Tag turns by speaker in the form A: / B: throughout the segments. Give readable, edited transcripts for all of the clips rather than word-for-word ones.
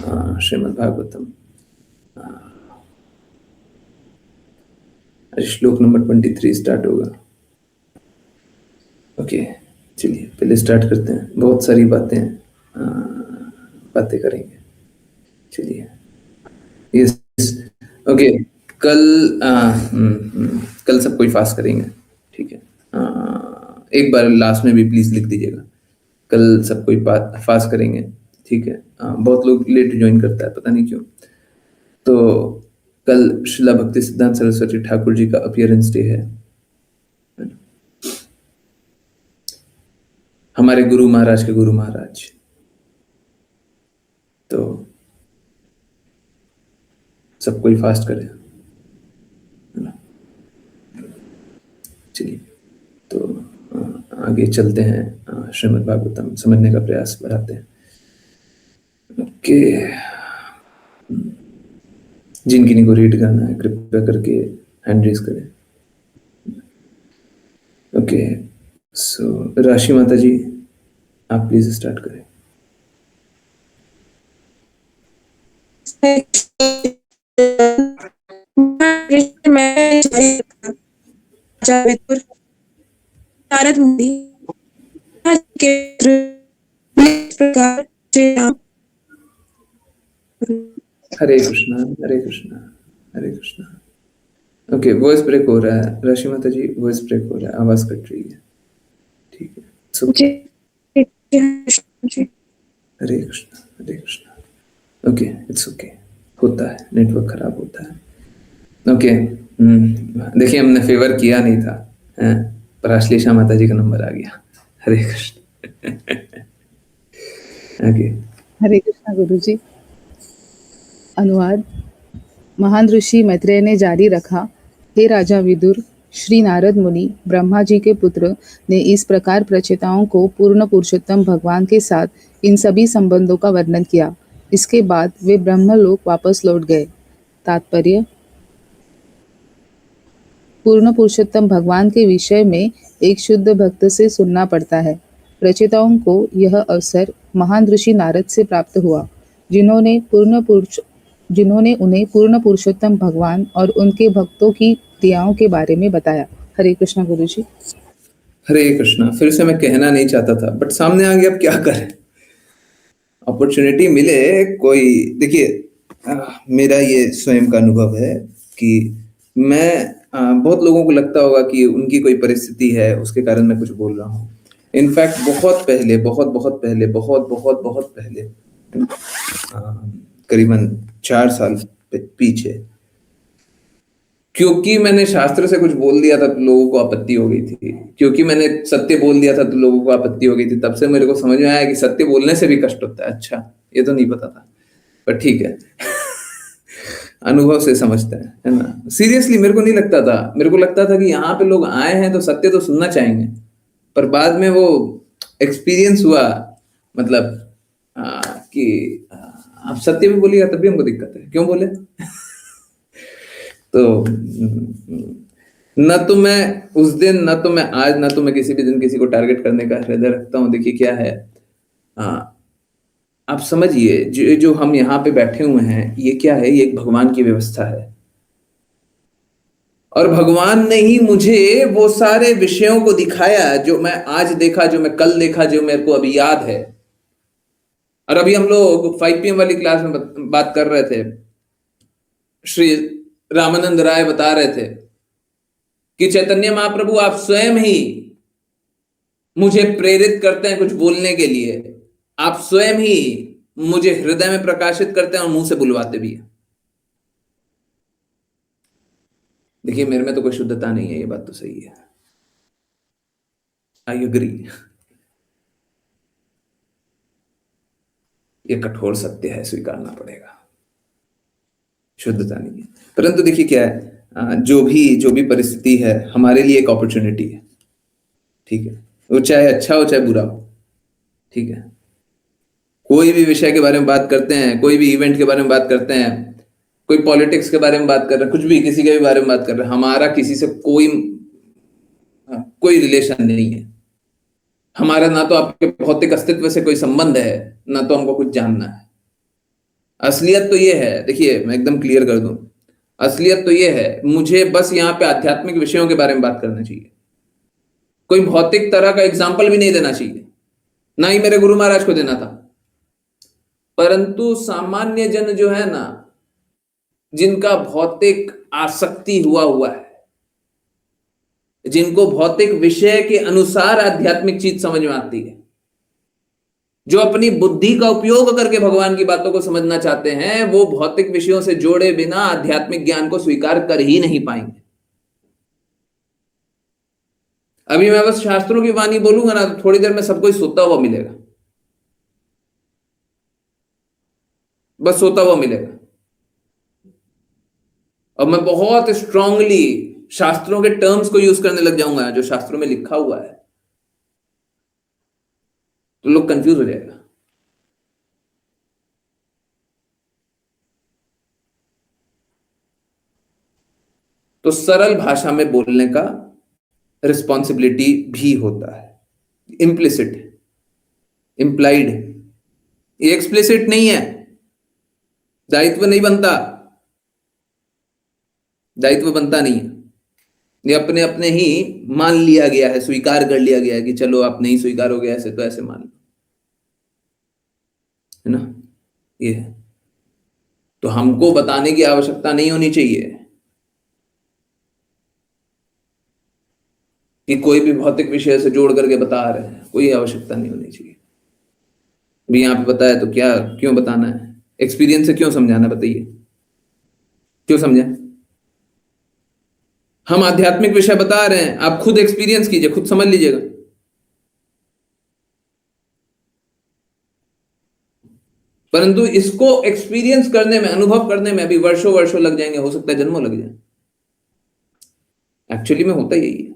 A: श्रीमद् भागवतम श्लोक number 23 start होगा। Okay, चलिए पहले स्टार्ट करते हैं। बहुत सारी बातें करेंगे। चलिए, यस, ओके। कल सब कोई फास्ट करेंगे, ठीक है। एक बार लास्ट में भी प्लीज लिख दीजिएगा, कल सब कोई फास्ट करेंगे, ठीक है। बहुत लोग लेट ज्वाइन करता है, पता नहीं क्यों। तो कल शिला भक्ति सिद्धांत सरस्वती ठाकुर जी का अपीयरेंस डे है। हमारे गुरु महाराज के गुरु महाराज। तो सब कोई फास्ट करे, है ना। चलिए, तो आगे चलते हैं, श्रीमद् भागवतम समझने का प्रयास बढ़ाते हैं। ओके, जिन किन्हीं को रीड करना है कृपया करके हैंड रेज करें। ओके, सो राशि माता जी, आप प्लीज स्टार्ट करें।
B: नारद मुनि के प्रकार से
A: हरे कृष्णा हरे कृष्णा हरे कृष्णा। ओके, वॉइस ब्रेक हो रहा है राशि माता जी, वॉइस ब्रेक हो रहा है, आवाज कट रही है, ठीक है। हरे कृष्णा हरे कृष्णा। ओके, इट्स ओके, होता है, नेटवर्क खराब होता है। ओके, देखिए हमने फेवर किया नहीं था, पर आश्लेषा माता जी का नंबर आ गया। हरे कृष्ण। ओके,
C: हरे कृष्णा गुरु जी। अनुवाद। महान ऋषि मैत्रेय ने जारी रखा, हे राजा विदुर, श्री नारद मुनि ब्रह्मा जी के पुत्र ने इस प्रकार प्रचेताओं को पूर्ण पुरुषोत्तम भगवान के साथ इन सभी संबंधों का वर्णन किया। इसके बाद वे ब्रह्मलोक वापस लौट गए। तात्पर्य: पूर्ण पुरुषोत्तम भगवान के विषय में एक शुद्ध भक्त से सुनना पड़ता है। प्रचेताओं को यह अवसर महान ऋषि नारद से प्राप्त हुआ, जिन्होंने उन्हें पूर्ण पुरुषोत्तम भगवान और उनके भक्तों की क्रियाओं के बारे में बताया। हरे कृष्णा गुरु जी।
A: हरे कृष्णा। फिर से मैं कहना नहीं चाहता था, बट सामने आ गया, अब क्या करें। अपॉर्चुनिटी मिले कोई। देखिए, मेरा ये स्वयं का अनुभव है कि मैं बहुत लोगों को लगता होगा कि उनकी कोई परिस्थिति है उसके कारण मैं कुछ बोल रहा हूँ। इनफैक्ट बहुत पहले, बहुत पहले, करीबन 4 साल पीछे, क्योंकि मैंने शास्त्र से कुछ बोल दिया था तो लोगों को आपत्ति हो गई थी, क्योंकि मैंने सत्य बोल दिया था तो लोगों को आपत्ति हो गई थी। तब से मेरे को समझ में आया कि सत्य बोलने से भी कष्ट होता है। अच्छा, ये तो नहीं पता था, पर ठीक है। अनुभव से समझते हैं, है ना। सीरियसली मेरे को नहीं लगता था, मेरे को लगता था कि यहाँ पे लोग आए हैं तो सत्य तो सुनना चाहेंगे, पर बाद में वो एक्सपीरियंस हुआ, मतलब कि आप सत्य भी बोलिएगा तब भी हमको दिक्कत है, क्यों बोले। तो न तो मैं उस दिन, न तो मैं आज, न तो मैं किसी भी दिन किसी को टारगेट करने का हृदय रखता हूं। देखिए क्या है, आप समझिए, जो हम यहाँ पे बैठे हुए हैं, ये क्या है, ये एक भगवान की व्यवस्था है। और भगवान ने ही मुझे वो सारे विषयों को दिखाया जो मैं आज देखा, जो मैं कल देखा, जो मेरे को अभी याद है। और अभी हम लोग 5 PM वाली क्लास में बात कर रहे थे, श्री रामानंद राय बता रहे थे कि चैतन्य महाप्रभु आप स्वयं ही मुझे प्रेरित करते हैं कुछ बोलने के लिए, आप स्वयं ही मुझे हृदय में प्रकाशित करते हैं और मुंह से बुलवाते भी हैं। देखिए मेरे में तो कोई शुद्धता नहीं है, ये बात तो सही है, आई एग्री। ये कठोर सत्य है, स्वीकारना पड़ेगा, शुद्धता नहीं है। परंतु देखिए क्या है, जो भी परिस्थिति है हमारे लिए एक अपॉर्चुनिटी है, ठीक है। वो चाहे अच्छा हो चाहे बुरा हो, ठीक है। कोई भी विषय के बारे में बात करते हैं, कोई भी इवेंट के बारे में बात करते हैं, कोई पॉलिटिक्स के बारे में बात कर रहे हैं, कुछ भी किसी के भी बारे में बात कर रहे हैं, हमारा किसी से कोई रिलेशन नहीं है। हमारा ना तो आपके भौतिक अस्तित्व से कोई संबंध है, ना तो हमको कुछ जानना है। असलियत तो ये है, देखिए मैं एकदम क्लियर कर दूं, असलियत तो ये है, मुझे बस यहाँ पे आध्यात्मिक विषयों के बारे में बात करना चाहिए, कोई भौतिक तरह का एग्जाम्पल भी नहीं देना चाहिए, ना ही मेरे गुरु महाराज को देना था। परंतु सामान्य जन जो है ना, जिनका भौतिक आसक्ति हुआ है, जिनको भौतिक विषय के अनुसार आध्यात्मिक चीज समझ में आती है, जो अपनी बुद्धि का उपयोग करके भगवान की बातों को समझना चाहते हैं, वो भौतिक विषयों से जोड़े बिना आध्यात्मिक ज्ञान को स्वीकार कर ही नहीं पाएंगे। अभी मैं बस शास्त्रों की वाणी बोलूंगा ना, तो थोड़ी देर में सबको ही सोता हुआ मिलेगा, बस सोता हुआ मिलेगा। और मैं बहुत स्ट्रांगली शास्त्रों के टर्म्स को यूज करने लग जाऊंगा जो शास्त्रों में लिखा हुआ है, तो लोग कंफ्यूज हो जाएगा। तो सरल भाषा में बोलने का रिस्पॉन्सिबिलिटी भी होता है, इम्प्लिसिट, इम्प्लाइड, ये एक्सप्लिसिट नहीं है, दायित्व नहीं बनता, दायित्व बनता नहीं है, ये अपने अपने ही मान लिया गया है, स्वीकार कर लिया गया है कि चलो आप नहीं स्वीकार हो गया ऐसे, तो ऐसे मान लो, है ना, ये है। तो हमको बताने की आवश्यकता नहीं होनी चाहिए कि कोई भी भौतिक विषय से जोड़ करके बता रहे हैं, कोई आवश्यकता नहीं होनी चाहिए। भी यहाँ पे बताया तो क्या, क्यों बताना है, एक्सपीरियंस से क्यों समझाना, बताइए क्यों समझाएं? हम आध्यात्मिक विषय बता रहे हैं, आप खुद एक्सपीरियंस कीजिए, खुद समझ लीजिएगा। परंतु इसको एक्सपीरियंस करने में, अनुभव करने में अभी वर्षों वर्षों लग जाएंगे, हो सकता है जन्मों लग जाए। एक्चुअली में होता यही है।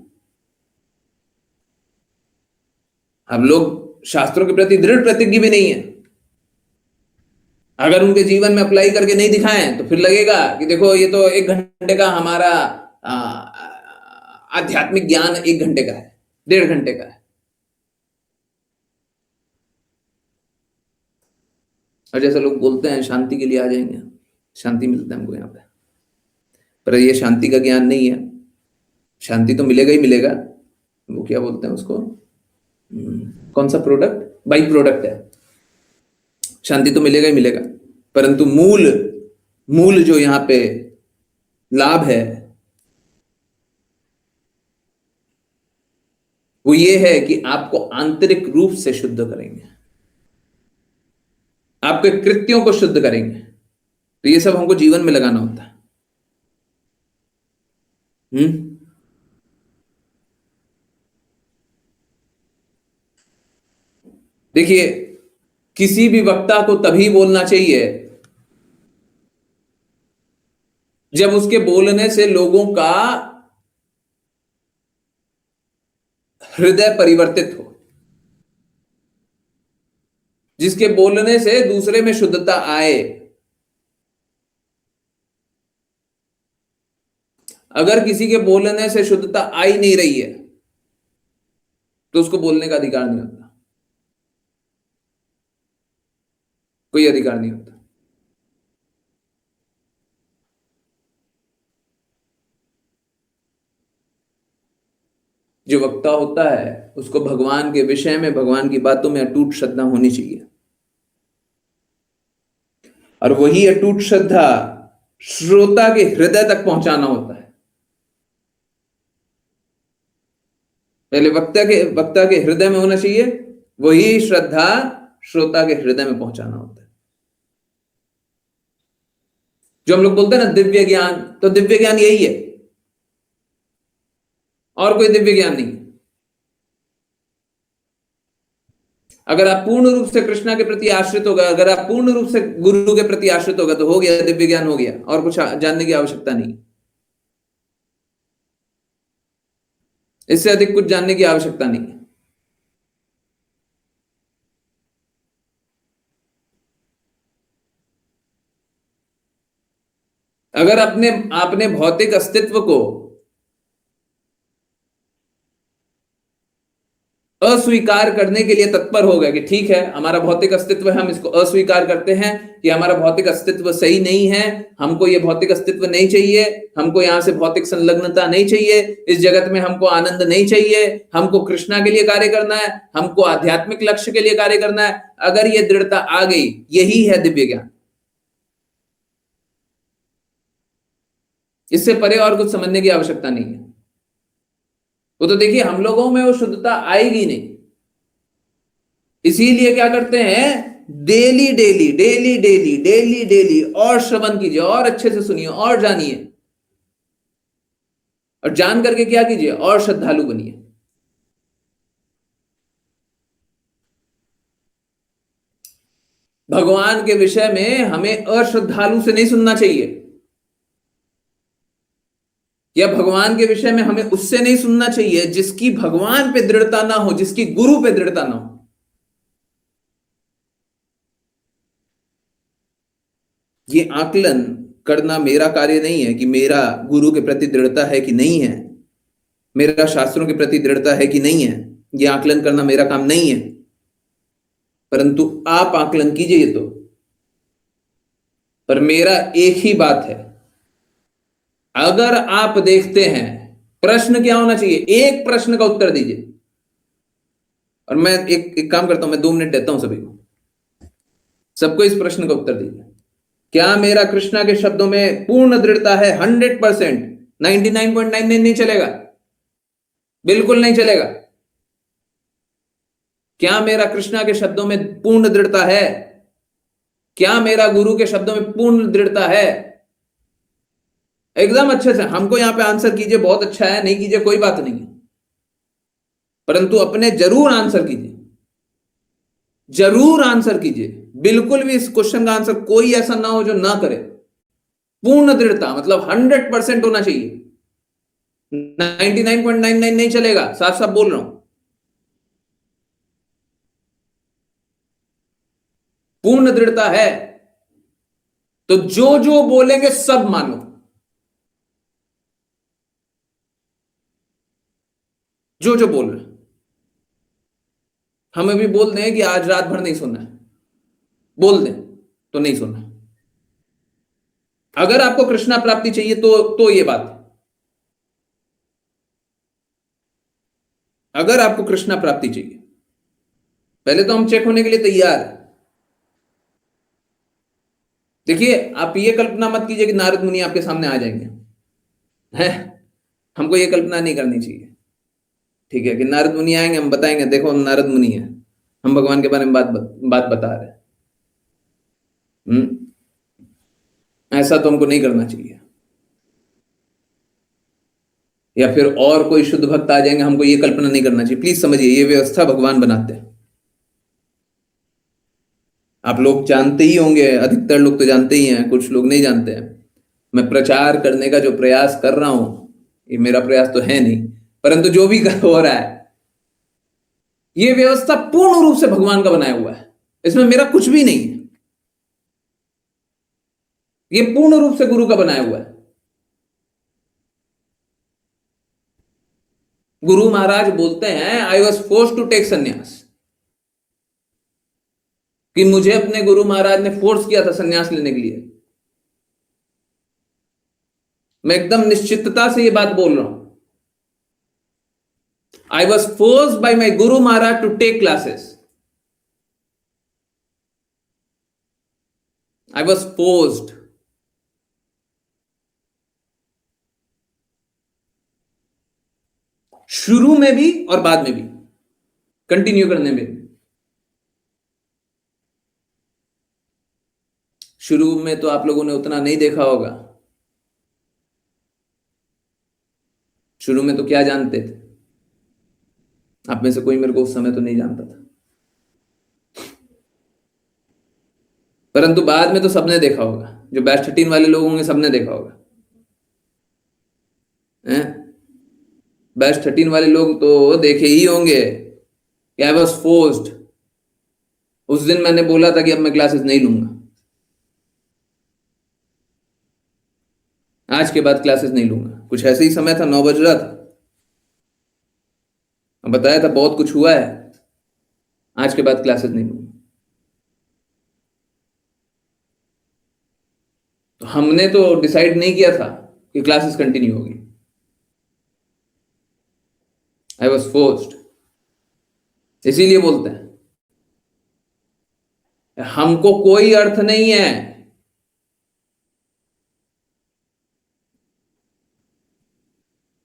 A: अब लोग शास्त्रों के प्रति दृढ़ प्रतिज्ञ भी नहीं है, अगर उनके जीवन में अप्लाई करके नहीं दिखाएं तो फिर लगेगा कि देखो ये तो 1 घंटे का हमारा आध्यात्मिक ज्ञान 1 घंटे का है, 1.5 घंटे का है। और जैसे लोग बोलते हैं शांति के लिए आ जाएंगे, शांति मिलता है हमको यहाँ पे, पर ये शांति का ज्ञान नहीं है। शांति तो मिलेगा ही मिलेगा, वो क्या बोलते हैं उसको, कौन सा प्रोडक्ट, बाई प्रोडक्ट है, शांति तो मिलेगा ही मिलेगा, परंतु मूल मूल जो यहाँ पे लाभ है वो ये है कि आपको आंतरिक रूप से शुद्ध करेंगे, आपके कृत्यों को शुद्ध करेंगे। तो ये सब हमको जीवन में लगाना होता है। देखिए, किसी भी वक्ता को तभी बोलना चाहिए जब उसके बोलने से लोगों का हृदय परिवर्तित हो, जिसके बोलने से दूसरे में शुद्धता आए। अगर किसी के बोलने से शुद्धता आ ही नहीं रही है तो उसको बोलने का अधिकार नहीं होता, कोई अधिकार नहीं होता। जो वक्ता होता है उसको भगवान के विषय में, भगवान की बातों में अटूट श्रद्धा होनी चाहिए, और वही अटूट श्रद्धा श्रोता के हृदय तक पहुंचाना होता है। पहले वक्ता के हृदय में होना चाहिए, वही श्रद्धा श्रोता के हृदय में पहुंचाना होता है। जो हम लोग बोलते हैं ना दिव्य ज्ञान, तो दिव्य ज्ञान यही है, और कोई दिव्य ज्ञान नहीं। अगर आप पूर्ण रूप से कृष्णा के प्रति आश्रित होगा, अगर आप पूर्ण रूप से गुरु के प्रति आश्रित होगा, तो हो गया, दिव्य ज्ञान हो गया, और कुछ जानने की आवश्यकता नहीं, इससे अधिक कुछ जानने की आवश्यकता नहीं है। अगर आपने भौतिक अस्तित्व को अस्वीकार करने के लिए तत्पर हो गए कि ठीक है, हमारा भौतिक अस्तित्व है, हम इसको अस्वीकार करते हैं कि हमारा भौतिक अस्तित्व सही नहीं है, हमको ये भौतिक अस्तित्व नहीं चाहिए, हमको यहां से भौतिक संलग्नता नहीं चाहिए, इस जगत में हमको आनंद नहीं चाहिए, हमको कृष्णा के लिए कार्य करना है, हमको आध्यात्मिक लक्ष्य के लिए कार्य करना है। अगर ये दृढ़ता आ गई, यही है दिव्य ज्ञान। इससे परे और कुछ समझने की आवश्यकता नहीं है। वो तो देखिए, हम लोगों में वो शुद्धता आएगी नहीं, इसीलिए क्या करते हैं, daily daily daily daily daily daily और श्रवण कीजिए, और अच्छे से सुनिए, और जानिए, और जान करके क्या कीजिए, और श्रद्धालु बनिए। भगवान के विषय में हमें अश्रद्धालु से नहीं सुनना चाहिए, या भगवान के विषय में हमें उससे नहीं सुनना चाहिए जिसकी भगवान पे दृढ़ता ना हो, जिसकी गुरु पे दृढ़ता ना हो। ये आकलन करना मेरा कार्य नहीं है कि मेरा गुरु के प्रति दृढ़ता है कि नहीं है, मेरा शास्त्रों के प्रति दृढ़ता है कि नहीं है, ये आकलन करना मेरा काम नहीं है। परंतु आप आकलन कीजिए तो। पर मेरा एक ही बात है, अगर आप देखते हैं, प्रश्न क्या होना चाहिए, एक प्रश्न का उत्तर दीजिए। और मैं एक काम करता हूं, मैं 2 मिनट देता हूं सभी को, सबको इस प्रश्न का उत्तर दीजिए। क्या मेरा कृष्णा के शब्दों में पूर्ण दृढ़ता है? 100%। 99.99 नहीं चलेगा, बिल्कुल नहीं चलेगा। क्या मेरा कृष्णा के शब्दों में पूर्ण दृढ़ता है? क्या मेरा गुरु के शब्दों में पूर्ण दृढ़ता है? एकदम अच्छे से हमको यहां पे आंसर कीजिए, बहुत अच्छा है, नहीं कीजिए कोई बात नहीं है, परंतु अपने जरूर आंसर कीजिए, जरूर आंसर कीजिए। बिल्कुल भी इस क्वेश्चन का आंसर कोई ऐसा ना हो जो ना करे। पूर्ण दृढ़ता मतलब 100% होना चाहिए, 99.99 नहीं चलेगा, साफ साफ बोल रहा हूं। पूर्ण दृढ़ता है तो जो जो बोलेंगे सब मानो, जो जो बोल रहे हैं। हमें भी बोल दें कि आज रात भर नहीं सोना है, बोल दें तो नहीं सोना। अगर आपको कृष्णा प्राप्ति चाहिए तो ये बात है। अगर आपको कृष्णा प्राप्ति चाहिए, पहले तो हम चेक होने के लिए तैयार हैं। देखिए, आप ये कल्पना मत कीजिए कि नारद मुनि आपके सामने आ जाएंगे, हैं? हमको ये कल्पना नहीं करनी चाहिए, ठीक है, कि नारद मुनि आएंगे, हम बताएंगे देखो हम नारद मुनि हैं, हम भगवान के बारे में बात बता रहे हैं। ऐसा तो हमको नहीं करना चाहिए। या फिर और कोई शुद्ध भक्त आ जाएंगे, हमको ये कल्पना नहीं करना चाहिए। प्लीज समझिए, ये व्यवस्था भगवान बनाते हैं। आप लोग जानते ही होंगे, अधिकतर लोग तो जानते ही हैं, कुछ लोग नहीं जानते हैं। मैं प्रचार करने का जो प्रयास कर रहा हूं, ये मेरा प्रयास तो है नहीं, परंतु जो भी हो रहा है, ये व्यवस्था पूर्ण रूप से भगवान का बनाया हुआ है, इसमें मेरा कुछ भी नहीं है। ये पूर्ण रूप से गुरु का बनाया हुआ है। गुरु महाराज बोलते हैं, I was force to take sannyas, कि मुझे अपने गुरु महाराज ने फोर्स किया था संन्यास लेने के लिए। मैं एकदम निश्चितता से ये बात बोल रहा हूं। I was force by my Guru Maharaj to take classes. I was forced. शुरू में भी और बाद में भी, कंटिन्यू करने में भी। शुरू में तो आप लोगों ने उतना नहीं देखा होगा। शुरू में तो क्या जानते थे? आप में से कोई मेरे को उस समय तो नहीं जानता था, परंतु बाद में तो सबने देखा होगा। जो बैच 13 वाले लोग होंगे सबने देखा होगा, बैच 13 वाले लोग तो देखे ही होंगे। आई वॉज फोर्स्ड। उस दिन मैंने बोला था कि अब मैं क्लासेस नहीं लूंगा, आज के बाद क्लासेस नहीं लूंगा। कुछ ऐसे ही समय था, 9 बज रहा था, बताया था बहुत कुछ हुआ है, आज के बाद क्लासेस नहीं होंगी। तो हमने तो डिसाइड नहीं किया था कि क्लासेस कंटिन्यू होगी, आई वॉज फोर्स्ड। इसीलिए बोलते हैं हमको कोई अर्थ नहीं है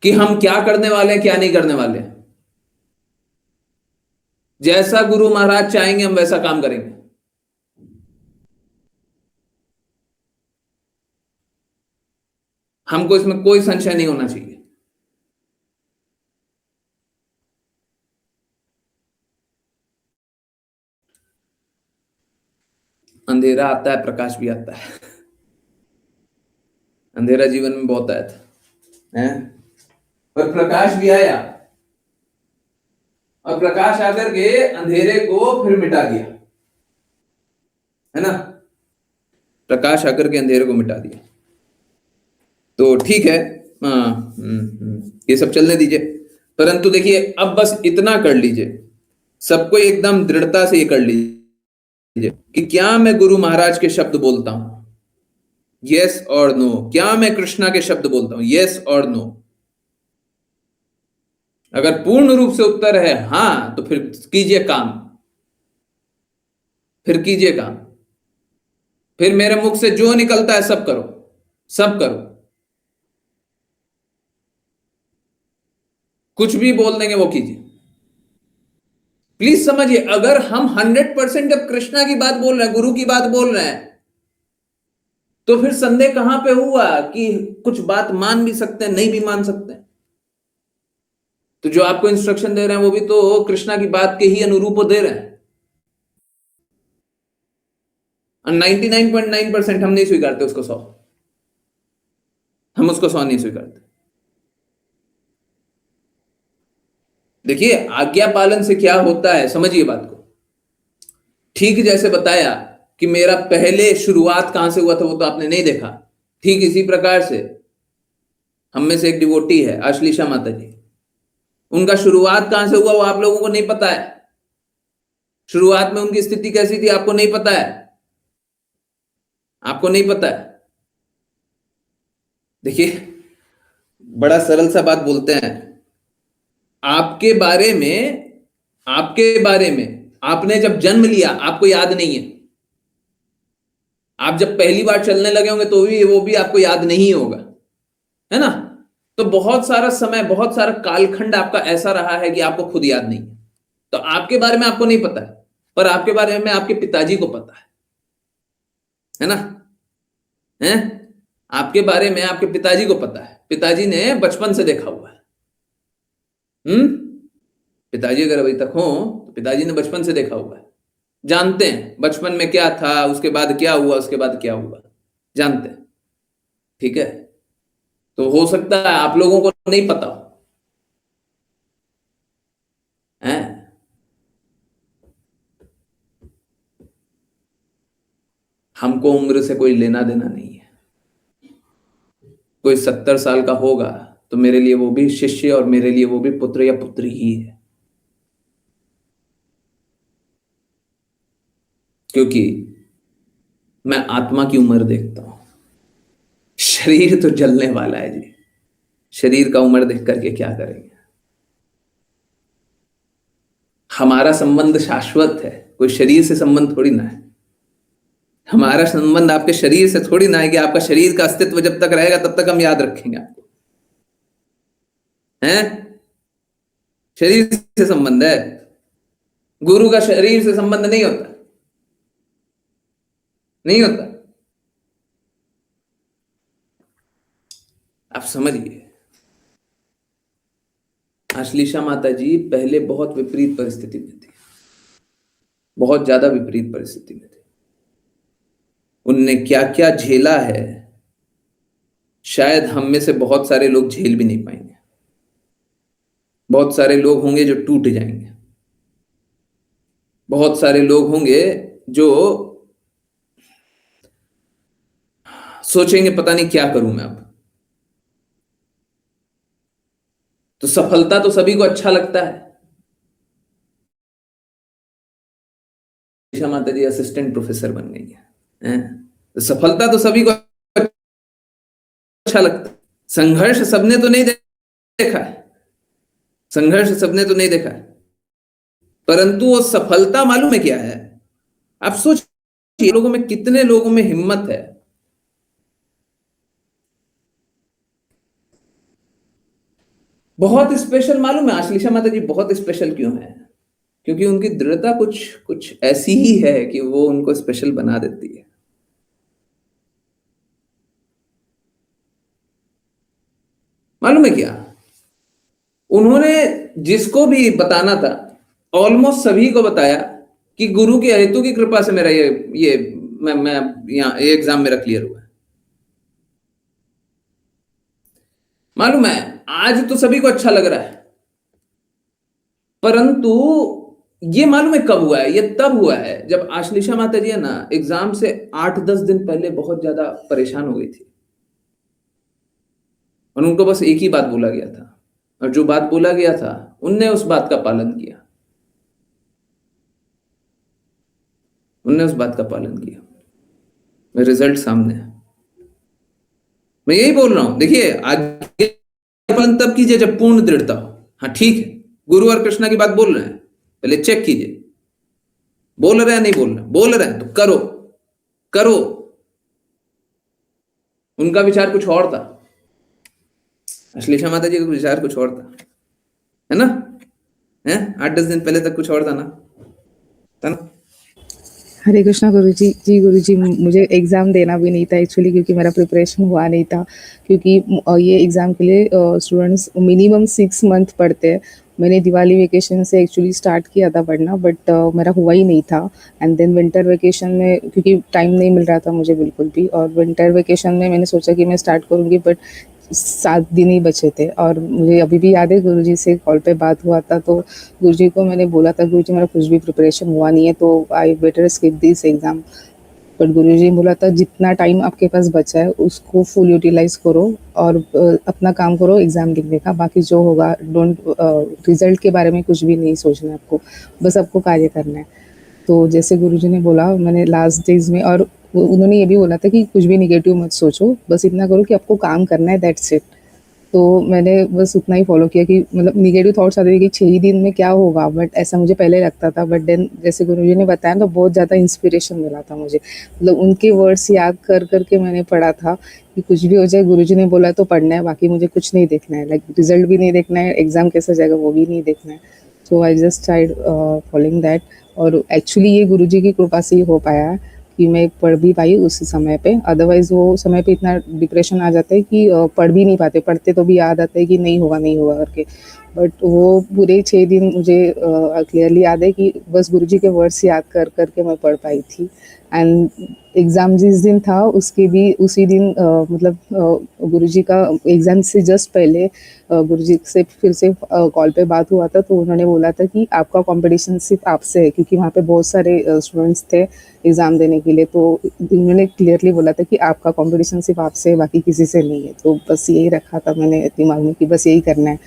A: कि हम क्या करने वाले हैं क्या नहीं करने वाले हैं। जैसा गुरु महाराज चाहेंगे हम वैसा काम करेंगे। हमको इसमें कोई संशय नहीं होना चाहिए। अंधेरा आता है, प्रकाश भी आता है। अंधेरा जीवन में बहुत आया था, है? पर प्रकाश भी आया, और प्रकाश आकर के अंधेरे को फिर मिटा दिया, है ना? प्रकाश आकर के अंधेरे को मिटा दिया। तो ठीक है, हाँ, ये सब चलने दीजिए। परंतु देखिए, अब बस इतना कर लीजिए, सबको एकदम दृढ़ता से ये कर लीजिए कि क्या मैं गुरु महाराज के शब्द बोलता हूं, यस और नो? क्या मैं कृष्णा के शब्द बोलता हूं, यस और नो? अगर पूर्ण रूप से उत्तर है हाँ, तो फिर कीजिए काम, फिर कीजिए काम, फिर मेरे मुख से जो निकलता है सब करो, सब करो। कुछ भी बोल देंगे वो कीजिए। प्लीज समझिए, अगर हम 100% जब कृष्णा की बात बोल रहे हैं, गुरु की बात बोल रहे हैं, तो फिर संदेह कहां पे हुआ कि कुछ बात मान भी सकते हैं, नहीं भी मान सकते हैं? तो जो आपको इंस्ट्रक्शन दे रहे हैं वो भी तो कृष्णा की बात के ही अनुरूप दे रहे हैं। 99.9% हम नहीं स्वीकारते उसको 100, हम उसको 100 नहीं स्वीकारते। देखिए, आज्ञा पालन से क्या होता है, समझिए बात को। ठीक जैसे बताया कि मेरा पहले शुरुआत कहां से हुआ था वो तो आपने नहीं देखा, ठीक इसी प्रकार से हम में से एक डिवोटी है आश्लीषा माता जी, उनका शुरुआत कहां से हुआ वो आप लोगों को नहीं पता है। शुरुआत में उनकी स्थिति कैसी थी आपको नहीं पता है, आपको नहीं पता है। देखिए, बड़ा सरल सा बात बोलते हैं, आपके बारे में आपने जब जन्म लिया आपको याद नहीं है, आप जब पहली बार चलने लगे होंगे तो भी वो भी आपको याद नहीं होगा, है ना? तो बहुत सारा समय, बहुत सारा कालखंड आपका ऐसा रहा है कि आपको खुद याद नहीं है। तो आपके बारे में आपको नहीं पता है, पर आपके बारे में आपके पिताजी को पता है ना? है? आपके बारे में आपके पिताजी को पता है, पिताजी ने बचपन से देखा हुआ है। पिताजी अगर अभी तक हो तो पिताजी ने बचपन से देखा हुआ है, जानते हैं बचपन में क्या था, उसके बाद क्या हुआ, उसके बाद क्या हुआ, जानते हैं। ठीक है, तो हो सकता है आप लोगों को नहीं पता हो, है? हमको उम्र से कोई लेना देना नहीं है। कोई 70 साल का होगा तो मेरे लिए वो भी शिष्य और मेरे लिए वो भी पुत्र या पुत्री ही है, क्योंकि मैं आत्मा की उम्र देखता हूं। शरीर तो जलने वाला है जी, शरीर का उम्र देख करके क्या करेंगे? हमारा संबंध शाश्वत है, कोई शरीर से संबंध थोड़ी ना है। हमारा संबंध आपके शरीर से थोड़ी ना है कि आपका शरीर का अस्तित्व जब तक रहेगा तब तक हम याद रखेंगे आपको, हैं? शरीर से संबंध है, गुरु का शरीर से संबंध नहीं होता, नहीं होता। आप समझिए, आश्लीषा माता जी पहले बहुत विपरीत परिस्थिति में थी, बहुत ज्यादा विपरीत परिस्थिति में थी। उनने क्या क्या झेला है, शायद हम में से बहुत सारे लोग झेल भी नहीं पाएंगे। बहुत सारे लोग होंगे जो टूट जाएंगे, बहुत सारे लोग होंगे जो सोचेंगे पता नहीं क्या करूं मैं अब। तो सफलता तो सभी को अच्छा लगता है, आश्लेषा माता जी असिस्टेंट प्रोफेसर बन गई हैं। तो सफलता तो सभी को अच्छा लगता है, संघर्ष सबने तो नहीं देखा है, संघर्ष सबने तो नहीं देखा है, परंतु वो सफलता मालूम है क्या है? आप सोचिए लोगों में, कितने लोगों में हिम्मत है। बहुत स्पेशल मालूम है आश्लेषा माता जी बहुत स्पेशल क्यों है? क्योंकि उनकी दृढ़ता कुछ कुछ ऐसी ही है कि वो उनको स्पेशल बना देती है। मालूम है क्या, उन्होंने जिसको भी बताना था ऑलमोस्ट सभी को बताया कि गुरु की हेतु की कृपा से मेरा ये मैं यहाँ ये एग्जाम मेरा क्लियर हुआ है। मालूम है आज तो सभी को अच्छा लग रहा है, परंतु ये मालूम है कब हुआ है? ये तब हुआ है जब आश्लेषा माता जी है ना एग्जाम से 8-10 दिन पहले बहुत ज्यादा परेशान हो गई थी, और उनको बस एक ही बात बोला गया था, और जो बात बोला गया था उनने उस बात का पालन किया, उनने उस बात का पालन किया। रिजल्ट सामने है। मैं यही बोल रहा हूं, देखिए आगे पालन तब कीजिए जब पूर्ण दृढ़ता हो। हाँ ठीक है, गुरु और कृष्णा की बात बोल रहे हैं, पहले चेक कीजिए बोल रहे हैं नहीं बोल रहे, बोल रहे हैं तो करो करो। उनका विचार कुछ और था, अश्लेषा माता जी का विचार कुछ और था, है ना? है 8-10 दिन पहले तक कुछ और था ना?
C: हरे कृष्णा गुरुजी। जी गुरुजी, मुझे एग्ज़ाम देना भी नहीं था एक्चुअली, क्योंकि मेरा प्रिपरेशन हुआ नहीं था, क्योंकि ये एग्ज़ाम के लिए स्टूडेंट्स मिनिमम 6 मंथ पढ़ते हैं। मैंने दिवाली वेकेशन से एक्चुअली स्टार्ट किया था पढ़ना, बट मेरा हुआ ही नहीं था। एंड देन विंटर वेकेशन में, क्योंकि टाइम नहीं मिल रहा था मुझे बिल्कुल भी, और विंटर वेकेशन में मैंने सोचा कि मैं स्टार्ट करूँगी, बट 7 दिन ही बचे थे। और मुझे अभी भी याद है गुरुजी से कॉल पे बात हुआ था, तो गुरुजी को मैंने बोला था गुरुजी मेरा कुछ भी प्रिपरेशन हुआ नहीं है, तो I better skip this exam. But Guruji ने बोला था जितना टाइम आपके पास बचा है उसको फुल यूटिलाइज करो और अपना काम करो एग्ज़ाम लिखने का, बाकी जो होगा डोंट रिजल्ट के बारे में कुछ भी नहीं सोचना है आपको, बस आपको कार्य करना है। तो जैसे गुरुजी ने बोला, मैंने लास्ट डेज में, और उन्होंने ये भी बोला था कि कुछ भी नेगेटिव मत सोचो, बस इतना करो कि आपको काम करना है, दैट्स इट। तो मैंने बस उतना ही फॉलो किया कि मतलब नेगेटिव थॉट्स आते थे कि 6 ही दिन में क्या होगा, बट ऐसा मुझे पहले लगता था। बट देन जैसे गुरुजी ने बताया तो बहुत ज़्यादा इंस्पिरेशन मिला था मुझे, मतलब उनके वर्ड्स याद कर करके मैंने पढ़ा था कि कुछ भी हो जाए गुरुजी ने बोला तो पढ़ना है, बाकी मुझे कुछ नहीं देखना है, लाइक रिजल्ट भी नहीं देखना है, एग्ज़ाम कैसा जाएगा वो भी नहीं देखना है। So I just tried following that, और एक्चुअली ये गुरुजी की कृपा से ही हो पाया है कि मैं पढ़ भी पाई उस समय पे। अदरवाइज़ वो समय पे इतना डिप्रेशन आ जाता है कि पढ़ भी नहीं पाते, पढ़ते तो भी याद आता है कि नहीं होगा करके। बट वो पूरे 6 दिन मुझे क्लियरली याद है कि बस गुरुजी के वर्ड्स याद कर कर के मैं पढ़ पाई थी। एंड एग्ज़ाम जिस दिन था उसके भी उसी दिन मतलब गुरुजी का एग्ज़ाम से जस्ट पहले गुरुजी से फिर से कॉल पे बात हुआ था, तो उन्होंने बोला था कि आपका कंपटीशन सिर्फ आपसे है, क्योंकि वहाँ पे बहुत सारे स्टूडेंट्स थे एग्ज़ाम देने के लिए। तो उन्होंने क्लियरली बोला था कि आपका कंपटीशन सिर्फ आपसे है, बाकी किसी से नहीं है। तो बस यही रखा था मैंने दिमाग में कि बस यही करना है,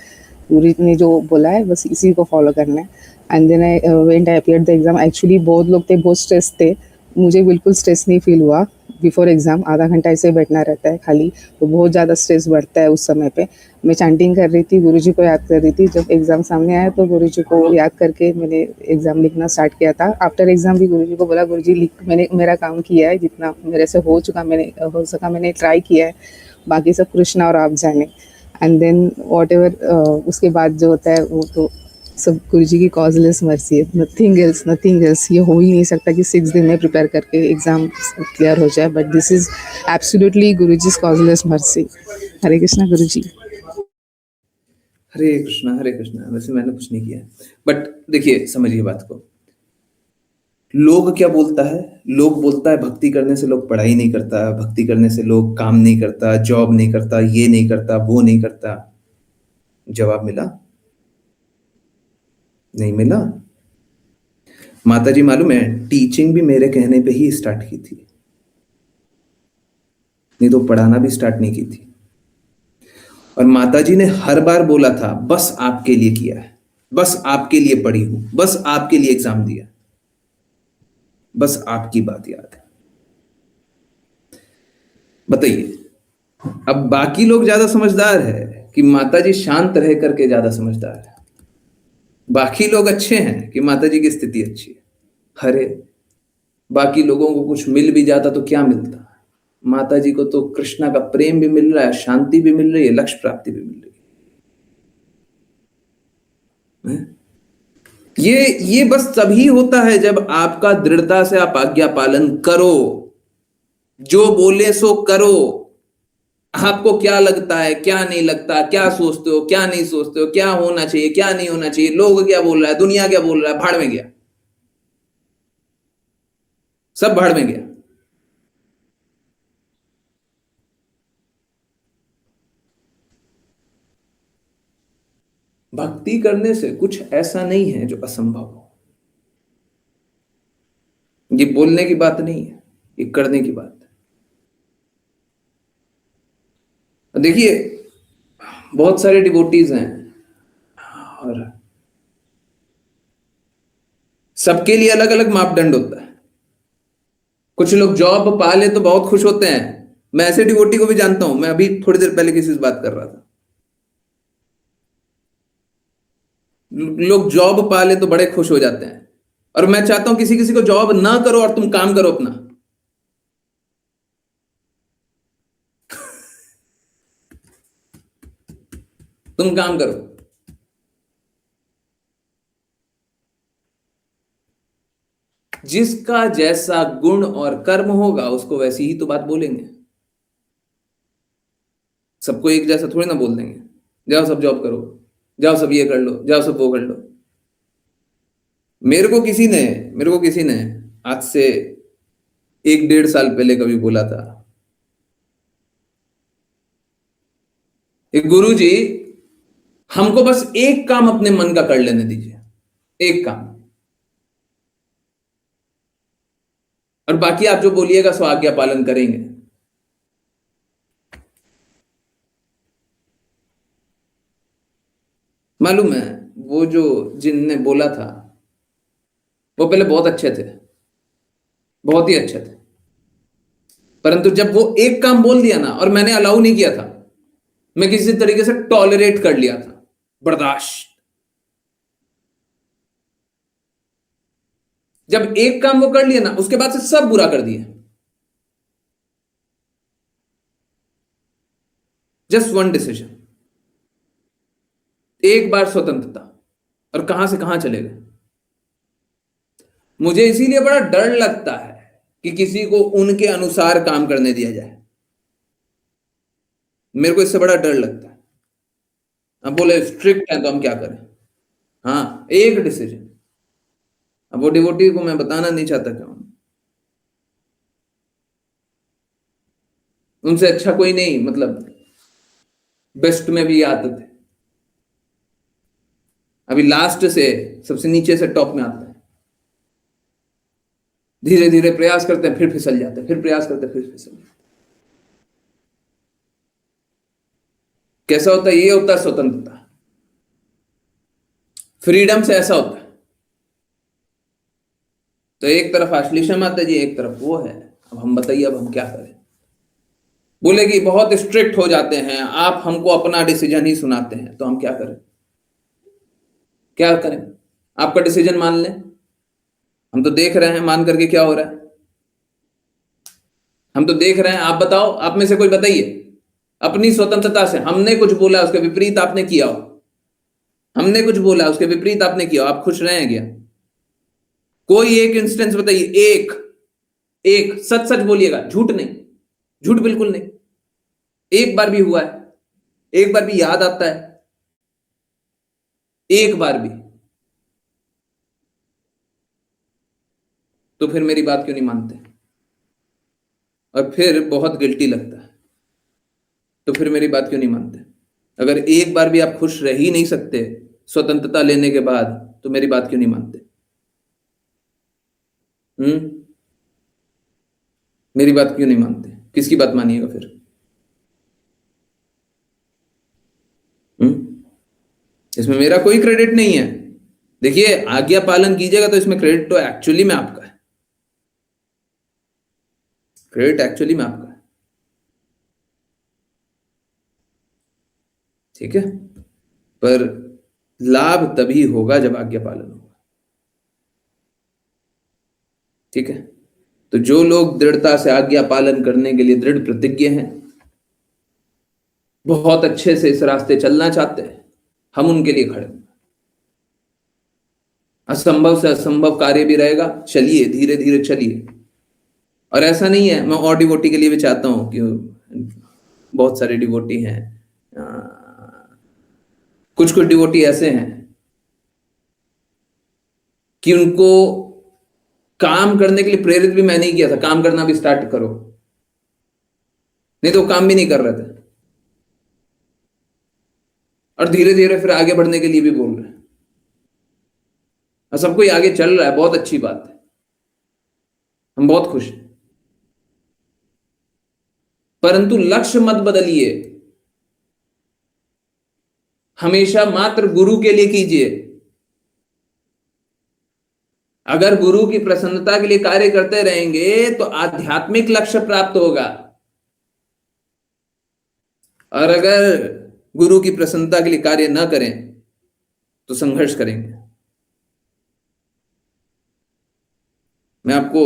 C: गुरुजी ने जो बोला है बस इसी को फॉलो करना है। And then I went, I appeared the exam. Actually बहुत लोग थे, बहुत स्ट्रेस थे, मुझे बिल्कुल स्ट्रेस नहीं फील हुआ। बिफोर एग्ज़ाम आधा घंटा ऐसे बैठना रहता है खाली, तो बहुत ज़्यादा स्ट्रेस बढ़ता है उस समय पे। मैं चैंटिंग कर रही थी, गुरुजी को याद कर रही थी। जब एग्ज़ाम सामने आया तो गुरुजी को याद करके मैंने एग्ज़ाम लिखना स्टार्ट किया था। आफ्टर एग्ज़ाम भी गुरुजी को बोला गुरुजी लिख, मैंने मेरा काम किया है, जितना मेरे से हो सका मैंने ट्राई किया है, बाकी सब कृष्णा और आप जाने। एंड देन व्हाटएवर उसके बाद जो होता है वो तो सब गुरुजी की कॉजलेस मर्सी है, नथिंग एल्स। ये हो ही नहीं सकता कि 6 दिन में प्रिपेयर करके एग्ज़ाम क्लियर हो जाए, but this is absolutely Guruji's causeless mercy. Hare Krishna Guruji.
A: Hare Krishna. वैसे मैंने कुछ नहीं किया, बट देखिए समझिए बात को। लोग क्या बोलता है? लोग बोलता है भक्ति करने से लोग पढ़ाई नहीं करता, भक्ति करने से लोग काम नहीं करता, जॉब नहीं करता, ये नहीं करता, वो नहीं करता। जवाब मिला? नहीं मिला। माताजी मालूम है टीचिंग भी मेरे कहने पे ही स्टार्ट की थी, नहीं तो पढ़ाना भी स्टार्ट नहीं की थी। और माताजी ने हर बार बोला था बस आपके लिए किया है, बस आपके लिए पढ़ी हूं, बस आपके लिए एग्जाम दिया। बस आपकी बात याद है। बताइए, अब बाकी लोग ज्यादा समझदार है कि माताजी शांत रह करके ज्यादा समझदार है? बाकी लोग अच्छे हैं कि माताजी की स्थिति अच्छी है? अरे, बाकी लोगों को कुछ मिल भी जाता तो क्या मिलता, माताजी को तो कृष्णा का प्रेम भी मिल रहा है, शांति भी मिल रही है, लक्ष्य प्राप्ति भी मिल रही है। ये बस तभी होता है जब आपका दृढ़ता से आप आज्ञा पालन करो, जो बोले सो करो। आपको क्या लगता है, क्या नहीं लगता, क्या सोचते हो, क्या नहीं सोचते हो, क्या होना चाहिए, क्या नहीं होना चाहिए, लोग क्या बोल रहा है, दुनिया क्या बोल रहा है, भाड़ में गया, सब भाड़ में गया। भक्ति करने से कुछ ऐसा नहीं है जो असंभव हो। ये बोलने की बात नहीं है, ये करने की बात है। देखिए, बहुत सारे डिवोटीज हैं और सबके लिए अलग अलग मापदंड होता है। कुछ लोग जॉब पा ले तो बहुत खुश होते हैं। मैं ऐसे डिवोटी को भी जानता हूं। मैं अभी थोड़ी देर पहले किसी से बात कर रहा था। लोग जॉब पा ले तो बड़े खुश हो जाते हैं, और मैं चाहता हूं किसी किसी को जॉब ना करो और तुम काम करो अपना। तुम काम करो। जिसका जैसा गुण और कर्म होगा उसको वैसी ही तो बात बोलेंगे। सबको एक जैसा थोड़ी ना बोल देंगे, जाओ सब जॉब करो, जाओ सब ये कर लो, जाओ सब वो कर लो। मेरे को किसी ने आज से 1-1.5 साल पहले कभी बोला था, एक गुरु जी, हमको बस एक काम अपने मन का कर लेने दीजिए, एक काम, और बाकी आप जो बोलिएगा सो आज्ञा पालन करेंगे। मालूम है, वो जो जिनने बोला था वो पहले बहुत अच्छे थे, बहुत ही अच्छे थे, परंतु जब वो एक काम बोल दिया ना, और मैंने अलाउ नहीं किया था, मैं किसी तरीके से टॉलरेट कर लिया था, बर्दाश्त। जब एक काम वो कर लिया ना, उसके बाद से सब बुरा कर दिया। जस्ट वन डिसीजन, एक बार स्वतंत्रता, और कहां से कहां चले गए। मुझे इसीलिए बड़ा डर लगता है कि किसी को उनके अनुसार काम करने दिया जाए। मेरे को इससे बड़ा डर लगता है। अब बोले स्ट्रिक्ट है तो हम क्या करें। हाँ, एक डिसीजन। अब वो डिवोटी को मैं बताना नहीं चाहता क्यों, उनसे अच्छा कोई नहीं, मतलब बेस्ट में भी आते थे, अभी लास्ट से सबसे नीचे से टॉप में आता है। धीरे धीरे प्रयास करते हैं, फिर फिसल जाते हैं, फिर प्रयास करते हैं, फिर फिसल जाते हैं। कैसा होता है? ये होता है स्वतंत्रता, फ्रीडम से ऐसा होता है। तो एक तरफ आश्लेषा माता जी, एक तरफ वो है। अब हम बताइए, अब हम क्या करें। बोले कि बहुत स्ट्रिक्ट हो जाते हैं आप, हमको अपना डिसीजन ही सुनाते हैं, तो हम क्या करें? क्या करें? आपका डिसीजन मान लें? हम तो देख रहे हैं मान करके क्या हो रहा है। हम तो देख रहे हैं। आप बताओ, आप में से कोई बताइए, अपनी स्वतंत्रता से हमने कुछ बोला उसके विपरीत आपने किया हो, हमने कुछ बोला उसके विपरीत आपने किया हो, आप खुश रहे हैं क्या? कोई एक इंस्टेंस बताइए, एक एक सच सच बोलिएगा, झूठ नहीं, झूठ बिल्कुल नहीं। एक बार भी हुआ है? एक बार भी याद आता है? एक बार भी? तो फिर मेरी बात क्यों नहीं मानते? और फिर बहुत गिल्टी लगता है, तो फिर मेरी बात क्यों नहीं मानते? अगर एक बार भी आप खुश रह ही नहीं सकते स्वतंत्रता लेने के बाद, तो मेरी बात क्यों नहीं मानते? मेरी बात क्यों नहीं मानते? किसकी बात मानिएगा फिर? इसमें मेरा कोई क्रेडिट नहीं है। देखिए, आज्ञा पालन कीजिएगा तो इसमें क्रेडिट तो एक्चुअली में आपका है। क्रेडिट एक्चुअली में आपका है। ठीक है, पर लाभ तभी होगा जब आज्ञा पालन होगा। ठीक है, तो जो लोग दृढ़ता से आज्ञा पालन करने के लिए दृढ़ प्रतिज्ञ हैं, बहुत अच्छे से इस रास्ते चलना चाहते हैं, हम उनके लिए खड़े हैं। असंभव से असंभव कार्य भी रहेगा, चलिए, धीरे धीरे चलिए। और ऐसा नहीं है, मैं और डिवोटी के लिए भी चाहता हूं कि बहुत सारे डिवोटी हैं, कुछ कुछ डिवोटी ऐसे हैं कि उनको काम करने के लिए प्रेरित भी मैंने ही किया था, काम करना भी स्टार्ट करो, नहीं तो काम भी नहीं कर रहे थे, और धीरे धीरे फिर आगे बढ़ने के लिए भी बोल रहे हैं, और सब कोई आगे चल रहा है, बहुत अच्छी बात है, हम बहुत खुश हैं। परंतु लक्ष्य मत बदलिए, हमेशा मात्र गुरु के लिए कीजिए। अगर गुरु की प्रसन्नता के लिए कार्य करते रहेंगे तो आध्यात्मिक लक्ष्य प्राप्त होगा, और अगर गुरु की प्रसन्नता के लिए कार्य न करें तो संघर्ष करेंगे। मैं आपको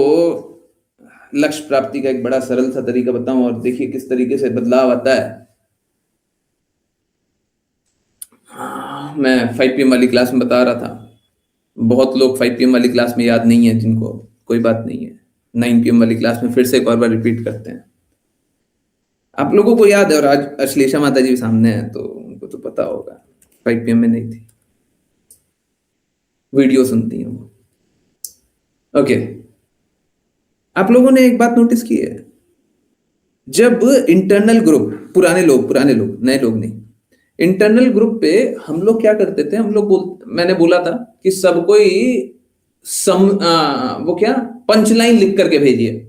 A: लक्ष्य प्राप्ति का एक बड़ा सरल सा तरीका बताऊं, और देखिए किस तरीके से बदलाव आता है। मैं 5 PM वाली क्लास में बता रहा था, बहुत लोग 5 PM वाली क्लास में याद नहीं है जिनको, कोई बात नहीं है, 9 PM वाली क्लास में फिर से एक और बार रिपीट करते हैं। आप लोगों को याद है, और आज अश्लेषा माता जी सामने है तो उनको तो पता होगा, 5 PM में नहीं थी, वीडियो सुनती हैं वो। ओके, आप लोगों ने एक बात नोटिस की है, जब इंटरनल ग्रुप, पुराने लोग, नए लोग नहीं, इंटरनल ग्रुप पे हम लोग क्या करते थे, मैंने बोला था कि सब कोई वो क्या पंचलाइन लिख करके भेजिए,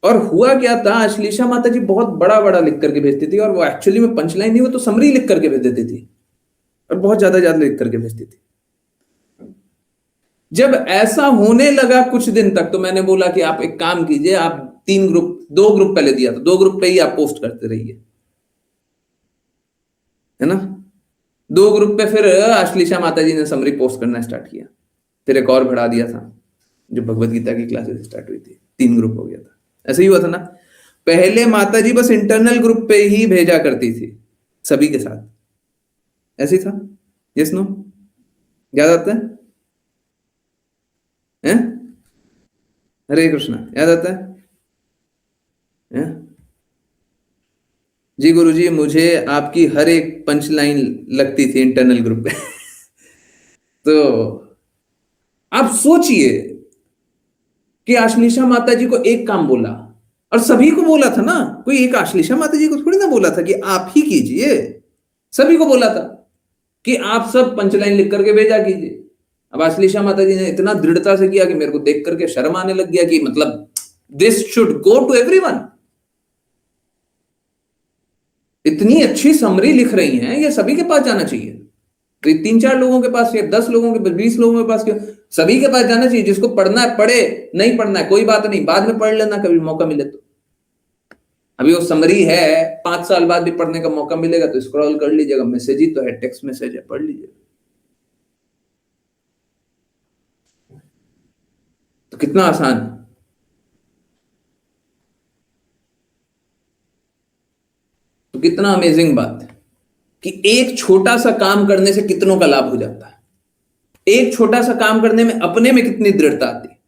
A: और हुआ क्या था, अश्लेषा माता जी बहुत बड़ा बड़ा लिख करके भेजती थी, और वो एक्चुअली में पंचलाइन नहीं, वो तो समरी लिख करके भेज देती थी, और बहुत ज्यादा लिख करके भेजती थी। जब ऐसा होने लगा कुछ दिन तक, तो मैंने बोला कि आप एक काम कीजिए, आप 2 ग्रुप पहले दिया था, 2 ग्रुप पे ही आप पोस्ट करते रहिए, है ना। 2 ग्रुप पे फिर अश्लेषा माता जी ने समरी पोस्ट करना स्टार्ट किया, फिर एक और बढ़ा दिया था, जो भगवत गीता की क्लासेस स्टार्ट हुई थी, 3 ग्रुप हो गया था। ऐसे ही हुआ था ना, पहले माता जी बस इंटरनल ग्रुप पे ही भेजा करती थी सभी के साथ, ऐसे ही था। यस नो, याद आता है? हरे कृष्णा, याद आता है? जी गुरुजी, मुझे आपकी हर एक पंच लाइन लगती थी इंटरनल ग्रुप पे। तो आप सोचिए कि आश्लेषा माता जी को एक काम बोला, और सभी को बोला था ना, कोई एक आश्लेषा माता जी को थोड़ी ना बोला था कि आप ही कीजिए, सभी को बोला था कि आप सब पंचलाइन लिख करके भेजा कीजिए। अब आश्लेषा माता जी ने इतना दृढ़ता से किया कि मेरे को देख करके शर्म आने लग गया कि मतलब this should go to everyone. इतनी अच्छी समरी लिख रही हैं, ये सभी के पास जाना चाहिए। तो 3-4 लोगों के पास, या 10 लोगों के पास, 20 लोगों के पास क्यों, सभी के पास जाना चाहिए। जिसको पढ़ना है पढ़े, नहीं पढ़ना है कोई बात नहीं, बाद में पढ़ लेना कभी मौका मिले तो। अभी वो समरी है, 5 साल बाद भी पढ़ने का मौका मिलेगा तो स्क्रॉल कर लीजिएगा, मैसेज ही तो है, टेक्स्ट मैसेज है, पढ़ लीजिएगा। तो कितना आसान है। तो कितना अमेजिंग बात है कि एक छोटा सा काम करने से कितनों का लाभ हो जाता है। एक छोटा सा काम करने में अपने में कितनी दृढ़ता आती है।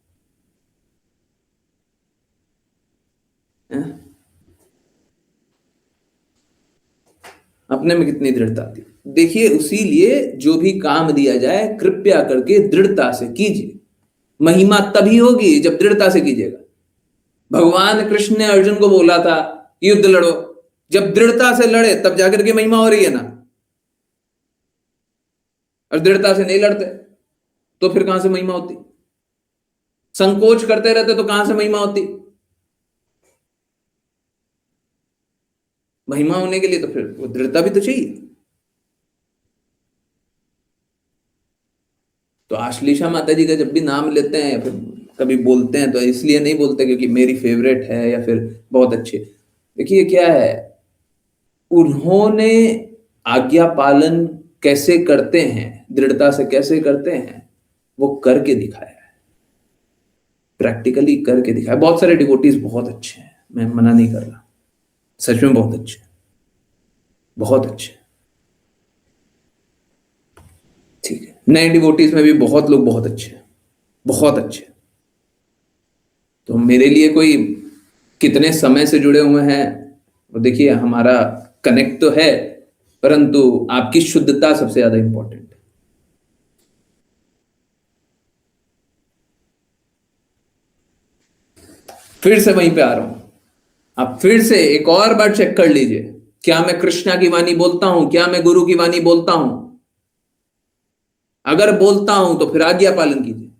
A: अपने में कितनी दृढ़ता आती है। देखिए, उसी लिए जो भी काम दिया जाए कृपया करके दृढ़ता से कीजिए। महिमा तभी होगी जब दृढ़ता से कीजिएगा। भगवान कृष्ण ने अर्जुन को बोला था युद्ध लड़ो, जब दृढ़ता से लड़े तब जाकर के महिमा हो रही है ना। और दृढ़ता से नहीं लड़ते तो फिर कहां से महिमा होती। संकोच करते रहते तो कहां से महिमा होती। महिमा होने के लिए तो फिर वो दृढ़ता भी तो चाहिए। तो आश्लेषा माता जी का जब भी नाम लेते हैं, फिर कभी बोलते हैं तो इसलिए नहीं बोलते क्योंकि मेरी फेवरेट है या फिर बहुत अच्छी। देखिए क्या है, उन्होंने आज्ञा पालन कैसे करते हैं, दृढ़ता से कैसे करते हैं, वो करके दिखाया है, प्रैक्टिकली करके दिखाया। बहुत सारे डिवोटीज बहुत अच्छे हैं, मैं मना नहीं कर रहा, सच में बहुत अच्छे, बहुत अच्छे। ठीक है, नए डिवोटीज में भी बहुत लोग बहुत अच्छे हैं, बहुत अच्छे। तो मेरे लिए कोई कितने समय से जुड़े हुए हैं, वो देखिए हमारा कनेक्ट तो है, परंतु आपकी शुद्धता सबसे ज्यादा इंपॉर्टेंट है। फिर से वहीं पे आ रहा हूं, आप फिर से एक और बार चेक कर लीजिए, क्या मैं कृष्णा की वाणी बोलता हूं, क्या मैं गुरु की वाणी बोलता हूं? अगर बोलता हूं तो फिर आज्ञा पालन कीजिए।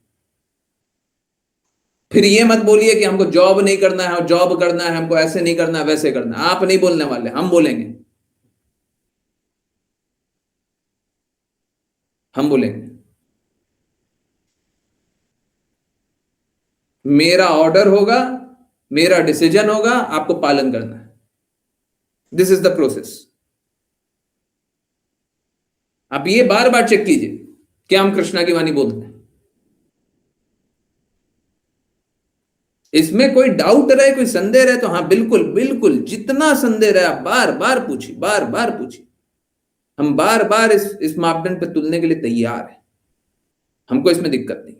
A: फिर ये मत बोलिए कि हमको जॉब नहीं करना है, जॉब करना है हमको, ऐसे नहीं करना है, वैसे करना है। आप नहीं बोलने वाले, हम बोलेंगे, हम बोलेंगे। मेरा ऑर्डर होगा, मेरा डिसीजन होगा, आपको पालन करना है। This is the process. आप ये बार बार चेक कीजिए, क्या हम कृष्णा की वाणी बोलते हैं? इसमें कोई डाउट रहे, कोई संदेह रहे तो हाँ बिल्कुल बिल्कुल, जितना संदेह रहे आप बार बार पूछिए, बार बार पूछिए। हम बार बार इस मापदंड पर तुलने के लिए तैयार हैं, हमको इसमें दिक्कत नहीं।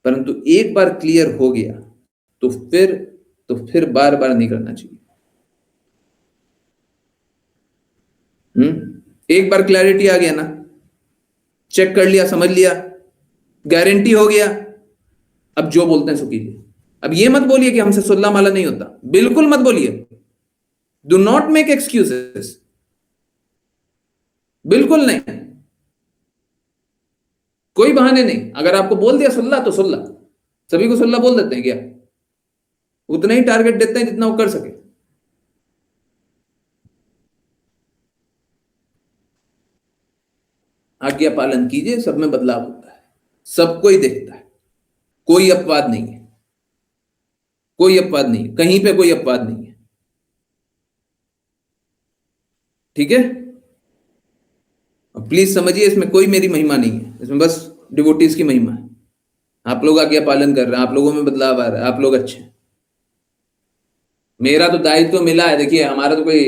A: परंतु एक बार क्लियर हो गया तो फिर बार बार नहीं करना चाहिए। एक बार क्लैरिटी आ गया ना, चेक कर लिया, समझ लिया, गारंटी हो गया, अब जो बोलते हैं सो कीजिए। अब ये मत बोलिए कि हमसे सुल्ला माला नहीं होता, बिल्कुल मत बोलिए। डू नॉट मेक एक्सक्यूजेस, बिल्कुल नहीं, कोई बहाने नहीं। अगर आपको बोल दिया सुल्ला तो सुल्ला, सभी को सुल्ला बोल देते हैं क्या? उतना ही टारगेट देते हैं जितना वो कर सके। आज्ञा पालन कीजिए, सब में बदलाव होता है, सबको ही देखता है, कोई अपवाद नहीं है, कोई अपवाद नहीं, कहीं पे कोई अपवाद नहीं है। ठीक है, प्लीज समझिए, इसमें कोई मेरी महिमा नहीं है, इसमें बस डिवोटीज की महिमा है। आप लोग आज्ञा पालन कर रहे हैं, आप लोगों में बदलाव आ रहा है, आप लोग अच्छे हैं। मेरा तो दायित्व मिला है, देखिए हमारा तो कोई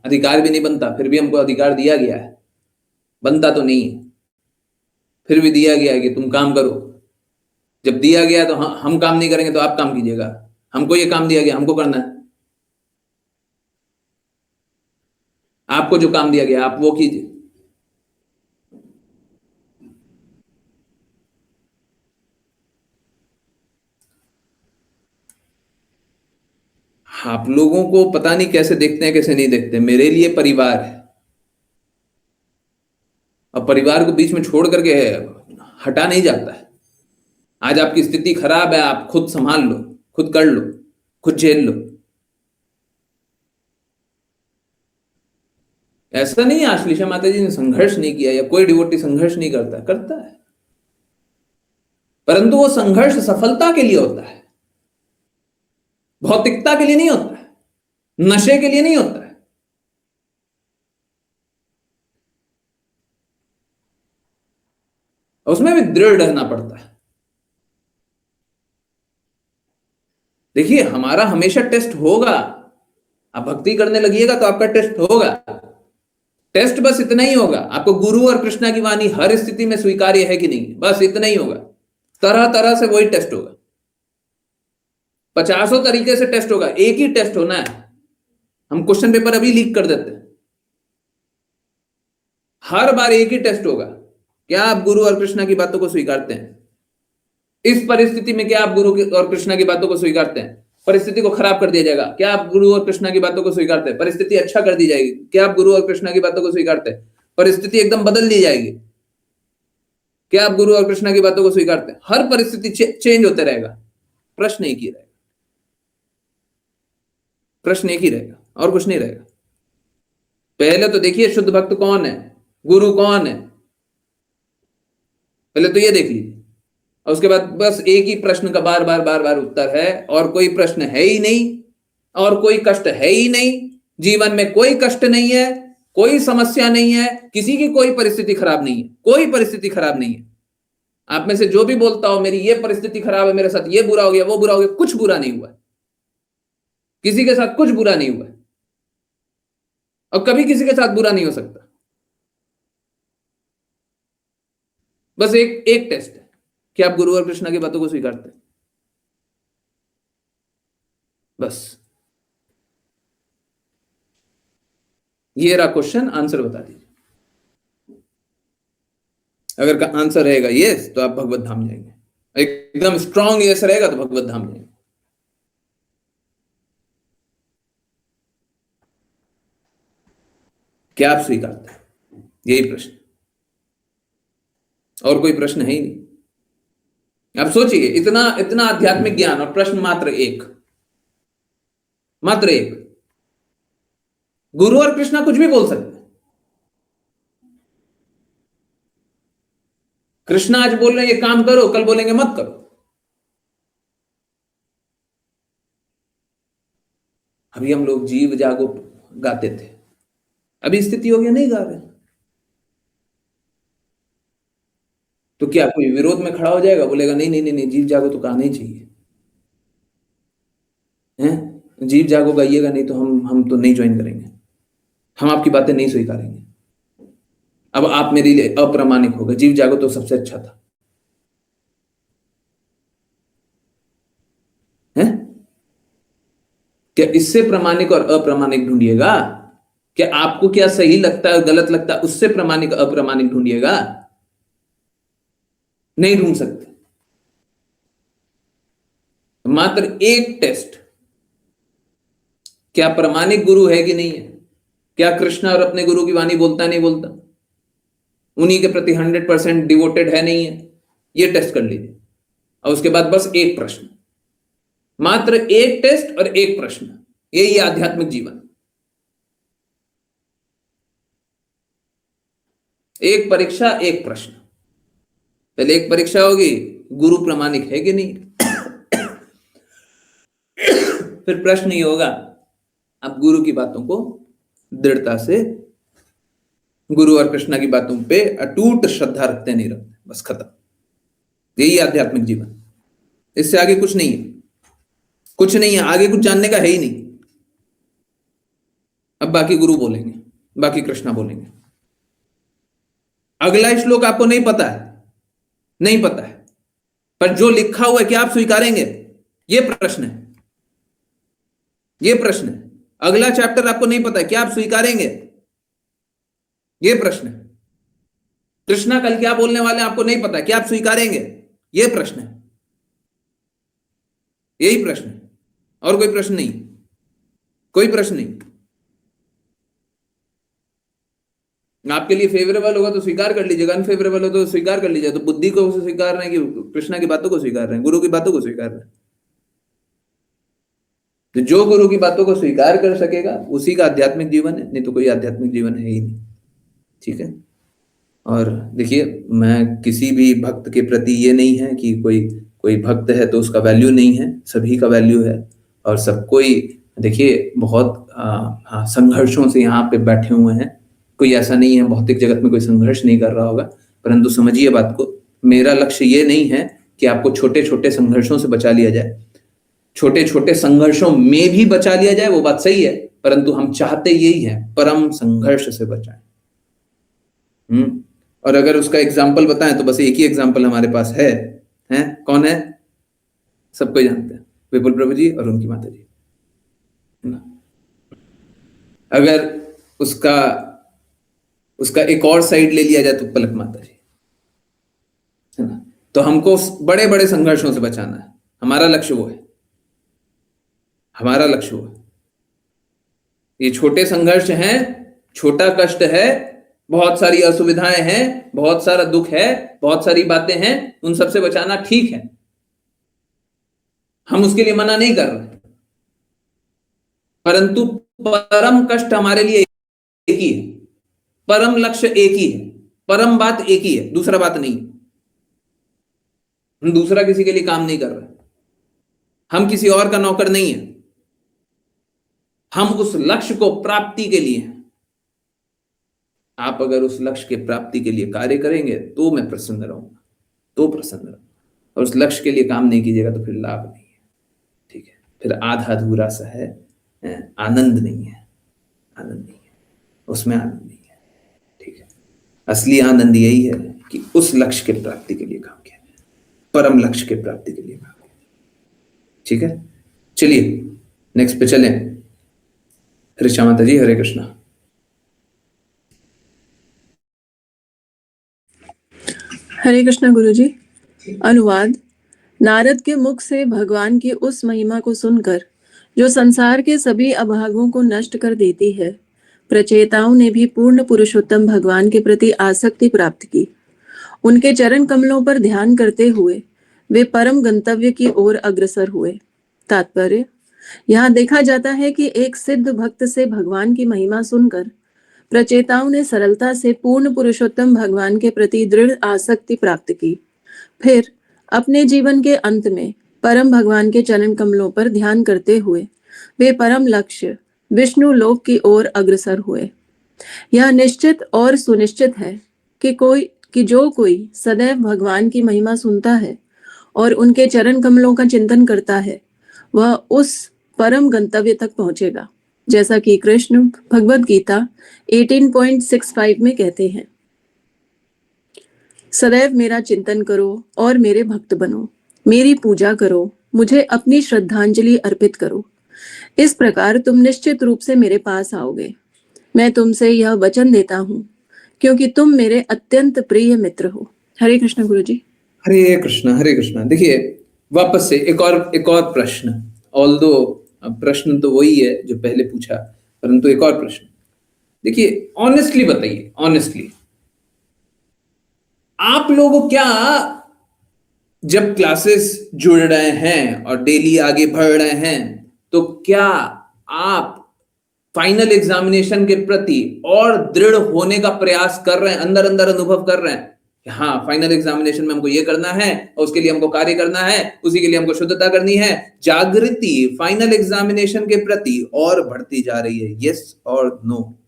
A: अधिकार भी नहीं बनता, फिर भी हमको अधिकार दिया गया है, बनता तो नहीं है, फिर भी दिया गया है कि तुम काम करो। जब दिया गया तो हम काम नहीं करेंगे तो आप काम कीजिएगा, हमको ये काम दिया गया, हमको करना है। आपको जो काम दिया गया आप वो कीजिए। आप लोगों को पता नहीं कैसे देखते हैं, कैसे नहीं देखते, मेरे लिए परिवार है, और परिवार को बीच में छोड़ करके हटा नहीं जाता है। आज आपकी स्थिति खराब है, आप खुद संभाल लो, खुद कर लो, खुद झेल लो। ऐसा नहीं है आश्लेषा माता जी ने संघर्ष नहीं किया, या कोई डिवोटी संघर्ष नहीं करता, करता है, परंतु वो संघर्ष सफलता के लिए होता है, भौतिकता के लिए नहीं होता है, नशे के लिए नहीं होता है। उसमें भी दृढ़ रहना पड़ता है। देखिए हमारा हमेशा टेस्ट होगा, आप भक्ति करने लगिएगा तो आपका टेस्ट होगा। टेस्ट बस इतना ही होगा, आपको गुरु और कृष्णा की वाणी हर स्थिति में स्वीकार्य है कि नहीं, बस इतना ही होगा। तरह तरह से वही टेस्ट होगा, 50 तरीके से टेस्ट होगा, एक ही टेस्ट होना है। हम क्वेश्चन पेपर अभी लीक कर देते हैं, हर बार एक ही टेस्ट होगा, क्या आप गुरु और कृष्णा की बातों को स्वीकारते हैं? इस परिस्थिति में क्या आप गुरु और कृष्णा की बातों को स्वीकारते हैं? परिस्थिति को खराब कर दिया जाएगा, क्या आप गुरु और कृष्णा की बातों को स्वीकारते हैं? परिस्थिति अच्छा कर दी जाएगी, क्या आप गुरु और कृष्णा की बातों को स्वीकारते हैं? परिस्थिति एकदम बदल दी जाएगी, क्या आप गुरु और कृष्णा की बातों को स्वीकारते हैं? हर परिस्थिति चेंज होते रहेगा, प्रश्न एक ही रहेगा, प्रश्न एक ही रहेगा और कुछ नहीं रहेगा। पहले तो देखिए शुद्ध भक्त कौन है, गुरु कौन है, पहले तो ये देख लीजिए। और उसके बाद बस एक ही प्रश्न का बार बार बार बार उत्तर है, और कोई प्रश्न है ही नहीं, और कोई कष्ट है ही नहीं, जीवन में कोई कष्ट नहीं है, कोई समस्या नहीं है, किसी की कोई परिस्थिति खराब नहीं है, कोई परिस्थिति खराब नहीं है। आप में से जो भी बोलता हो मेरी ये परिस्थिति खराब है, मेरे साथ ये बुरा हो गया, वो बुरा हो गया, कुछ बुरा नहीं हुआ है, किसी के साथ कुछ बुरा नहीं हुआ है, और कभी किसी के साथ बुरा नहीं हो सकता। बस एक एक टेस्ट है कि आप गुरु और कृष्णा की बातों को स्वीकारते हैं, बस ये रहा क्वेश्चन, आंसर बता दीजिए। अगर का आंसर रहेगा यस तो आप भगवत धाम जाएंगे, एकदम स्ट्रांग यस रहेगा तो भगवत धाम जाएंगे। क्या आप स्वीकारते हैं? यही प्रश्न, और कोई प्रश्न है ही नहीं। आप सोचिए, इतना इतना आध्यात्मिक ज्ञान और प्रश्न मात्र एक, मात्र एक। गुरु और कृष्णा कुछ भी बोल सकते हैं। कृष्णा आज बोल रहे हैं ये काम करो, कल बोलेंगे मत करो। अभी हम लोग जीव जागो गाते थे, अभी स्थिति हो गया नहीं गा रहे, तो क्या कोई विरोध में खड़ा हो जाएगा, बोलेगा नहीं नहीं नहीं नहीं जीव जागो तो गाना ही चाहिए हैं? जीव जागो गाइएगा नहीं तो हम तो नहीं ज्वाइन करेंगे, हम आपकी बातें नहीं स्वीकारेंगे, अब आप मेरे लिए अप्रामाणिक हो गए, जीव जागो तो सबसे अच्छा था हैं? क्या इससे प्रामाणिक और अप्रामाणिक ढूंढिएगा? क्या आपको क्या सही लगता है गलत लगता है उससे प्रामाणिक अप्रामाणिक ढूंढिएगा? नहीं ढूंढ सकते। मात्र एक टेस्ट, क्या प्रामाणिक गुरु है कि नहीं है, क्या कृष्ण और अपने गुरु की वाणी बोलता नहीं बोलता, उन्हीं के प्रति 100% डिवोटेड है नहीं है, ये टेस्ट कर लीजिए। और उसके बाद बस एक प्रश्न, मात्र एक टेस्ट और एक प्रश्न, यही आध्यात्मिक जीवन। एक परीक्षा एक प्रश्न, पहले एक परीक्षा होगी गुरु प्रामाणिक है कि नहीं, फिर प्रश्न ही होगा आप गुरु की बातों को दृढ़ता से, गुरु और कृष्णा की बातों पे अटूट श्रद्धा रखते नहीं रखते, बस खत्म। यही आध्यात्मिक जीवन, इससे आगे कुछ नहीं है, कुछ नहीं है, आगे कुछ जानने का है ही नहीं। अब बाकी गुरु बोलेंगे, बाकी कृष्णा बोलेंगे। अगला श्लोक आपको नहीं पता है, नहीं पता है, पर जो लिखा हुआ है क्या आप स्वीकारेंगे? ये प्रश्न है, ये प्रश्न है। अगला चैप्टर आपको नहीं पता है, क्या आप स्वीकारेंगे? ये प्रश्न है। कृष्णा कल क्या बोलने वाले हैं आपको नहीं पता है, क्या आप स्वीकारेंगे? ये प्रश्न है, यही प्रश्न है, और कोई प्रश्न नहीं, कोई प्रश्न नहीं। आपके लिए फेवरेबल होगा तो स्वीकार कर लीजिएगा, अनफेवरेबल हो तो स्वीकार कर लीजिए। तो बुद्धि को स्वीकार रहे हैं कि कृष्णा की बातों को स्वीकार रहे हैं, गुरु की बातों को स्वीकार रहे हैं? तो जो गुरु की बातों को स्वीकार कर सकेगा उसी का आध्यात्मिक जीवन है, नहीं तो कोई आध्यात्मिक जीवन है ही नहीं। ठीक है। और देखिए, मैं किसी भी भक्त के प्रति ये नहीं है कि कोई कोई भक्त है तो उसका वैल्यू नहीं है, सभी का वैल्यू है। और सब कोई देखिए बहुत संघर्षों से यहाँ पे बैठे हुए हैं, कोई ऐसा नहीं है भौतिक जगत में कोई संघर्ष नहीं कर रहा होगा, परंतु समझिए बात को, मेरा लक्ष्य ये नहीं है कि आपको छोटे छोटे संघर्षों से बचा लिया जाए। छोटे छोटे संघर्षों में भी बचा लिया जाए वो बात सही है, परंतु हम चाहते यही है परम संघर्ष से बचाएं। और अगर उसका एग्जाम्पल बताएं तो बस एक ही एग्जाम्पल हमारे पास है, कौन है? सबको जानते हैं, विपुल प्रभु जी और उनकी माता जी। अगर उसका एक और साइड ले लिया जाए तो पलक माता जी, है ना। तो हमको बड़े बड़े संघर्षों से बचाना है, हमारा लक्ष्य वो है, हमारा लक्ष्य वो है। ये छोटे संघर्ष हैं, छोटा कष्ट है, बहुत सारी असुविधाएं हैं, बहुत सारा दुख है, बहुत सारी बातें हैं, उन सबसे बचाना ठीक है, हम उसके लिए मना नहीं कर रहे, परंतु परम कष्ट हमारे लिए एक ही है, परम लक्ष्य एक ही है, परम बात एक ही है, दूसरा बात नहीं। हम दूसरा किसी के लिए काम नहीं कर रहे, हम किसी और का नौकर नहीं है, हम उस लक्ष्य को प्राप्ति के लिए हैं। आप अगर उस लक्ष्य के प्राप्ति के लिए कार्य करेंगे तो मैं प्रसन्न रहूंगा, तो प्रसन्न रहूंगा, और उस लक्ष्य के लिए काम नहीं कीजिएगा तो फिर लाभ नहीं है। ठीक है, फिर आधा अधूरा सा है, आनंद नहीं है, आनंद नहीं है, उसमें आनंद नहीं है। ठीक है, असली आनंद यही है कि उस लक्ष्य के प्राप्ति के लिए काम किया जाए, परम लक्ष्य के प्राप्ति के लिए काम किया जाए। ठीक है, चलिए नेक्स्ट पे चलें। ऋचा माता जी, हरे कृष्णा।
D: हरे कृष्णा गुरुजी। अनुवाद। नारद के मुख से भगवान की उस महिमा को सुनकर जो संसार के सभी अभागों को नष्ट कर देती है, प्रचेताओं ने भी पूर्ण पुरुषोत्तम भगवान के प्रति आसक्ति प्राप्त की। उनके चरण कमलों पर ध्यान करते हुए वे परम गंतव्य की ओर अग्रसर हुए। तात्पर्य: यहाँ देखा जाता है कि एक सिद्ध भक्त से भगवान की महिमा सुनकर प्रचेताओं ने सरलता से पूर्ण पुरुषोत्तम भगवान के प्रति दृढ़ आसक्ति प्राप्त की। फिर अपने जीवन के अंत में परम भगवान के चरण कमलों पर ध्यान करते हुए वे परम लक्ष्य विष्णु लोक की ओर अग्रसर हुए। यह निश्चित और सुनिश्चित है कि जो कोई सदैव भगवान की महिमा सुनता है और उनके चरण कमलों का चिंतन करता है, वह उस परम गंतव्य तक पहुंचेगा, जैसा कि कृष्ण भगवद गीता 18.65 में कहते हैं, सदैव मेरा चिंतन करो और मेरे भक्त बनो, मेरी पूजा करो, मुझे अपनी श्रद्धांजलि अर्पित करो। इस प्रकार तुम निश्चित रूप से मेरे पास आओगे। मैं तुमसे यह वचन देता हूँ क्योंकि तुम मेरे अत्यंत प्रिय मित्र हो। हरे कृष्ण गुरुजी।
A: हरे कृष्णा, हरे कृष्णा। देखिए वापस से एक और प्रश्न, ऑल्दो प्रश्न तो वही है जो पहले पूछा, परंतु एक और प्रश्न। देखिए ऑनेस्टली बताइए, ऑनेस्टली आप लोग क्या जब क्लासेस जुड़ रहे हैं और डेली आगे बढ़ रहे हैं, तो क्या आप फाइनल एग्जामिनेशन के प्रति और दृढ़ होने का प्रयास कर रहे हैं, अंदर अंदर अनुभव कर रहे हैं कि हाँ फाइनल एग्जामिनेशन में हमको ये करना है और उसके लिए हमको कार्य करना है, उसी के लिए हमको शुद्धता करनी है। जागृति फाइनल एग्जामिनेशन के प्रति और बढ़ती जा रही है, यस और no?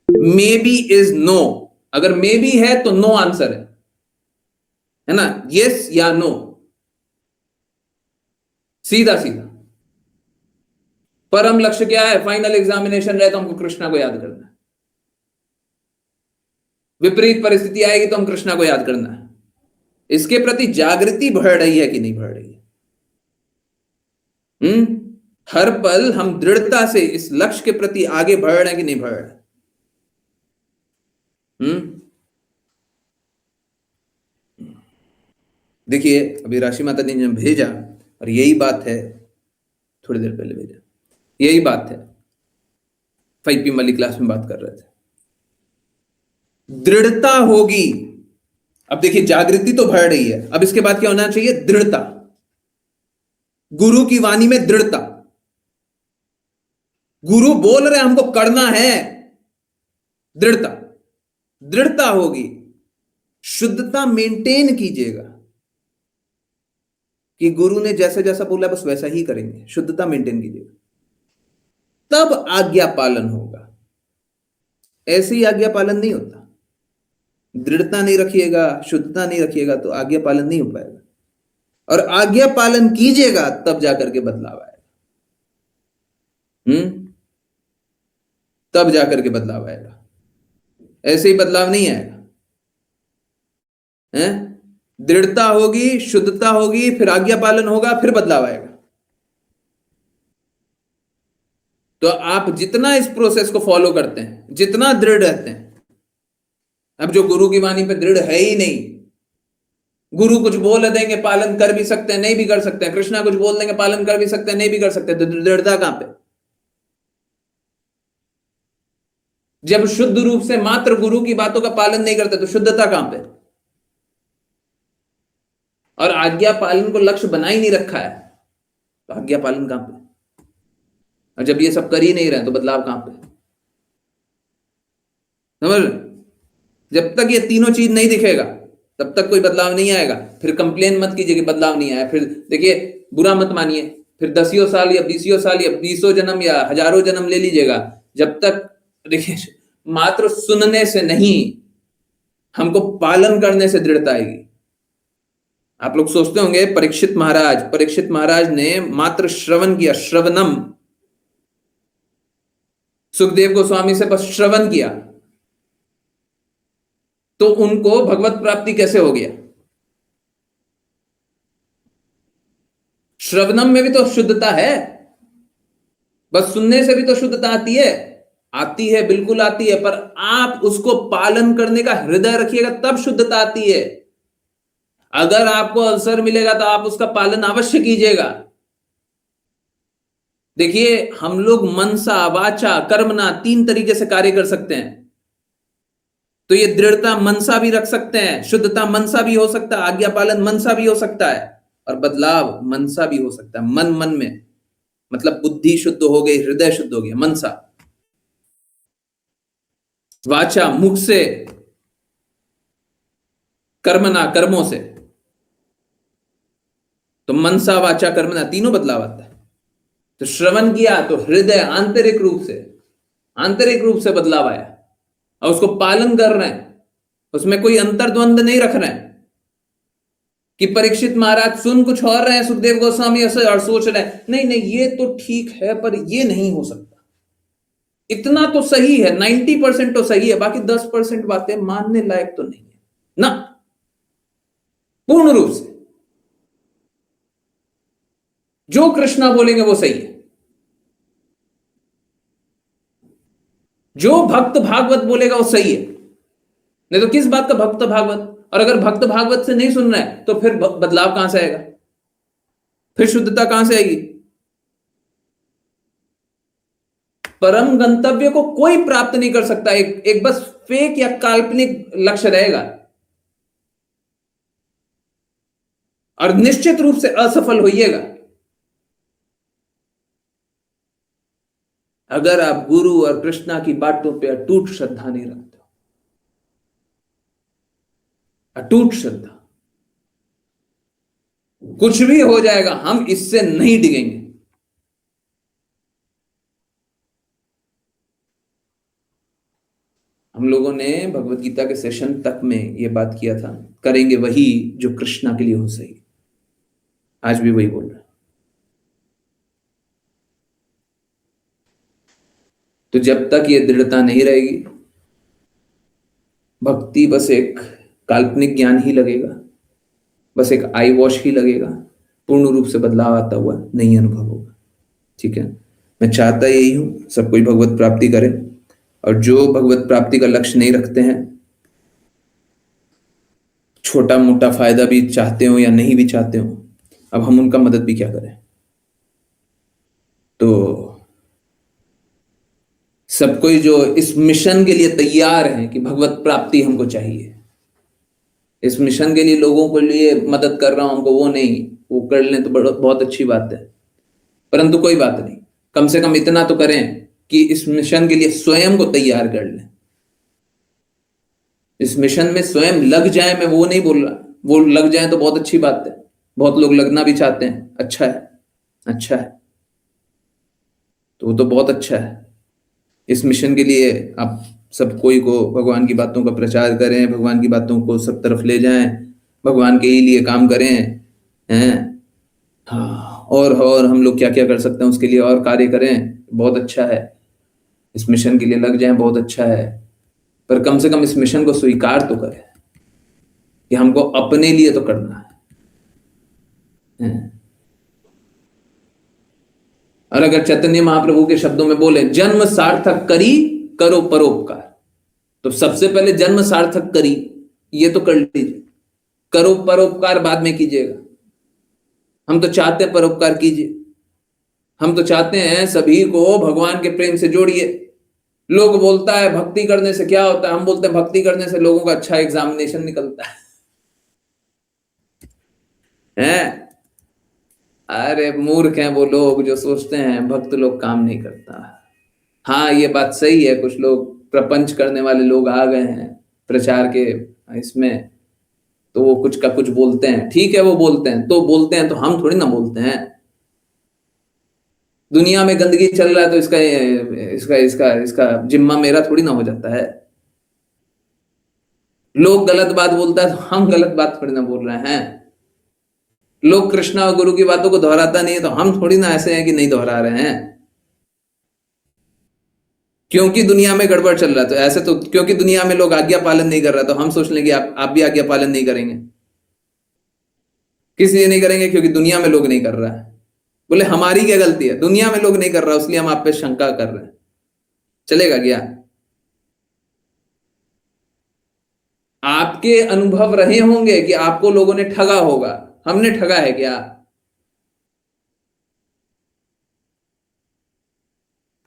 A: Maybe is no. अगर मे बी है तो नो आंसर है ना, यस या नो, सीधा सीधा। परम लक्ष्य क्या है? फाइनल एग्जामिनेशन रहे तो हमको कृष्णा को याद करना है, विपरीत परिस्थिति आएगी तो हम कृष्णा को याद करना है। इसके प्रति जागृति बढ़ रही है कि नहीं बढ़ रही है? हर पल हम दृढ़ता से इस लक्ष्य के प्रति आगे बढ़ रहे हैं कि नहीं बढ़ रहे? देखिए अभी राशि माता ने भेजा, और यही बात है, थोड़ी देर पहले भेजा, यही बात है 5P वाली क्लास में बात कर रहे थे। दृढ़ता होगी। अब देखिए जागृति तो बढ़ रही है, अब इसके बाद क्या होना चाहिए? दृढ़ता। गुरु की वाणी में दृढ़ता। गुरु बोल रहे हमको करना है, दृढ़ता। दृढ़ता होगी। शुद्धता मेंटेन कीजिएगा कि गुरु ने जैसा जैसा बोला बस वैसा ही करेंगे, शुद्धता मेंटेन कीजिएगा, तब आज्ञा पालन होगा। ऐसे ही आज्ञा पालन नहीं होता। दृढ़ता नहीं रखिएगा, शुद्धता नहीं रखिएगा तो आज्ञा पालन नहीं हो पाएगा, और आज्ञा पालन कीजिएगा तब जाकर के बदलाव आएगा। तब जाकर के बदलाव आएगा, ऐसे ही बदलाव नहीं आएगा। दृढ़ता होगी, शुद्धता होगी, फिर आज्ञा पालन होगा, फिर बदलाव आएगा। तो आप जितना इस प्रोसेस को फॉलो करते हैं, जितना दृढ़ रहते हैं, अब जो गुरु की वाणी पे दृढ़ है ही नहीं, गुरु कुछ बोल देंगे पालन कर भी सकते हैं, नहीं भी कर सकते हैं, कृष्णा कुछ बोल देंगे पालन कर भी सकते हैं, नहीं भी कर सकते, तो दृढ़ता कहां पे? जब शुद्ध रूप से मात्र गुरु की बातों का पालन नहीं करते तो शुद्धता कहां पे? और आज्ञा पालन को लक्ष्य बना ही नहीं रखा है तो आज्ञा पालन कहां पे? और जब ये सब कर ही नहीं रहे तो बदलाव कहां पे? समझ? जब तक ये तीनों चीज नहीं दिखेगा तब तक कोई बदलाव नहीं आएगा। फिर कंप्लेन मत कीजिए कि बदलाव नहीं आया। फिर देखिए, बुरा मत मानिए, फिर 10 साल या 20 साल या 20 जन्म या हजारों जन्म ले लीजिएगा, जब तक, देखिए, मात्र सुनने से नहीं, हमको पालन करने से दृढ़ता आएगी। आप लोग सोचते होंगे परीक्षित महाराज ने मात्र श्रवण किया, श्रवणम, सुखदेव गोस्वामी से बस श्रवण किया, तो उनको भगवत प्राप्ति कैसे हो गया? श्रवणम में भी तो शुद्धता है, बस सुनने से भी तो शुद्धता आती है, बिल्कुल आती है, पर आप उसको पालन करने का हृदय रखिएगा तब शुद्धता आती है। अगर आपको अवसर मिलेगा तो आप उसका पालन अवश्य कीजिएगा। देखिए, हम लोग मनसा, वाचा, कर्मणा 3 तरीके से कार्य कर सकते हैं। तो ये दृढ़ता मनसा भी रख सकते हैं, शुद्धता मनसा भी हो सकता है, आज्ञा पालन मनसा भी हो सकता है, और बदलाव मनसा भी हो सकता है। मन में मतलब बुद्धि शुद्ध हो गई, हृदय शुद्ध हो गया, मनसा। वाचा मुख से, कर्मणा कर्मों से, तो मनसा, वाचा, कर्मणा तीनों बदलाव आता है। तो श्रवण किया तो हृदय आंतरिक रूप से बदलाव आया, और उसको पालन कर रहे हैं, उसमें कोई अंतर्द्वंद नहीं रख रहे हैं कि परीक्षित महाराज सुन कुछ और रहे हैं, सुखदेव गोस्वामी ऐसे और सोच रहे हैं नहीं ये तो ठीक है पर ये नहीं हो सकता, इतना तो सही है, 90% तो सही है, बाकी 10% बातें मानने लायक तो नहीं है ना, पूर्ण रूप से जो कृष्णा बोलेंगे वो सही है। जो भक्त भागवत बोलेगा वो सही है, नहीं तो किस बात का भक्त भागवत? और अगर भक्त भागवत से नहीं सुन रहा है तो फिर बदलाव कहां से आएगा, फिर शुद्धता कहां से आएगी? परम गंतव्य को कोई प्राप्त नहीं कर सकता, एक बस फेक या काल्पनिक लक्ष्य रहेगा और निश्चित रूप से असफल होइएगा। अगर आप गुरु और कृष्णा की बातों पे अटूट श्रद्धा नहीं रखते हो, अटूट श्रद्धा, कुछ भी हो जाएगा हम इससे नहीं डिगेंगे। हम लोगों ने भगवत गीता के सेशन तक में यह बात किया था, करेंगे वही जो कृष्णा के लिए हो सही। आज भी वही बोल रहा है। तो जब तक ये दृढ़ता नहीं रहेगी, भक्ति बस एक काल्पनिक ज्ञान ही लगेगा, बस एक आई वॉश ही लगेगा, पूर्ण रूप से बदलाव आता हुआ नहीं अनुभव होगा। ठीक है, मैं चाहता यही हूं सब कोई भगवत प्राप्ति करे, और जो भगवत प्राप्ति का लक्ष्य नहीं रखते हैं, छोटा मोटा फायदा भी चाहते हो या नहीं भी चाहते हो, अब हम उनका मदद भी क्या करें? तो सब कोई जो इस मिशन के लिए तैयार है कि भगवत प्राप्ति हमको चाहिए, इस मिशन के लिए लोगों को लिए मदद कर रहा हूं, हमको वो नहीं, वो कर लें तो बहुत अच्छी बात है, परंतु कोई बात नहीं, कम से कम इतना तो करें कि इस मिशन के लिए स्वयं को तैयार कर लें। इस मिशन में स्वयं लग जाए, मैं वो नहीं बोल रहा, वो लग जाए तो बहुत अच्छी बात है, बहुत लोग लगना भी चाहते हैं, अच्छा है, तो वो तो बहुत अच्छा है। इस मिशन के लिए आप सब कोई को भगवान की बातों का प्रचार करें, भगवान की बातों को सब तरफ ले जाएं, भगवान के ही लिए काम करें, हैं? हाँ, और हम लोग क्या क्या कर सकते हैं उसके लिए और कार्य करें, बहुत अच्छा है। इस मिशन के लिए लग जाएं, बहुत अच्छा है, पर कम से कम इस मिशन को स्वीकार तो करें कि हमको अपने लिए तो करना है। और अगर चैतन्य महाप्रभु के शब्दों में बोले, जन्म सार्थक करी करो परोपकार, तो सबसे पहले जन्म सार्थक करी ये तो कर लीजिए, करो परोपकार बाद में कीजिएगा। हम तो चाहते हैं परोपकार कीजिए, हम तो चाहते हैं सभी को भगवान के प्रेम से जोड़िए। लोग बोलता है भक्ति करने से क्या होता है, हम बोलते हैं भक्ति करने से लोगों का अच्छा एग्जामिनेशन निकलता है। अरे मूर्ख हैं वो लोग जो सोचते हैं भक्त लोग काम नहीं करता। हाँ, ये बात सही है, कुछ लोग प्रपंच करने वाले लोग आ गए हैं प्रचार के इसमें, तो वो कुछ का कुछ बोलते हैं, ठीक है, वो बोलते हैं तो हम थोड़ी ना बोलते हैं। दुनिया में गंदगी चल रहा है तो इसका इसका इसका इसका जिम्मा मेरा थोड़ी ना हो जाता है। लोग गलत बात बोलता है तो हम गलत बात थोड़ी ना बोल रहे हैं। लोग कृष्णा और गुरु की बातों को दोहराता नहीं है तो हम थोड़ी ना ऐसे हैं कि नहीं दोहरा रहे हैं। क्योंकि दुनिया में गड़बड़ चल रहा है तो ऐसे, तो क्योंकि दुनिया में लोग आज्ञा पालन नहीं कर रहा तो हम सोच लेंगे आप भी आज्ञा पालन नहीं करेंगे। किस लिए नहीं करेंगे? क्योंकि दुनिया में लोग नहीं कर रहा है। बोले हमारी क्या गलती है? दुनिया में लोग नहीं कर रहा इसलिए हम आप पे शंका कर रहे हैं। चलेगा क्या? आपके अनुभव रहे होंगे कि आपको लोगों ने ठगा होगा, हमने ठगा है क्या?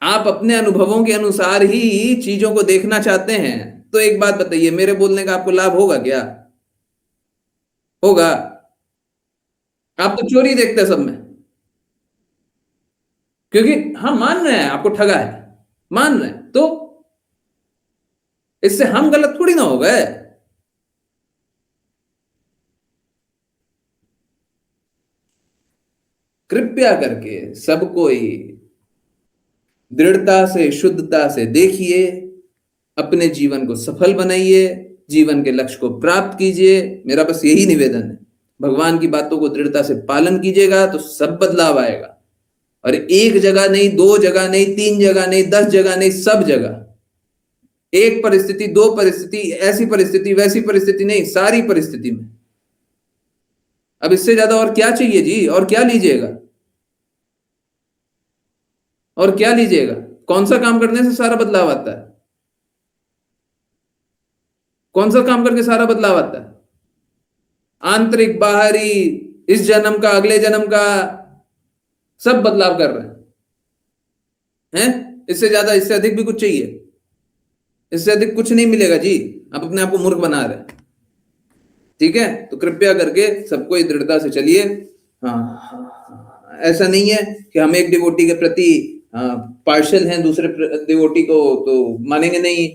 A: आप अपने अनुभवों के अनुसार ही चीजों को देखना चाहते हैं तो एक बात बताइए, मेरे बोलने का आपको लाभ होगा क्या? होगा? आप तो चोरी देखते हैं सब में, क्योंकि हम मान रहे हैं आपको ठगा है, मान रहे हैं, तो इससे हम गलत थोड़ी ना हो गए। कृपया करके सब कोई दृढ़ता से, शुद्धता से देखिए, अपने जीवन को सफल बनाइए, जीवन के लक्ष्य को प्राप्त कीजिए। मेरा बस यही निवेदन है। भगवान की बातों को दृढ़ता से पालन कीजिएगा तो सब बदलाव आएगा। और एक जगह नहीं, दो जगह नहीं, तीन जगह नहीं, 10 जगह नहीं, सब जगह। एक परिस्थिति, दो परिस्थिति, ऐसी परिस्थिति, वैसी परिस्थिति नहीं, सारी परिस्थिति में। अब इससे ज्यादा और क्या चाहिए जी? और क्या लीजिएगा? और क्या लीजिएगा? कौन सा काम करने से सारा बदलाव आता है? कौन सा काम करके सारा बदलाव आता है? आंतरिक, बाहरी, इस जन्म का, अगले जन्म का, सब बदलाव कर रहे हैं। इससे ज्यादा, इससे अधिक भी कुछ चाहिए? इससे अधिक कुछ नहीं मिलेगा जी। आप अपने आप को मूर्ख बना रहे हैं। ठीक है, तो कृपया करके सबको दृढ़ता से चलिए। हाँ, ऐसा नहीं है कि हम एक डिवोटी के प्रति पार्शियल हैं, दूसरे डिवोटी को तो मानेंगे नहीं।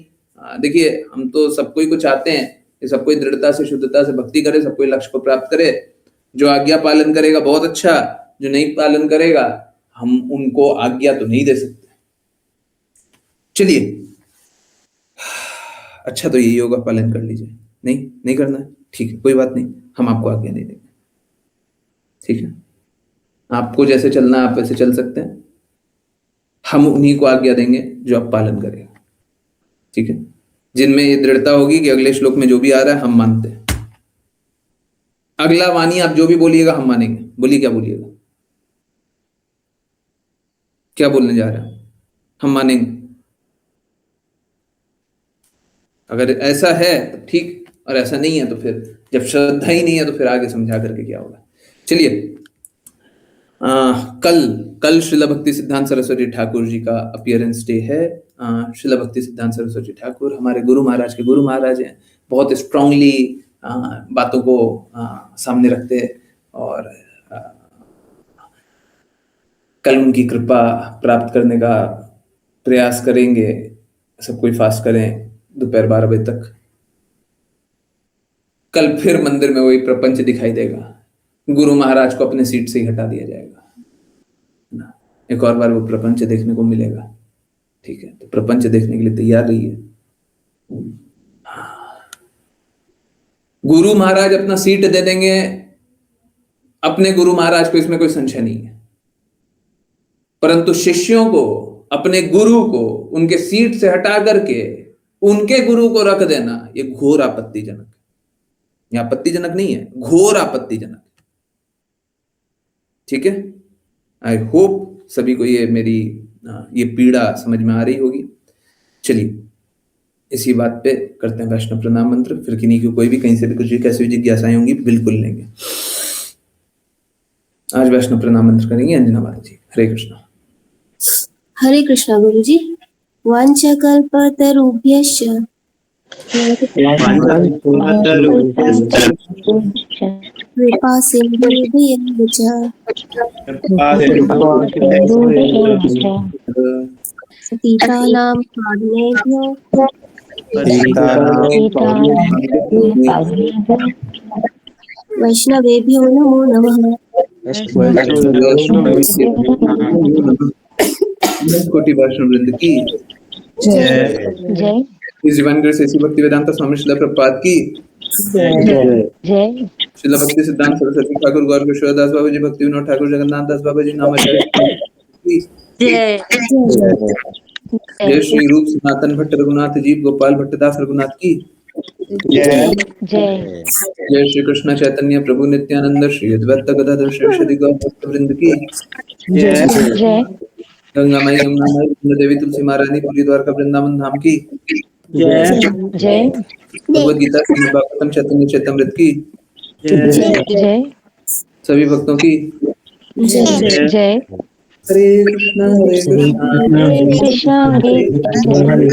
A: देखिए, हम तो सबको ही को चाहते हैं कि सबको दृढ़ता से, शुद्धता से भक्ति करे, सबको लक्ष्य को प्राप्त करे। जो आज्ञा पालन करेगा बहुत अच्छा, जो नहीं पालन करेगा हम उनको आज्ञा तो नहीं दे सकते। चलिए, अच्छा तो ये योगा पालन कर लीजिए। नहीं करना है, ठीक है, कोई बात नहीं, हम आपको आज्ञा नहीं देंगे। ठीक है, आपको जैसे चलना है आप वैसे चल सकते हैं। हम उन्हीं को आज्ञा देंगे जो आप पालन करेगा। ठीक है, जिनमें ये दृढ़ता होगी कि अगले श्लोक में जो भी आ रहा है हम मानते हैं। अगला वाणी आप जो भी बोलिएगा हम मानेंगे। बोलिए, क्या बोलिएगा? क्या बोलने जा रहे हैं? हम मानेंगे। अगर ऐसा है तो ठीक, और ऐसा नहीं है तो फिर, जब श्रद्धा ही नहीं है तो फिर आगे समझा करके क्या होगा। चलिए, कल श्रील भक्ति सिद्धांत सरस्वती ठाकुर जी का अपीयरेंस डे है। श्रील भक्ति सिद्धांत सरस्वती ठाकुर हमारे गुरु महाराज के गुरु महाराज हैं। बहुत स्ट्रांगली बातों को सामने रखते हैं और कल उनकी कृपा प्राप्त करने का प्रयास करेंगे। सब कोई फास्ट करें दोपहर 12 बजे तक। कल फिर मंदिर में वही प्रपंच दिखाई देगा। गुरु महाराज को अपने सीट से ही हटा दिया जाएगा ना, एक और बार वो प्रपंच देखने को मिलेगा। ठीक है, तो प्रपंच देखने के लिए तैयार रहिए। गुरु महाराज अपना सीट दे देंगे अपने गुरु महाराज को, इसमें कोई संशय नहीं है। परंतु शिष्यों को, अपने गुरु को उनके सीट से हटा करके उनके गुरु को रख देना, ये घोर आपत्तिजनक है। ये आपत्तिजनक नहीं है, घोर आपत्तिजनक। ठीक है, आई होप सभी को ये मेरी ये पीड़ा समझ में आ रही होगी। चलिए, इसी बात पे करते हैं वैष्णव प्रणाम मंत्र। फिर किन्हीं की कोई भी कहीं से भी कुछ भी कैसी भी जिज्ञासाएं होंगी बिल्कुल लेंगे। आज वैष्णव प्रणाम मंत्र करेंगे अंजना माता जी। हरे कृष्णा।
E: हरे कृष्णा गुरुजी। वाञ्छकल्पतरुभ्यश्च कृपा सिन्धुभ्येव च पतितानां पावनेभ्यो वैष्णवेभ्यो नमो नमः।
A: कोटि वैष्णव वृंद की
F: जय
A: इस जीवन ग्रह से भक्ति वेदांत स्वामी श्रील प्रभुपाद की
F: जय
A: श्रील भक्ति सिद्धांत सरस्वती ठाकुर गौर किशोर दास बाबा जी, भक्ति विनोद ठाकुर, जगन्नाथ दास बाबा जी, नामाचार्य की
F: जय
A: जय श्री रूप सनातन भट्ट रघुनाथ जी, गोपाल भट्टदास रघुनाथ की
F: जय
A: जय श्री कृष्ण चैतन्य प्रभु नित्यानंद, श्री अद्वैत गदाधर श्रीवासादि गौर भक्त वृंद की
F: जय
A: गंगा माई यमुना माई नंदा देवी तुलसी महारानी पूरी द्वारका वृंदावन धाम की
F: जय
A: भगवद गीता श्रीमद् भागवतम चैतन्य चैतमृत की
F: जय
A: सभी भक्तों की
F: जय
A: हरे कृष्णा
F: कृष्ण हरे कृष्ण हरे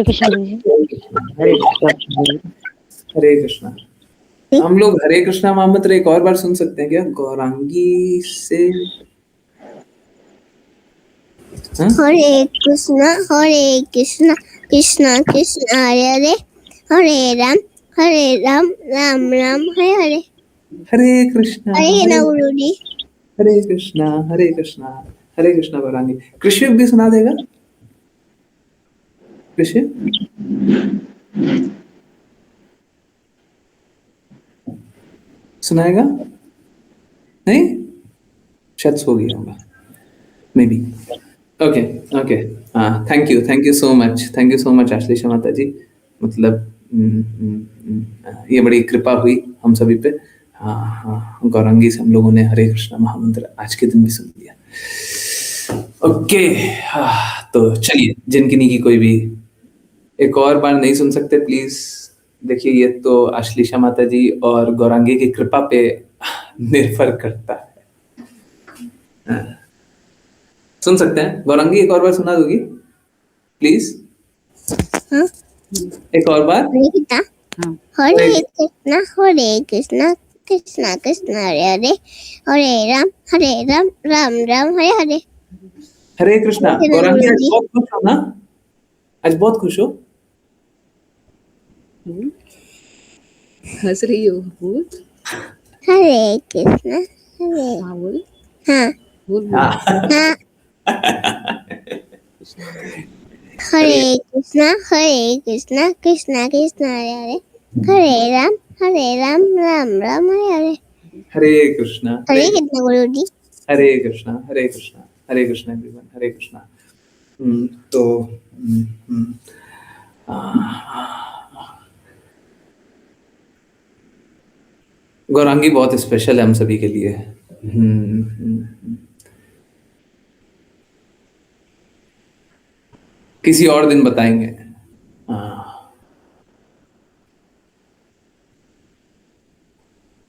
F: कृष्ण गुरु जी।
A: हरे कृष्णा। हम लोग हरे कृष्णा महामंत्र एक और बार सुन सकते हैं क्या? गौरांगी से
G: हरे कृष्णा कृष्णा कृष्णा हरे राम राम राम हरे हरे।
A: हरे कृष्णा
G: हरे ना गुरु जी।
A: हरे कृष्णा हरे कृष्णा गौरांगी। कृष्ण भी सुना देगा? कृष्ण सुनाएगा? नहीं, शायद सो गया होगा, मे बी। ओके ओके, हाँ, thank you so much Ashlesha माता जी। मतलब ये बड़ी कृपा हुई हम सभी पे। हाँ, गौरांगी से हम लोगों ने हरे कृष्णा महामंत्र आज के दिन भी सुन लिया। ओके, तो चलिए, जिनकी कोई भी एक और बार नहीं सुन सकते, प्लीज देखिए, ये तो आश्लेषा माता जी और गौरांगी की कृपा पे निर्भर करता है। सुन सकते हैं? गौरांगी एक और बार सुना दोगी प्लीज?
G: हाँ?
A: एक और बार।
G: हरे कृष्णा कृष्णा कृष्णा हरे राम राम हरे हरे।
A: हरे कृष्णा। गौरांगी आज बहुत खुश हो ना? आज बहुत खुश हो?
C: हंस रही हो? बोल।
G: हरे कृष्णा
C: हाँ बोल।
G: हाँ
C: बोल।
G: हाँ। हरे कृष्णा कृष्णा कृष्णा हरे राम राम हरे हरे।
A: हरे कृष्णा।
G: हरे कृष्णा गुरु जी।
A: हरे कृष्णा एवरीवन। हरे कृष्णा। तो गौरांगी बहुत स्पेशल है हम सभी के लिए। किसी और दिन बताएंगे।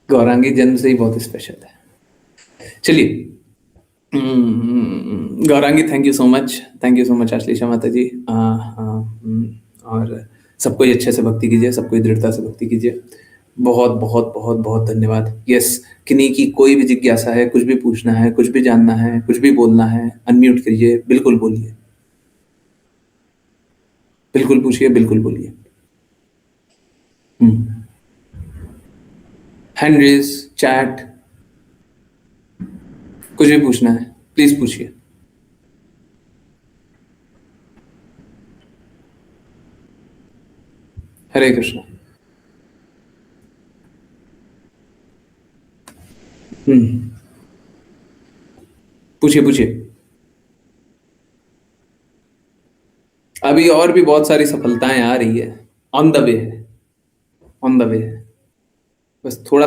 A: गौरांगी जन्म से ही बहुत स्पेशल है। चलिए, Gaurangi, thank you so much Ashlesha माता जी। और सबको ही अच्छे से भक्ति कीजिए, सबको ही दृढ़ता से भक्ति कीजिए। बहुत बहुत बहुत बहुत धन्यवाद। यस, किन्हीं की कोई भी जिज्ञासा है, कुछ भी पूछना है, कुछ भी जानना है, कुछ भी बोलना है, अनम्यूट करिए, बिल्कुल बोलिए, बिल्कुल पूछिए, बिल्कुल बोलिए। हैंड रेज, चैट, कुछ भी पूछना है प्लीज पूछिए। हरे कृष्णा। पूछिए। अभी और भी बहुत सारी सफलताएं आ रही है, ऑन द वे है, बस थोड़ा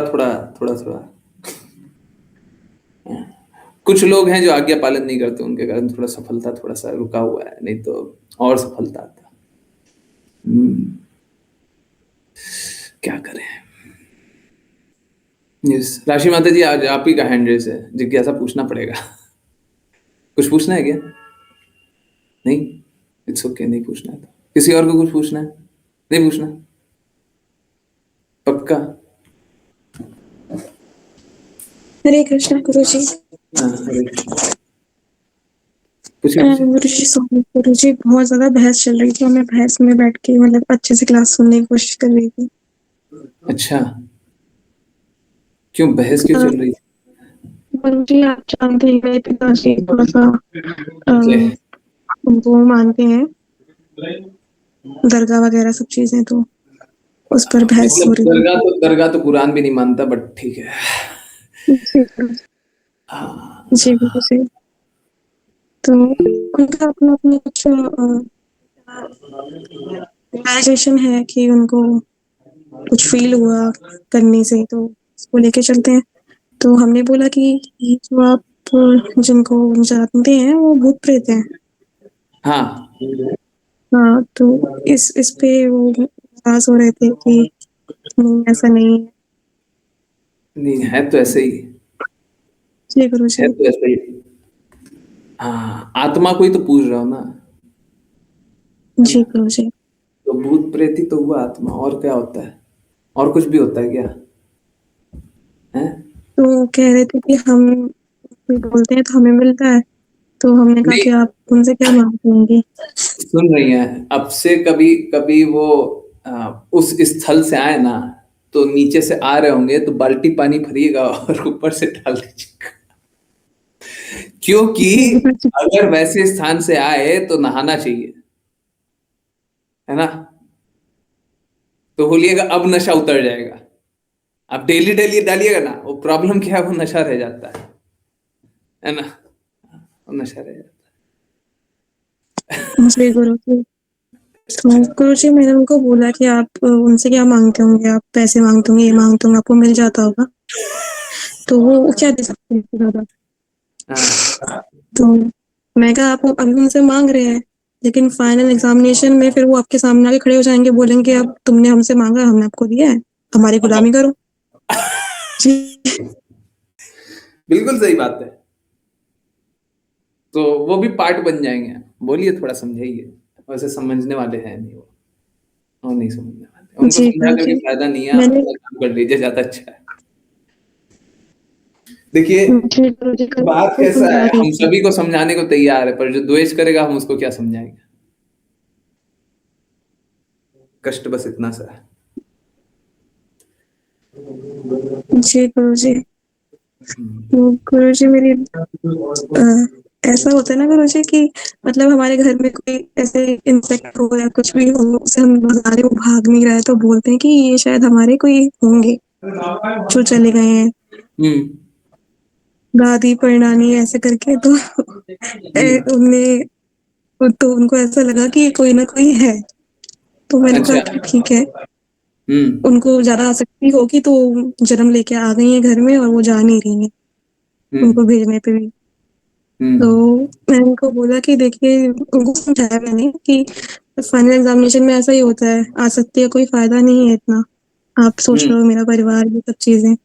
A: कुछ लोग हैं जो आज्ञा पालन नहीं करते, उनके कारण थोड़ा सफलता थोड़ा सा रुका हुआ है, नहीं तो और सफलता आता। क्या करें। यस, राशि माता जी आज आप ही का हैंड रेस है, जिज्ञासा पूछना पड़ेगा। कुछ पूछना है क्या? नहीं, इट्स ओके, नहीं पूछना है तो किसी और को कुछ पूछना है? नहीं पूछना? पक्का?
B: हरे कृष्ण गुरु जी।
A: हाँ, हरे कृष्ण। पूछिए पूछिए।
B: गुरु जी सॉरी गुरु जी, बहुत ज्यादा बहस चल रही थी और मैं बहस में बैठ के मतलब अच्छे से क्लास सुनने की कोशिश कर रही थी।
A: अच्छा, क्यों बहस क्यों चल रही थी?
B: गुरु जी आप जानते हैं मेरे पिताजी थोड़ा सा
A: ओके,
B: वो मानते हैं दरगाह वगैरह सब चीजें, तो उस पर बहस हो
A: मतलब
B: रही थी।
A: दरगाह तो कुरान भी नहीं मानता, बट ठीक है। हाँ,
B: जी गुरु जी, तो उनका अपना अपना कुछ रियलाइजेशन है कि उनको कुछ फील हुआ करने से, तो उसको लेके चलते हैं। तो हमने बोला कि ये जो आप जिनको जानते हैं वो भूत प्रेत हैं।
A: हाँ,
B: हाँ, तो इस पे वो नाराज हो रहे थे कि नहीं ऐसा नहीं है।
A: नहीं है तो ऐसे ही,
B: जी गुरु जी।
A: है तो ऐसे ही। हाँ, आत्मा को ही तो पूछ रहा हूँ ना, है
B: जी
A: ना?
B: गुरु जी।
A: तो भूत प्रेत ही तो हुआ आत्मा, और क्या होता है? और कुछ भी होता है क्या? है?
B: तो कह रहे थे कि हम कोई बोलते हैं तो हमें मिलता है, तो हमने कहा
A: नहीं,
B: कि आप उनसे क्या मांग लेंगे।
A: सुन रही हैं? अब से कभी कभी वो उस स्थल से आए ना, तो नीचे से आ रहे होंगे तो बाल्टी पानी भरिएगा और ऊपर से डाल दीजिएगा, क्योंकि अगर वैसे स्थान से आए तो नहाना चाहिए, है ना? तो बोलिएगा अब नशा उतर जाएगा। आप डेली डेली डालिएगा ना, वो प्रॉब्लम क्या है, वो नशा रह जाता है ना? वो नशा रह जाता
B: जी गुरु जी। तो गुरु जी मैंने उनको बोला कि आप उनसे क्या मांगते होंगे, आप पैसे मांगते होंगे, ये मांगते होंगे, आपको मिल जाता होगा, तो वो क्या दे सकते हैं इससे ज्यादा।
A: है। हाँ,
B: तो मैं कहा आप अभी उनसे मांग रहे हैं, लेकिन फाइनल एग्जामिनेशन में फिर वो आपके सामने आके खड़े हो जाएंगे, बोलेंगे अब तुमने हमसे मांगा, हमने आपको दिया है, हमारी गुलामी करो। जी
A: बिल्कुल सही बात है। तो वो भी पार्ट बन जाएंगे। बोलिए, थोड़ा समझाइए। वैसे समझने वाले हैं नहीं वो नहीं समझने वाले, उनको
B: जी
A: समझा
B: गुरु
A: करके
B: जी।
A: फायदा नहीं है, आप
B: मैंने
A: अपना काम कर लीजिए, ज्यादा अच्छा है। देखिए,
B: जी गुरु जी कल
A: बात
B: को
A: कैसा
B: समझा
A: है, हम
B: दीजिए।
A: सभी को समझाने को तैयार है, पर जो द्वेष करेगा हम उसको क्या समझाएंगे? कष्ट बस इतना सा है।
B: जी गुरु जी। तो गुरु जी मेरी ऐसा होता है ना गुरु जी कि मतलब हमारे घर में कोई ऐसे इंसेक्ट हो या कुछ भी हो, उसे हम भगा रहे, वो भाग नहीं रहा है, तो बोलते हैं कि ये शायद हमारे कोई होंगे जो चले गए हैं,
A: हम्म
B: दादी परिणानी ऐसे करके। तो उनने तो उनको ऐसा लगा कि कोई ना कोई है, तो मैंने कहा
A: अच्छा।
B: कि ठीक है,
A: हम्म
B: उनको ज्यादा आसक्ति होगी तो जन्म लेके आ गई है घर में और वो जा नहीं रही है उनको
A: हम्म
B: भेजने पे भी। तो
A: हम्म
B: मैंने उनको बोला कि देखिए, उनको समझाया मैंने कि फाइनल एग्जामिनेशन में ऐसा ही होता है, आसक्ति का कोई फायदा नहीं है इतना, आप सोच
A: हम्म
B: रहे हो मेरा परिवार, ये सब चीजें।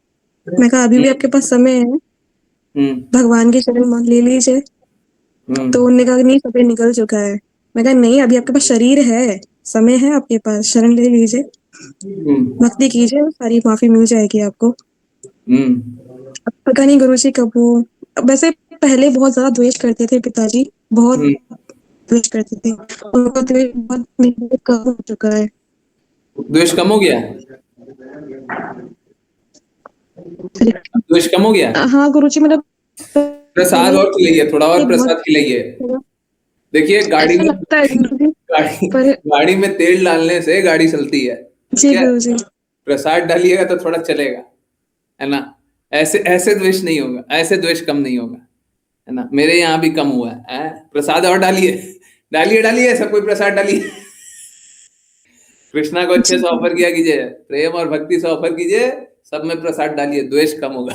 B: मैं कहा अभी भी आपके पास समय है,
A: हम्म
B: भगवान की शरण मान ले लीजिए। तो
A: हम्म
B: उन्होंने कहा कि नहीं, समय निकल चुका है। मैं कहा नहीं, अभी आपके पास शरीर है, समय है आपके पास, शरण ले लीजिए,
A: हम्म
B: भक्ति कीजिए, सारी माफी मिल जाएगी आपको।
A: हम्म
B: अब पता नहीं गुरु जी कब वो, वैसे पहले बहुत ज्यादा द्वेष करते थे पिताजी, बहुत
A: हम्म।
B: द्वेष करते थे, उनका द्वेष बहुत धीरे-धीरे कम हो चुका है।
A: द्वेष कम हो गया? द्वेष कम हो गया?
B: हाँ गुरु जी, मतलब
A: प्रसाद
B: पहले
A: और खिलाइए, थोड़ा और
B: बहुत
A: प्रसाद खिलाइए। देखिए, गाड़ी
B: ऐसा
A: में
B: लगता है गुरु जी,
A: गाड़ी
B: पर
A: गाड़ी में तेल डालने से गाड़ी चलती है, ठीक
B: जी
A: है?
B: गुरु जी।
A: प्रसाद डालिएगा तो थोड़ा चलेगा, है ना? ऐसे ऐसे द्वेष नहीं होगा, ऐसे द्वेष कम नहीं होगा, है ना? मेरे यहाँ भी कम हुआ है। प्रसाद और डालिए, डालिए डालिए, सब कोई प्रसाद डालिए। कृष्णा को अच्छे
B: जी
A: से ऑफर किया कीजिए, प्रेम और भक्ति से ऑफर कीजिए, सब में प्रसाद डालिए, द्वेष कम होगा।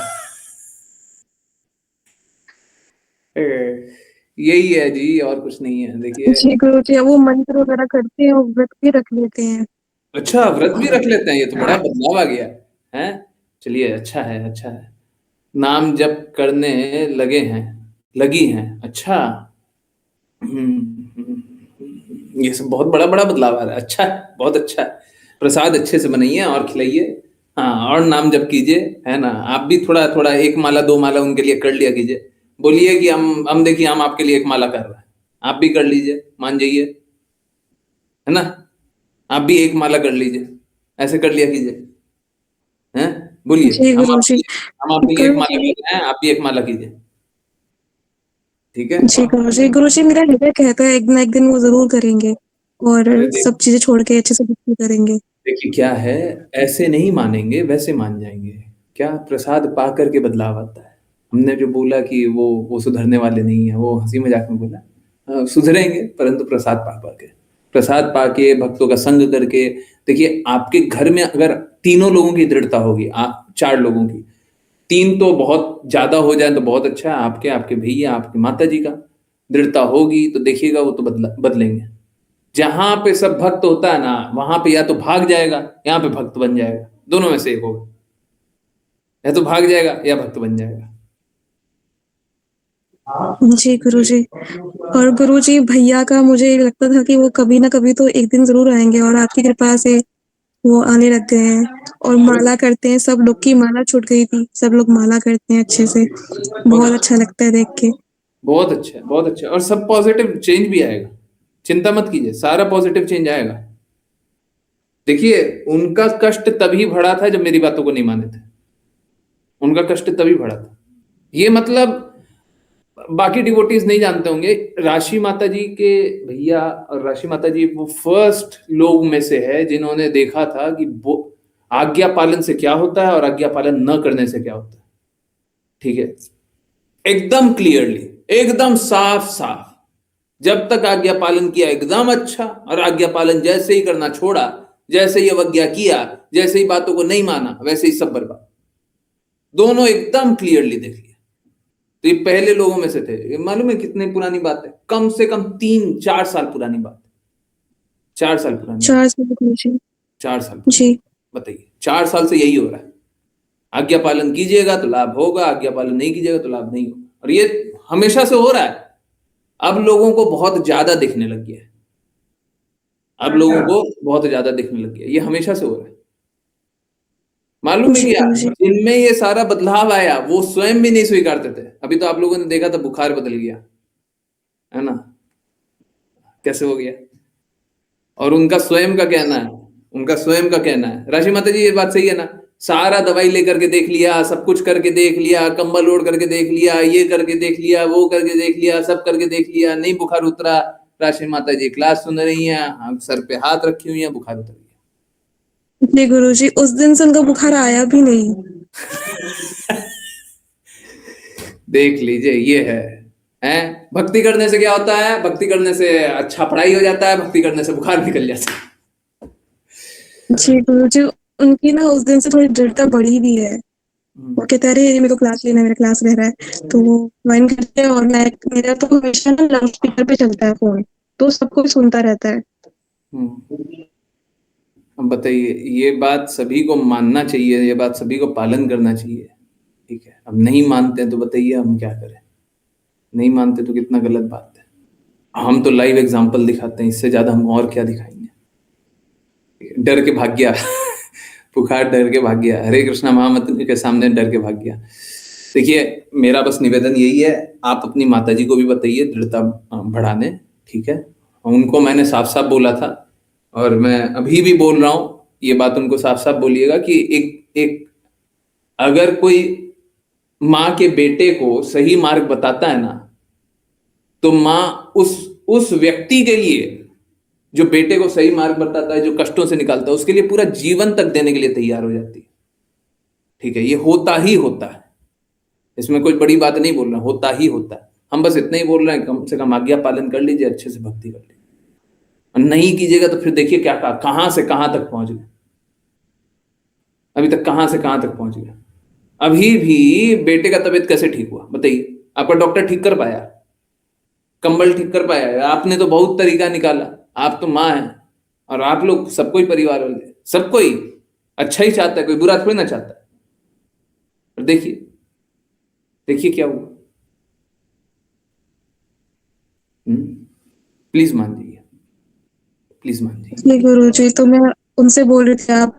A: यही है जी, और कुछ नहीं है। देखिए,
B: जी गुरु जी, वो मंत्र वगैरह करते हैं, वो व्रत भी रख लेते हैं।
A: अच्छा व्रत भी रख लेते हैं, ये तो बड़ा बदलाव आ गया है। चलिए, अच्छा है, अच्छा है। नाम जप करने लगी हैं, अच्छा। ये सब बहुत बड़ा बदलाव आ रहा है, अच्छा है, बहुत अच्छा है। प्रसाद अच्छे से बनाइए और खिलाइए। हाँ, और नाम जप कीजिए, है ना। आप भी थोड़ा थोड़ा 1 माला 2 माला उनके लिए कर लिया कीजिए। बोलिए कि हम देखिए, हम आपके लिए 1 माला कर रहे हैं, आप भी कर लीजिए, मान जाइए, है ना। आप भी 1 माला कर लीजिए, ऐसे कर लिया कीजिए, हैं। बोलिए,
B: जी गुरुजी।
A: हम आपके लिए 1 माला
B: गुरुजी,
A: कर रहे हैं, आप भी 1 माला कीजिए, ठीक है।
B: जी गुरुजी। गुरुजी, मेरा हृदय कहता है एक ना एक दिन वो ज़रूर करेंगे और
A: अरे
B: सब चीज़ें छोड़ के अच्छे से भक्ति करेंगे।
A: देखिए क्या है, ऐसे नहीं मानेंगे, वैसे मान जाएंगे। क्या, प्रसाद पा करके बदलाव आता है। हमने जो बोला कि वो सुधरने वाले नहीं है, वो हंसी मजाक में बोला। सुधरेंगे, परंतु प्रसाद पा पाके, प्रसाद पाके, भक्तों का संग करके। देखिए, आपके घर में अगर तीनों लोगों की दृढ़ता होगी, 4 लोगों की, 3 तो बहुत ज्यादा हो जाए तो बहुत अच्छा है। आपके आपके भैया, आपकी माता जी का दृढ़ता होगी तो देखिएगा वो तो बदलेंगे। जहां पे सब भक्त होता है ना, वहां पे या तो भाग जाएगा, यहाँ पे भक्त बन जाएगा, दोनों में से एक होगा। या तो भाग जाएगा या भक्त बन जाएगा।
B: जी गुरुजी। और गुरुजी, भैया का मुझे लगता था कि वो कभी ना कभी तो एक दिन ज़रूर आएँगे और आपकी कृपा से वो आने लग गए हैं और माला करते हैं। सब लोग की माला छूट गई थी, सब लोग माला करते हैं अच्छे से।
A: बहुत
B: बहुत
A: अच्छा,
B: अच्छा लगता है देख के।
A: बहुत अच्छा, बहुत अच्छा। और सब पॉजिटिव चेंज भी आएगा, चिंता मत कीजिए, सारा पॉजिटिव चेंज आएगा। देखिए, उनका कष्ट तभी बढ़ा था जब मेरी बातों को नहीं माने थे। उनका कष्ट तभी बढ़ा था। ये मतलब बाकी डिवोटीज नहीं जानते होंगे, राशि माता जी के भैया और राशि माता जी वो फर्स्ट लोग में से है जिन्होंने देखा था कि वो आज्ञा पालन से क्या होता है और आज्ञा पालन न करने से क्या होता है। ठीक है, एकदम क्लियरली, एकदम साफ साफ। जब तक आज्ञा पालन किया एकदम अच्छा, और आज्ञा पालन जैसे ही करना छोड़ा, जैसे ही अवज्ञा किया, जैसे ही बातों को नहीं माना, वैसे ही सब बर्बाद। दोनों एकदम क्लियरली देख लिया। तो ये पहले लोगों में से थे। ये मालूम है कितनी पुरानी बात है, कम से कम 3-4 साल पुरानी बात है। 4 साल पुरानी बात,
B: 4 साल गुरुजी।
A: 4 साल पुरानी।
B: जी।
A: बताइए, 4 साल से यही हो रहा है। आज्ञा पालन कीजिएगा तो लाभ होगा, आज्ञा पालन नहीं कीजिएगा तो लाभ नहीं होगा। और ये हमेशा से हो रहा है। अब लोगों को बहुत ज्यादा दिखने लग गया है। अब लोगों को बहुत ज्यादा दिखने लग गया, ये हमेशा से हो रहा है। मालूम है
B: जी
A: क्या,
B: गुरुजी।
A: जिनमें ये सारा बदलाव आया वो स्वयं भी नहीं स्वीकारते थे। अभी तो आप लोगों ने देखा था, बुखार बदल गया, है ना, कैसे हो गया। और उनका स्वयं का कहना है, उनका स्वयं का कहना है, राशि माता जी ये बात सही है ना, सारा दवाई लेकर के देख लिया, सब कुछ करके देख लिया, कंबल ओढ़ करके देख लिया, ये करके देख लिया, वो करके देख लिया, सब करके देख लिया, नहीं बुखार उतरा। राशि माता जी क्लास सुन रही हैं, हम सर पे हाथ रखी हुई हैं, बुखार उतर गया।
B: जी गुरुजी, उस दिन से उनका बुखार आया भी नहीं।
A: देख लीजिए, ये है भक्ति करने से क्या होता है, भक्ति करने से अच्छा पढ़ाई हो जाता है, भक्ति करने से बुखार निकल जाता है।
B: जी गुरुजी, उनकी ना उस दिन से थोड़ी दृढ़ता बढ़ी भी है। वो कहते हैं, अरे मेरे को क्लास लेना है, मेरा क्लास रह रहा है, तो वो ज्वाइन करते हैं। और मैं, मेरा तो हमेशा ना लाउड स्पीकर पे चलता है फोन, तो सबको सुनता रहता है।
A: अब बताइए, ये बात सभी को मानना चाहिए, ये बात सभी को पालन करना चाहिए, ठीक है। अब नहीं मानते हैं तो बताइए हम क्या करें। नहीं मानते तो कितना गलत बात है। हम तो लाइव एग्जांपल दिखाते हैं, इससे ज्यादा हम और क्या दिखाएंगे। डर के भाग गया बुखार डर के भाग गया, हरे कृष्णा महामंत्र के सामने डर के भाग गया। देखिए, मेरा बस निवेदन यही है, आप अपनी माता जी को भी बताइए दृढ़ता बढ़ाने, ठीक है। उनको मैंने साफ साफ बोला था और मैं अभी भी बोल रहा हूं, ये बात उनको साफ साफ बोलिएगा कि एक अगर कोई माँ के बेटे को सही मार्ग बताता है ना, तो माँ उस व्यक्ति के लिए, जो बेटे को सही मार्ग बताता है, जो कष्टों से निकालता है, उसके लिए पूरा जीवन तक देने के लिए तैयार हो जाती है, ठीक है। ये होता ही होता है, इसमें कोई बड़ी बात नहीं बोल रहा, होता ही होता है। हम बस इतना ही बोल रहे हैं, कम से कम आज्ञा पालन कर लीजिए, अच्छे से भक्ति कर लीजिए। और नहीं कीजिएगा तो फिर देखिए क्या कहां से कहां तक पहुंच गए। अभी तक कहां से कहां तक पहुंच गया। अभी भी बेटे का तबीयत कैसे ठीक हुआ बताइए, आपका डॉक्टर ठीक कर पाया, कंबल ठीक कर पाया, आपने तो बहुत तरीका निकाला। आप तो माँ हैं, और आप लोग सबको ही परिवार वाले, सबको ही अच्छा ही चाहता है, कोई बुरा थोड़ी ना चाहता है। और देखिए देखिए क्या हुआ। प्लीज मान जाइए, प्लीज मान जाइए।
B: जी गुरुजी, तो मैं उनसे बोल रही थी आप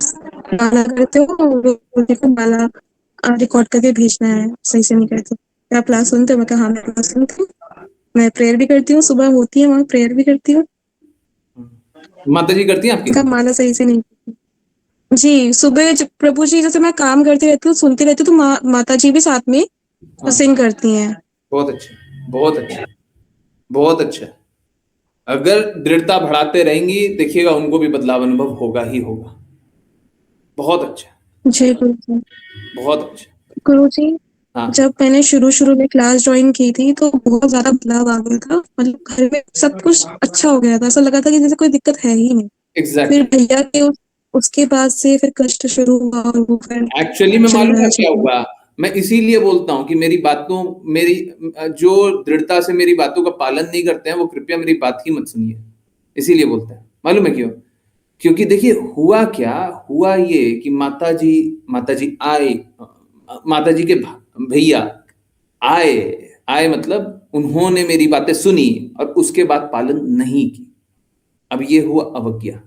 B: माला करते हो, वो बोलते थे माला रिकॉर्ड करके भेजना है, सही से नहीं करते। क्या आप क्लास सुनते हो? मैं कहा हाँ मैं क्लास सुनती हूँ, मैं प्रेयर भी करती हूँ, सुबह होती है वहाँ प्रेयर भी करती हूँ।
A: माता जी करती हैं आपकी?
B: कहा माला सही से नहीं करती। जी, सुबह प्रभु जी जैसे मैं काम करती रहती हूँ, सुनती रहती हूँ, तो माता जी भी साथ में सिंग करती हैं।
A: बहुत अच्छा, बहुत अच्छा, बहुत अच्छा। अगर दृढ़ता बढ़ाते रहेंगी, देखिएगा उनको भी बदलाव अनुभव होगा ही होगा। बहुत अच्छा,
B: जी गुरुजी।
A: बहुत अच्छा।
B: गुरुजी,
A: हाँ,
B: जब मैंने शुरू में क्लास ज्वाइन की थी तो बहुत ज्यादा बदलाव आ गया था, मतलब घर में सब कुछ अच्छा हो गया था, ऐसा लगा था कि जैसे कोई दिक्कत है ही नहीं। फिर
A: एग्जैक्टली।
B: भैया के उसके बाद से फिर कष्ट शुरू हुआ और वो फिर
A: एक्चुअली में
B: चल
A: मालूम
B: रहा
A: है
B: है।
A: क्या हुआ? मैं इसीलिए बोलता हूँ कि मेरी जो दृढ़ता से मेरी बातों का पालन नहीं करते हैं, वो कृपया मेरी बात ही मत सुनिए। इसीलिए बोलते हैं, मालूम है क्यों? क्योंकि देखिए हुआ क्या हुआ, ये कि माता जी आए, माता जी के भैया आए, आए मतलब उन्होंने मेरी बातें सुनी और उसके बाद पालन नहीं की। अब ये हुआ अवज्ञा,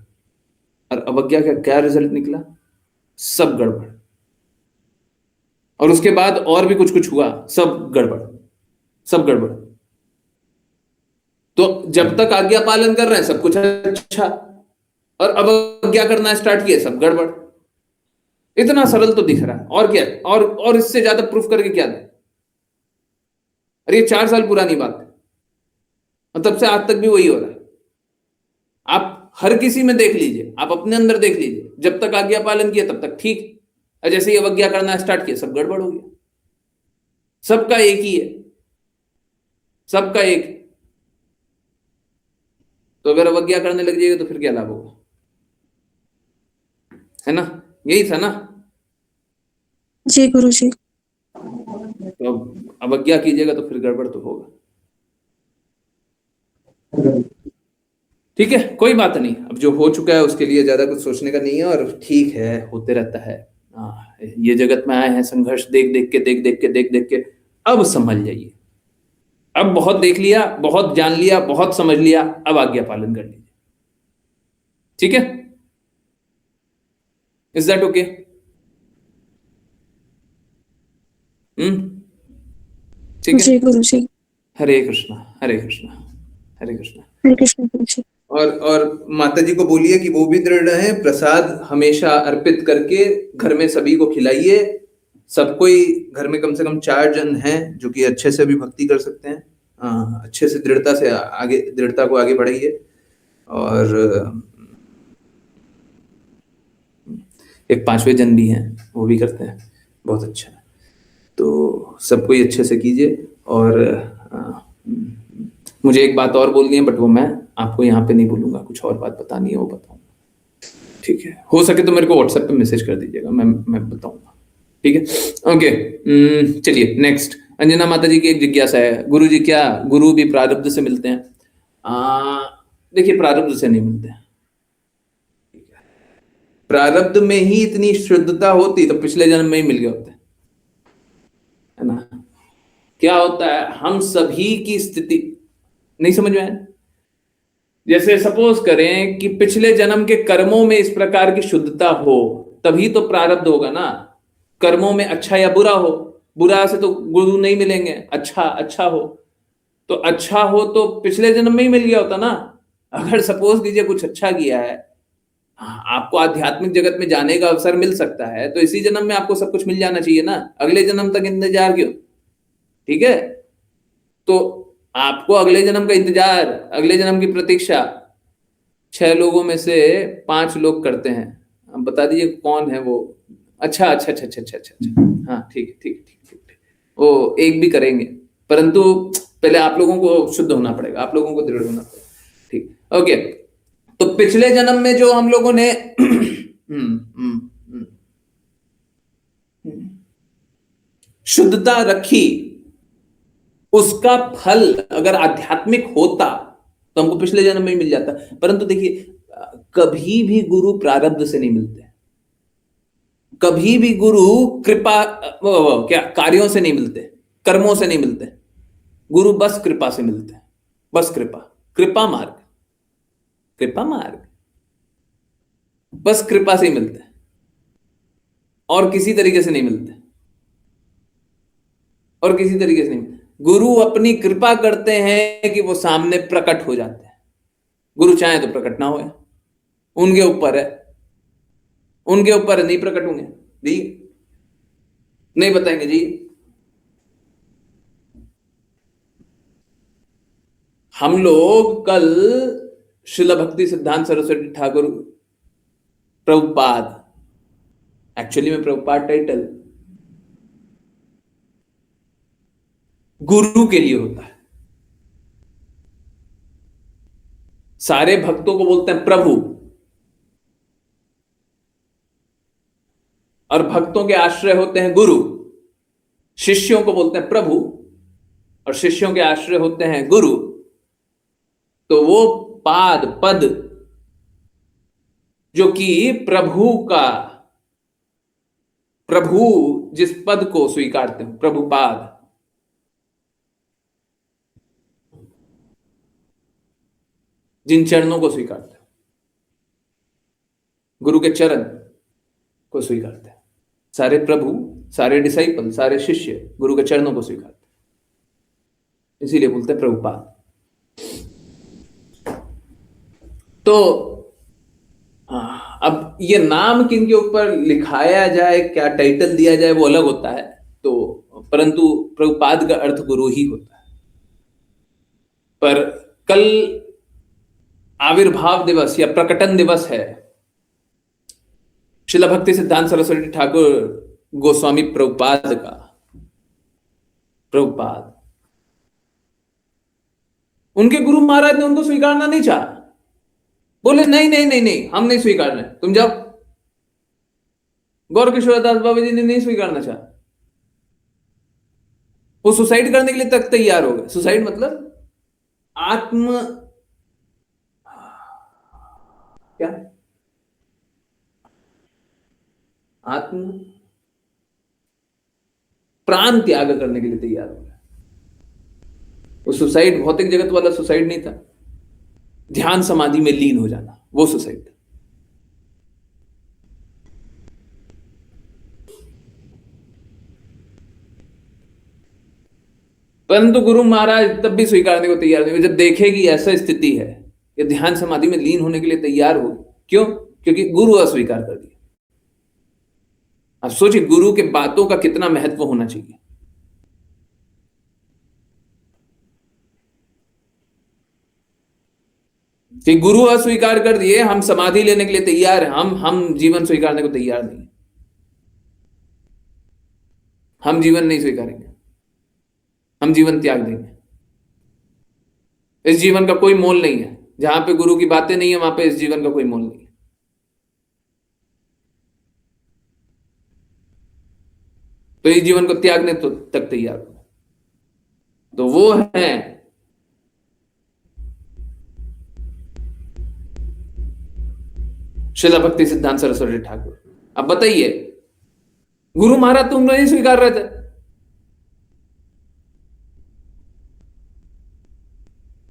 A: और अवज्ञा का क्या रिजल्ट निकला? सब गड़बड़। और उसके बाद और भी कुछ कुछ हुआ, सब गड़बड़, सब गड़बड़। तो जब तक आज्ञा पालन कर रहे हैं सब कुछ अच्छा, और अवज्ञा करना स्टार्ट किया सब गड़बड़। इतना सरल तो दिख रहा है, और क्या? और इससे ज्यादा प्रूफ करके क्या दे? अरे ये 4 साल पुरानी बात है, और तब से आज तक भी वही हो रहा है। आप हर किसी में देख लीजिए, आप अपने अंदर देख लीजिए, जब तक आज्ञा पालन किया तब तक ठीक, और जैसे ही अवज्ञा करना स्टार्ट किया सब गड़बड़ हो गया। सबका एक ही है, सबका एक। तो अगर अवज्ञा करने लग जाएगा तो फिर क्या लाभ होगा? है ना? यही था ना?
B: जी गुरुजी।
A: तो अब अवज्ञा कीजिएगा तो फिर गड़बड़ तो होगा। ठीक है, कोई बात नहीं, अब जो हो चुका है उसके लिए ज्यादा कुछ सोचने का नहीं है, और ठीक है, होते रहता है। ये जगत में आए हैं संघर्ष देख देख के, अब समझ जाइए। अब बहुत देख लिया, बहुत जान लिया, बहुत समझ लिया, अब आज्ञा पालन कर लीजिए। ठीक है? Is that okay? ठीक है।
B: जी गुरुजी।
A: हरे कृष्णा, हरे कृष्णा, हरे कृष्णा।
B: हरे कृष्ण गुरुजी।
A: और माता जी को बोलिए कि वो भी दृढ़ रहे, प्रसाद हमेशा अर्पित करके घर में सभी को खिलाइए। सब कोई घर में कम से कम 4 जन हैं जो कि अच्छे से भी भक्ति कर सकते हैं। अच्छे से दृढ़ता को आगे बढ़ाइए। और एक 5वें जन भी हैं, वो भी करते हैं, बहुत अच्छा है। तो सब कोई अच्छे से कीजिए। और मुझे एक बात और बोलनी है, बट वो मैं आपको यहाँ पे नहीं बोलूंगा, कुछ और बात बतानी है वो बताऊंगा। ठीक है, हो सके तो मेरे को व्हाट्सएप पे मैसेज कर दीजिएगा, मैं बताऊंगा। ठीक है, ओके। चलिए नेक्स्ट। अंजना माता जी की एक जिज्ञासा है, गुरु जी क्या गुरु भी प्रारब्ध से मिलते हैं? देखिए, प्रारब्ध से नहीं मिलते हैं। प्रारब्ध में ही इतनी शुद्धता होती तो पिछले जन्म में ही मिल गया होता है ना? क्या होता है, हम सभी की स्थिति नहीं समझ में आया? जैसे सपोज करें कि पिछले जन्म के कर्मों में इस प्रकार की शुद्धता हो, तभी तो प्रारब्ध होगा ना। कर्मों में अच्छा या बुरा हो, बुरा से तो गुरु नहीं मिलेंगे, अच्छा हो तो अच्छा हो तो पिछले जन्म में ही मिल गया होता ना। अगर सपोज कीजिए कुछ अच्छा किया है, आपको आध्यात्मिक जगत में जाने का अवसर मिल सकता है, तो इसी जन्म में आपको सब कुछ मिल जाना चाहिए ना, अगले जन्म तक इंतजार क्यों? ठीक है, तो आपको अगले जन्म का इंतजार, अगले जन्म की प्रतीक्षा 6 लोगों में से 5 लोग करते हैं। अब बता दीजिए कौन है वो? अच्छा, हाँ ठीक। वो एक भी करेंगे, परंतु पहले आप लोगों को शुद्ध होना पड़ेगा, आप लोगों को दृढ़ होना पड़ेगा। ठीक, ओके। तो पिछले जन्म में जो हम लोगों ने शुद्धता रखी, उसका फल अगर आध्यात्मिक होता तो हमको पिछले जन्म में ही मिल जाता। परंतु देखिए, कभी भी गुरु प्रारब्ध से नहीं मिलते, कभी भी गुरु कृपा क्या कार्यों से नहीं मिलते, कर्मों से नहीं मिलते। गुरु बस कृपा से मिलते हैं, बस कृपा, कृपा मार्ग, कृपा मार्ग, बस कृपा से ही मिलते हैं और किसी तरीके से नहीं मिलते, और किसी तरीके से नहीं मिलते। गुरु अपनी कृपा करते हैं कि वो सामने प्रकट हो जाते हैं। गुरु चाहे तो प्रकट ना हो, उनके ऊपर है, उनके ऊपर नहीं प्रकट होंगे जी, नहीं बताएंगे जी। हम लोग कल श्रील भक्ति सिद्धांत सरस्वती ठाकुर प्रभुपाद, एक्चुअली में प्रभुपाद टाइटल गुरु के लिए होता है। सारे भक्तों को बोलते हैं प्रभु, और भक्तों के आश्रय होते हैं गुरु। शिष्यों को बोलते हैं प्रभु और शिष्यों के आश्रय होते हैं गुरु। तो वो पाद पद जो कि प्रभु का, प्रभु जिस पद को स्वीकारते हैं, प्रभुपाद, जिन चरणों को स्वीकारते हैं, गुरु के चरण को स्वीकारते हैं। सारे प्रभु, सारे डिसाइपल, सारे शिष्य गुरु के चरणों को स्वीकारते हैं, इसीलिए बोलते हैं प्रभुपाद। तो अब ये नाम किनके ऊपर लिखाया जाए, क्या टाइटल दिया जाए, वो अलग होता है। तो परंतु प्रभुपाद का अर्थ गुरु ही होता है। पर कल आविर्भाव दिवस या प्रकटन दिवस है श्रील भक्ति सिद्धांत सरस्वती ठाकुर गोस्वामी प्रभुपाद का। प्रभुपाद, उनके गुरु महाराज ने उनको स्वीकारना नहीं चाहा, बोले नहीं नहीं नहीं नहीं, हम नहीं स्वीकारना, तुम जाओ। गौर किशोरदास बाबा जी ने नहीं स्वीकारना चाहा, वो सुसाइड करने के लिए तक तैयार हो गए। सुसाइड मतलब आत्म, क्या, आत्म प्राण त्याग करने के लिए तैयार हो गया। वो सुसाइड भौतिक जगत वाला सुसाइड नहीं था, ध्यान समाधि में लीन हो जाना, वो सुसाइड था। परंतु गुरु महाराज तब भी स्वीकारने को तैयार नहीं हुए। जब देखे कि ऐसा स्थिति है, ये ध्यान समाधि में लीन होने के लिए तैयार हो, क्यों? क्योंकि गुरु अस्वीकार कर दिया। अब सोचिए गुरु के बातों का कितना महत्व होना चाहिए। कि गुरु अस्वीकार कर दिए, हम समाधि लेने के लिए तैयार हैं, हम जीवन स्वीकारने को तैयार नहीं, हम जीवन नहीं स्वीकारेंगे, हम जीवन त्याग देंगे। इस जीवन का कोई मोल नहीं है। जहां पे गुरु की बातें नहीं है, वहां पे इस जीवन का कोई मोल नहीं है। तो इस जीवन को त्यागने तो तक तैयार हो। तो वो है श्रील भक्ति सिद्धांत सरस्वती ठाकुर। अब बताइए, गुरु महाराज तुम नहीं स्वीकार रहे थे,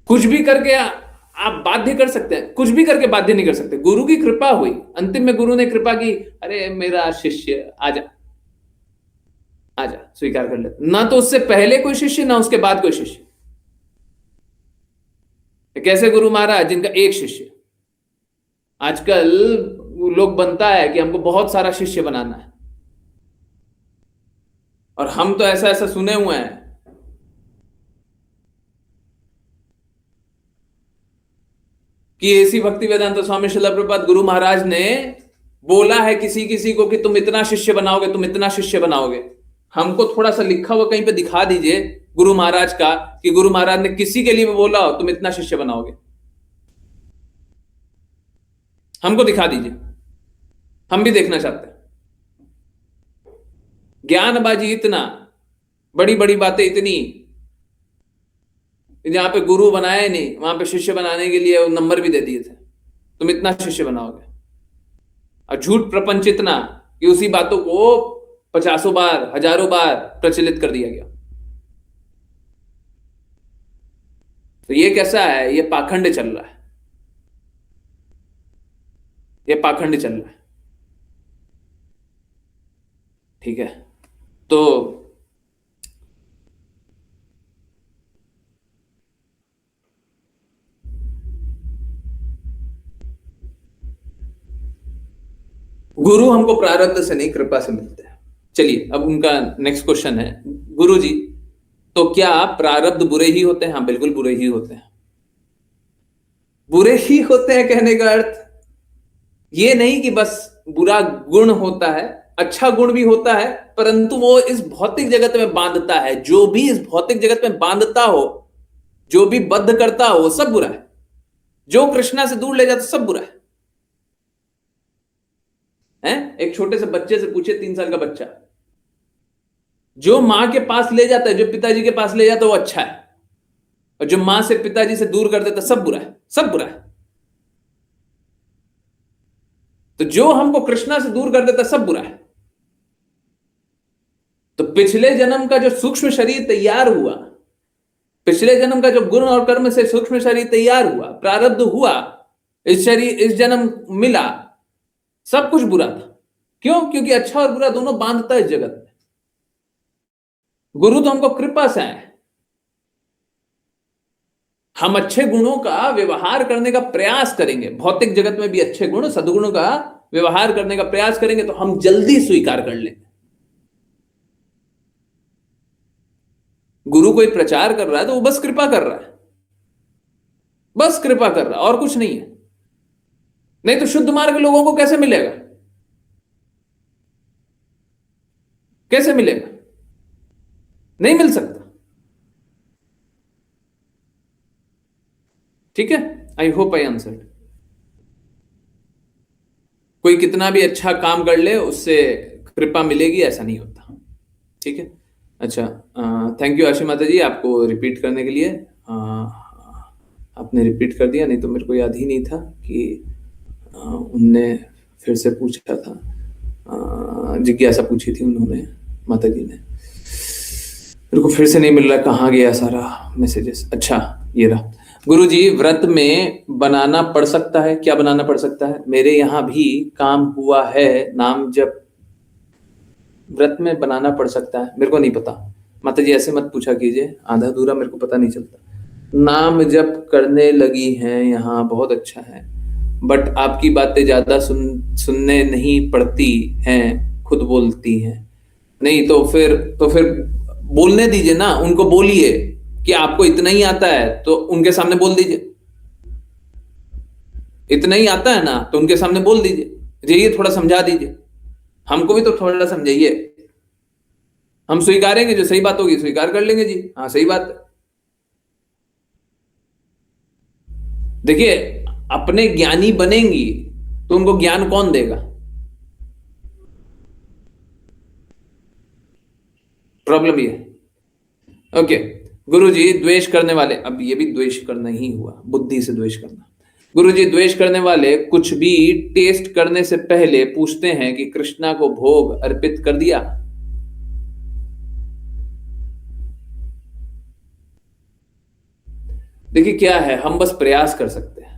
A: कुछ भी करके आप बाध्य कर सकते हैं, कुछ भी करके बाध्य नहीं कर सकते। गुरु की कृपा हुई, अंतिम में गुरु ने कृपा की, अरे मेरा शिष्य आजा आजा, स्वीकार कर ले। ना तो उससे पहले कोई शिष्य, ना उसके बाद कोई शिष्य। कैसे गुरु महाराज जिनका एक शिष्य। आजकल लोग बनता है कि हमको बहुत सारा शिष्य बनाना है, और हम तो ऐसा ऐसा सुने हुए हैं कि ऐसी भक्ति वेदांत स्वामी श्रील प्रभुपाद गुरु महाराज ने बोला है किसी किसी को कि तुम इतना शिष्य बनाओगे, तुम इतना शिष्य बनाओगे। हमको थोड़ा सा लिखा हुआ कहीं पे दिखा दीजिए गुरु महाराज का कि गुरु महाराज ने किसी के लिए भी बोला हो तुम इतना शिष्य बनाओगे, हमको दिखा दीजिए, हम भी देखना चाहते हैं। ज्ञानबाजी इतना, बड़ी बड़ी बातें इतनी, जहां पे गुरु बनाए नहीं वहां पे शिष्य बनाने के लिए नंबर भी दे दिए थे, तुम इतना शिष्य बनाओगे। और झूठ प्रपंच इतना कि उसी बातों को 50 बार, हजारों बार प्रचलित कर दिया गया। तो ये कैसा है? ये पाखंड चल रहा है, ये पाखंड चल रहा है। ठीक है, तो गुरु हमको प्रारब्ध से नहीं, कृपा से मिलते हैं। चलिए, अब उनका नेक्स्ट क्वेश्चन है, गुरु जी तो क्या प्रारब्ध बुरे ही होते हैं? हाँ, बिल्कुल बुरे ही होते हैं। बुरे ही होते हैं कहने का अर्थ ये नहीं कि बस बुरा गुण होता है, अच्छा गुण भी होता है, परंतु वो इस भौतिक जगत में बांधता है। जो भी इस भौतिक जगत में बांधता हो, जो भी बद्ध करता हो, वो सब बुरा है। जो कृष्णा से दूर ले जाता, सब बुरा है। एक छोटे से बच्चे से पूछे, 3 साल का बच्चा, जो मां के पास ले जाता है, जो पिताजी के पास ले जाता है, वो अच्छा है, और जो मां से पिताजी से दूर कर देता, सब बुरा है, सब बुरा है। तो जो हमको कृष्णा से दूर कर देता, सब बुरा है। तो पिछले जन्म का जो सूक्ष्म शरीर तैयार हुआ, पिछले जन्म का जो गुण और कर्म से सूक्ष्म शरीर तैयार हुआ, प्रारब्ध हुआ, इस शरीर, इस जन्म मिला, सब कुछ बुरा था। क्यों? क्योंकि अच्छा और बुरा दोनों बांधता है इस जगत में। गुरु तो हमको कृपा से आए, हम अच्छे गुणों का व्यवहार करने का प्रयास करेंगे, भौतिक जगत में भी अच्छे गुण, सद्गुणों का व्यवहार करने का प्रयास करेंगे, तो हम जल्दी स्वीकार कर लेंगे। गुरु कोई प्रचार कर रहा है तो वो बस कृपा कर रहा है, बस कृपा कर रहा है, और कुछ नहीं है। नहीं तो शुद्ध मार्ग लोगों को कैसे मिलेगा? कैसे मिलेगा? नहीं मिल सकता। ठीक है, आई होप आई आंसर्ड। कोई कितना भी अच्छा काम कर ले, उससे कृपा मिलेगी, ऐसा नहीं होता। ठीक है, अच्छा, थैंक यू आशी माता जी, आपको रिपीट करने के लिए। आपने रिपीट कर दिया, नहीं तो मेरे को याद ही नहीं था कि उनने फिर से पूछा था, जिज्ञासा पूछी थी उन्होंने, माता जी ने। मेरे को फिर से नहीं मिल रहा, कहाँ गया सारा मैसेजेस। अच्छा, ये रहा। गुरुजी, व्रत में बनाना पड़ सकता है? क्या बनाना पड़ सकता है? मेरे यहाँ भी काम हुआ है, नाम जप व्रत में बनाना पड़ सकता है? मेरे को नहीं पता माता जी, ऐसे मत पूछा कीजिए, आधा अधूरा मेरे को पता नहीं चलता। नाम जप करने लगी हैं यहाँ, बहुत अच्छा है, बट आपकी बातें ज्यादा सुनने नहीं पड़ती हैं, खुद बोलती हैं। नहीं तो फिर बोलने दीजिए ना, उनको बोलिए कि आपको इतना ही आता है, तो उनके सामने बोल दीजिए। इतना ही आता है ना, तो उनके सामने बोल दीजिए, जाइए थोड़ा समझा दीजिए, हमको भी तो थोड़ा समझाइए। हम स्वीकारेंगे, जो सही बात होगी स्वीकार कर लेंगे जी, हाँ सही बात है। देखिए, अपने ज्ञानी बनेंगी तो उनको ज्ञान कौन देगा? प्रॉब्लम ये है। ओके, गुरुजी, द्वेष करने वाले, अब ये भी द्वेष करना ही हुआ, बुद्धि से द्वेष करना। गुरुजी, द्वेष करने वाले कुछ भी टेस्ट करने से पहले पूछते हैं कि कृष्णा को भोग अर्पित कर दिया। देखिए क्या है, हम बस प्रयास कर सकते हैं,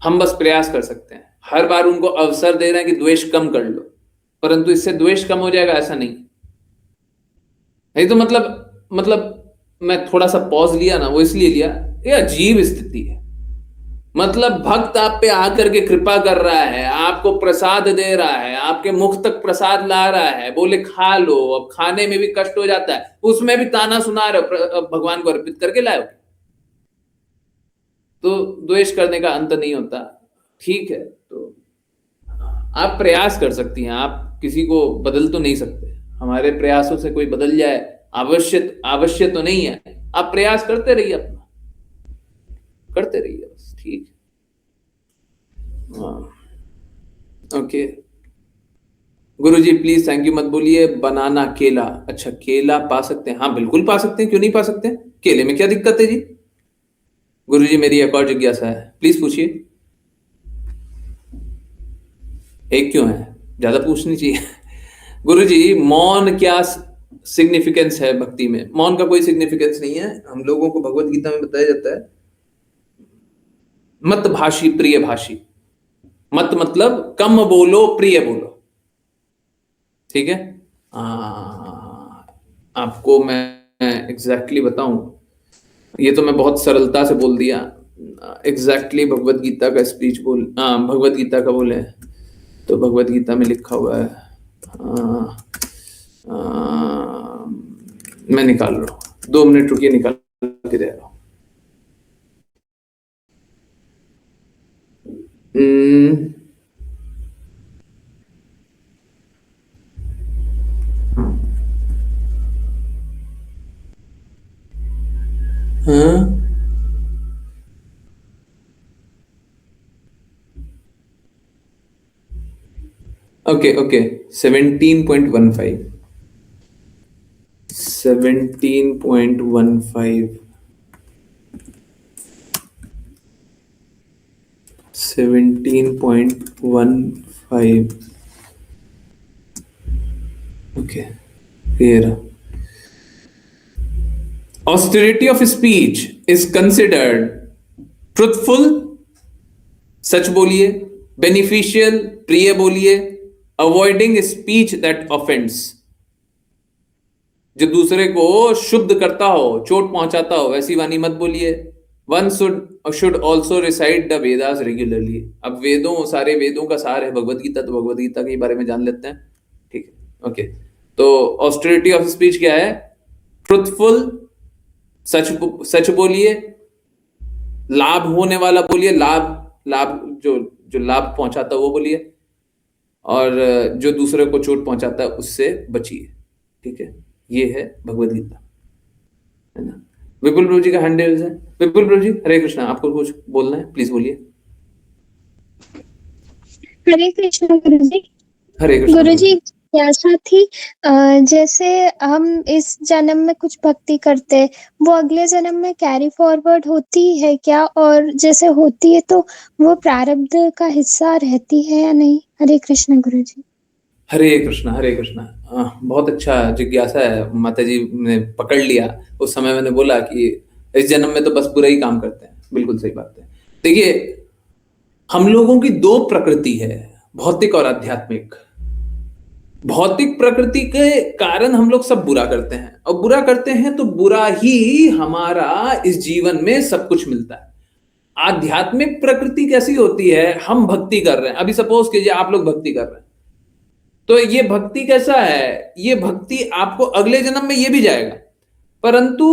A: हम बस प्रयास कर सकते हैं। हर बार उनको अवसर दे रहे हैं कि द्वेष कम कर लो, परंतु इससे द्वेष कम हो जाएगा ऐसा नहीं। नहीं तो मतलब मैं थोड़ा सा पॉज लिया ना, वो इसलिए लिया, ये अजीब स्थिति है। मतलब भक्त आप पे आकर के कृपा कर रहा है, आपको प्रसाद दे रहा है, आपके मुख तक प्रसाद ला रहा है, बोले खा लो, अब खाने में भी कष्ट हो जाता है, उसमें भी ताना सुना रहे हो, भगवान को अर्पित करके लाओ, तो द्वेष करने का अंत नहीं होता। ठीक है, तो आप प्रयास कर सकती हैं, आप किसी को बदल तो नहीं सकते, हमारे प्रयासों से कोई बदल जाए अवश्य तो नहीं है। आप प्रयास करते रहिए, अपना करते रहिए बस, ठीक है। Okay Guruji, please thank you मत बोलिए। बनाना, केला, अच्छा केला पा सकते हैं? हाँ बिल्कुल पा सकते हैं, क्यों नहीं पा सकते? केले में क्या दिक्कत है जी? गुरुजी, मेरी एक और जिज्ञासा है, प्लीज पूछिए। एक क्यों है? ज्यादा पूछनी चाहिए। गुरुजी, मौन क्या सिग्निफिकेंस है भक्ति में? मौन का कोई सिग्निफिकेंस नहीं है। हम लोगों को भगवत गीता में बताया जाता है मत भाषी प्रिय भाषी। मत मतलब कम बोलो प्रिय बोलो, ठीक है। आपको मैं एग्जैक्टली बताऊं, ये तो मैं बहुत सरलता से बोल दिया। एग्जैक्टली भगवत गीता का स्पीच भगवत गीता का बोले तो भगवत गीता में लिखा हुआ है, मैं निकाल रहा हूँ, 2 मिनट रुकिए, निकाल के दे रहा हूँ। हाँ, okay okay, 17.15 17.15 17.15 okay, here austerity of speech is considered truthful, सच बोलिए, beneficial, प्रिय बोलिए, avoiding speech that offends, जो दूसरे को शुद्ध करता हो, चोट पहुंचाता हो, वैसी वाणी मत बोलिए। One should also recite the Vedas regularly। अब वेदों, सारे वेदों का सार है भगवत गीता, तो भगवत गीता के बारे में जान लेते हैं, ठीक है। ओके, तो ऑस्टेरिटी ऑफ स्पीच क्या है? ट्रुथफुल, सच बोलिए, लाभ होने वाला बोलिए, लाभ जो लाभ पहुंचाता है वो बोलिए, और जो दूसरे को चोट पहुंचाता है उससे बचिए, ठीक है। ये है भगवत गीता, है ना। विपुल प्रभु जी का हैंड रेज है। विपुल प्रभु जी, हरे कृष्णा, आपको कुछ बोलना है, प्लीज बोलिए।
H: हरे कृष्णा गुरुजी।
A: हरे कृष्णा
H: गुरुजी, जिज्ञासा थी, जैसे हम इस जन्म में कुछ भक्ति करते हैं, वो अगले जन्म में कैरी फॉरवर्ड होती है क्या? और जैसे होती है तो वो प्रारब्ध का हिस्सा रहती है या नहीं? हरे कृष्णा गुरुजी।
A: हरे कृष्णा, हरे कृष्णा। बहुत अच्छा जिज्ञासा है, माता जी ने पकड़ लिया। उस समय मैंने बोला कि इस जन्म में तो बस बुरा ही काम करते हैं, बिल्कुल सही बात है। देखिए, हम लोगों की 2 प्रकृति है, भौतिक और आध्यात्मिक। भौतिक प्रकृति के कारण हम लोग सब बुरा करते हैं, और बुरा करते हैं तो बुरा ही हमारा इस जीवन में सब कुछ मिलता है। आध्यात्मिक प्रकृति कैसी होती है? हम भक्ति कर रहे हैं, अभी सपोज कीजिए आप लोग भक्ति कर रहे हैं, तो ये भक्ति कैसा है? ये भक्ति आपको अगले जन्म में ये भी जाएगा, परंतु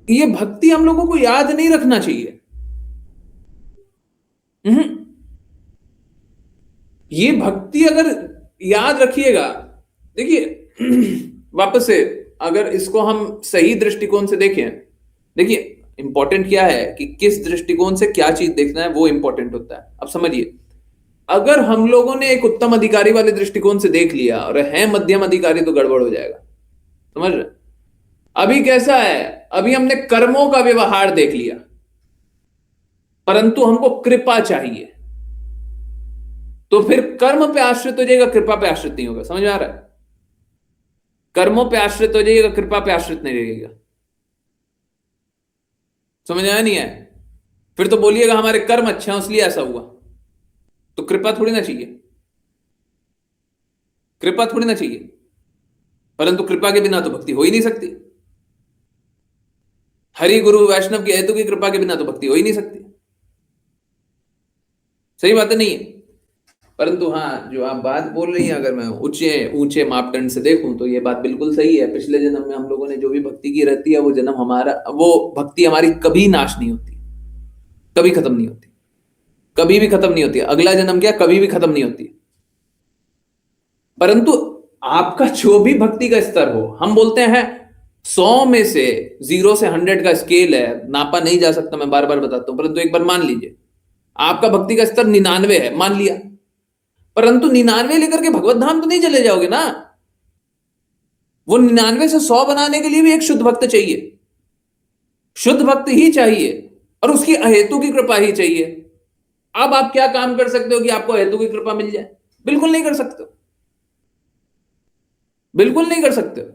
A: ये भक्ति हम लोगों को याद नहीं रखना चाहिए। ये भक्ति अगर याद रखिएगा, देखिए वापस से अगर इसको हम सही दृष्टिकोण से देखें, देखिए इंपॉर्टेंट क्या है कि किस दृष्टिकोण से क्या चीज देखना है, वो इंपॉर्टेंट होता है। अब समझिए, अगर हम लोगों ने एक उत्तम अधिकारी वाले दृष्टिकोण से देख लिया और है मध्यम अधिकारी, तो गड़बड़ हो जाएगा, समझ रहे? अभी कैसा है? अभी हमने कर्मों का व्यवहार देख लिया, परंतु हमको कृपा चाहिए, तो फिर कर्म पे आश्रित हो जाएगा, कृपा पे आश्रित नहीं होगा। समझ में आ रहा है? कर्मों पे आश्रित हो जाइएगा, कृपा पे आश्रित नहीं रहेगा। समझ आया नहीं है? फिर तो बोलिएगा हमारे कर्म अच्छे हैं इसलिए ऐसा हुआ, तो कृपा थोड़ी ना चाहिए, कृपा थोड़ी ना चाहिए। परंतु कृपा के बिना तो भक्ति हो ही नहीं सकती। हरि गुरु वैष्णव की हेतु की कृपा के बिना तो भक्ति हो ही नहीं सकती। सही बात है, नहीं है? परंतु हाँ, जो आप बात बोल रही हैं, अगर मैं ऊंचे मापदंड से देखूं तो ये बात बिल्कुल सही है। पिछले जन्म में हम लोगों ने जो भी भक्ति की रहती है, वो जन्म हमारा, वो भक्ति हमारी कभी नाश नहीं होती, कभी खत्म नहीं होती, कभी भी खत्म नहीं होती। अगला जन्म क्या, कभी भी खत्म नहीं होती। परंतु आपका जो भी भक्ति का स्तर हो, हम बोलते हैं 100 में से 0 से 100 का स्केल है, नापा नहीं जा सकता, मैं बार बार बताता हूं। परंतु एक बार मान लीजिए आपका भक्ति का स्तर 99 है, मान लिया, परंतु 99 लेकर के भगवत धाम तो नहीं चले जाओगे ना। वो 99 से 100 बनाने के लिए भी एक शुद्ध भक्त चाहिए, शुद्ध भक्त ही चाहिए, और उसकी अहेतु की कृपा ही चाहिए। अब आप क्या काम कर सकते हो कि आपको हेतु की कृपा मिल जाए? बिल्कुल नहीं कर सकते हो, बिल्कुल नहीं कर सकते हो।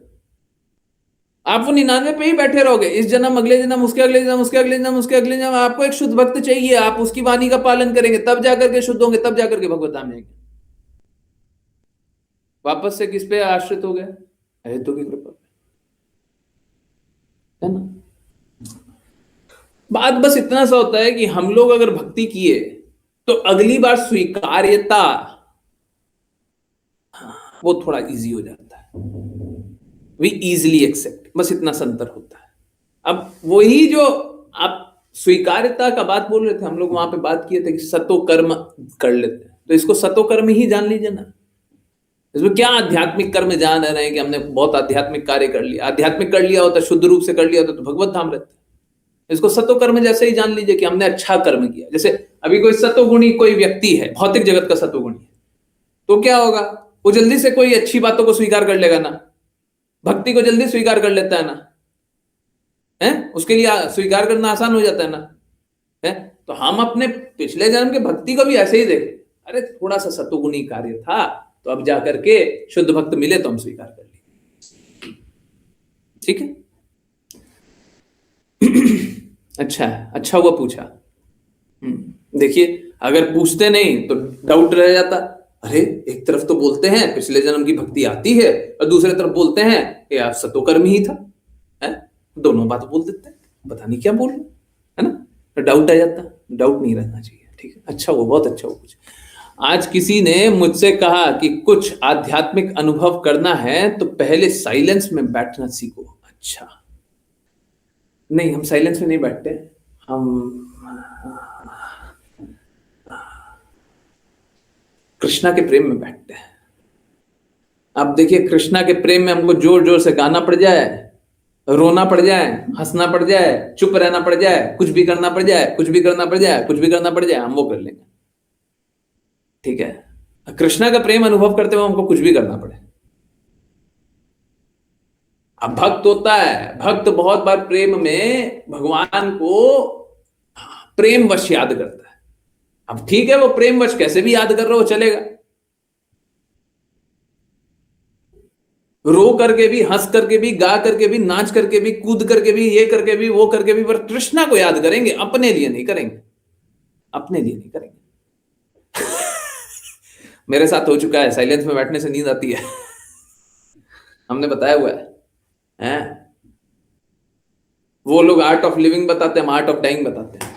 A: आप वो 99 पे ही बैठे रहोगे, इस जन्म, अगले जन्म, उसके अगले जन्म, उसके अगले जन्म, उसके अगले जन्म। आपको एक शुद्ध भक्त चाहिए, आप उसकी वाणी का पालन करेंगे, तब जाकर के शुद्ध होंगे, तब जाकर के भगवत धाम जाएंगे। वापस से किस पे आश्रित हो गए? हेतु की कृपा पे, है ना। बात बस इतना सा होता है कि हम लोग अगर भक्ति किए तो अगली बार स्वीकार्यता वो थोड़ा इजी हो जाता है, वी इजिली एक्सेप्ट, बस इतना सा अंतर होता है। अब वही जो आप स्वीकार्यता का बात बोल रहे थे, हम लोग वहां पे बात किए थे कि सतो कर्म कर लेते हैं, तो इसको सतो कर्म ही जान लीजिए ना। इसमें क्या आध्यात्मिक कर्म जान रहे हैं कि हमने बहुत आध्यात्मिक कार्य कर लिया, आध्यात्मिक कर लिया होता, शुद्ध रूप से कर लिया होता तो भगवत धाम रहते। इसको सतो कर्म जैसे ही जान लीजिए कि हमने अच्छा कर्म किया। जैसे अभी कोई सतोगुणी कोई व्यक्ति है, भौतिक जगत का सतोगुणी है, तो क्या होगा, वो जल्दी से कोई अच्छी बातों को स्वीकार कर लेगा ना, भक्ति को जल्दी स्वीकार कर लेता है ना, है उसके लिए स्वीकार करना आसान हो जाता है ना, है। तो हम अपने पिछले जन्म के भक्ति को भी ऐसे ही देखें, अरे थोड़ा सा सतोगुणी कार्य था, तो अब जाकर के शुद्ध भक्त मिले तो हम स्वीकार कर लिए, ठीक है। अच्छा हुआ पूछा। देखिए अगर पूछते नहीं तो डाउट रह जाता, अरे एक तरफ तो बोलते हैं पिछले जन्म की भक्ति आती है, और दूसरे तरफ बोलते हैं कि यार सतोकर्म ही था, है। दोनों बात बोल देते हैं, पता नहीं क्या बोल रहे, है ना। तो डाउट आ जाता, डाउट नहीं रहना चाहिए, ठीक है। अच्छा हुआ, बहुत अच्छा हुआ कुछ। आज किसी ने मुझसे कहा कि कुछ आध्यात्मिक अनुभव करना है तो पहले साइलेंस में बैठना सीखो। अच्छा, नहीं हम साइलेंस में नहीं बैठते, हम कृष्णा के प्रेम में बैठते हैं। अब देखिए कृष्णा के प्रेम में हमको जोर जोर से गाना पड़ जाए, रोना पड़ जाए, हंसना पड़ जाए, चुप रहना पड़ जाए, कुछ भी करना पड़ जाए, कुछ भी करना पड़ जाए, कुछ भी करना पड़ जाए, हम वो कर लेंगे, ठीक है। कृष्णा का प्रेम अनुभव करते हुए हमको कुछ भी करना पड़े। अब भक्त होता है, भक्त बहुत बार प्रेम में भगवान को प्रेम वश याद करता है। अब ठीक है, वो प्रेम वश कैसे भी याद कर रहे हो चलेगा, रो करके भी, हंस करके भी, गा करके भी, नाच करके भी, कूद करके भी, ये करके भी, वो करके भी, पर कृष्णा को याद करेंगे, अपने लिए नहीं करेंगे, अपने लिए नहीं करेंगे। मेरे साथ हो चुका है, साइलेंस में बैठने से नींद आती है। हमने बताया हुआ है? वो लोग आर्ट ऑफ लिविंग बताते हैं, हम आर्ट ऑफ डाइंग बताते हैं।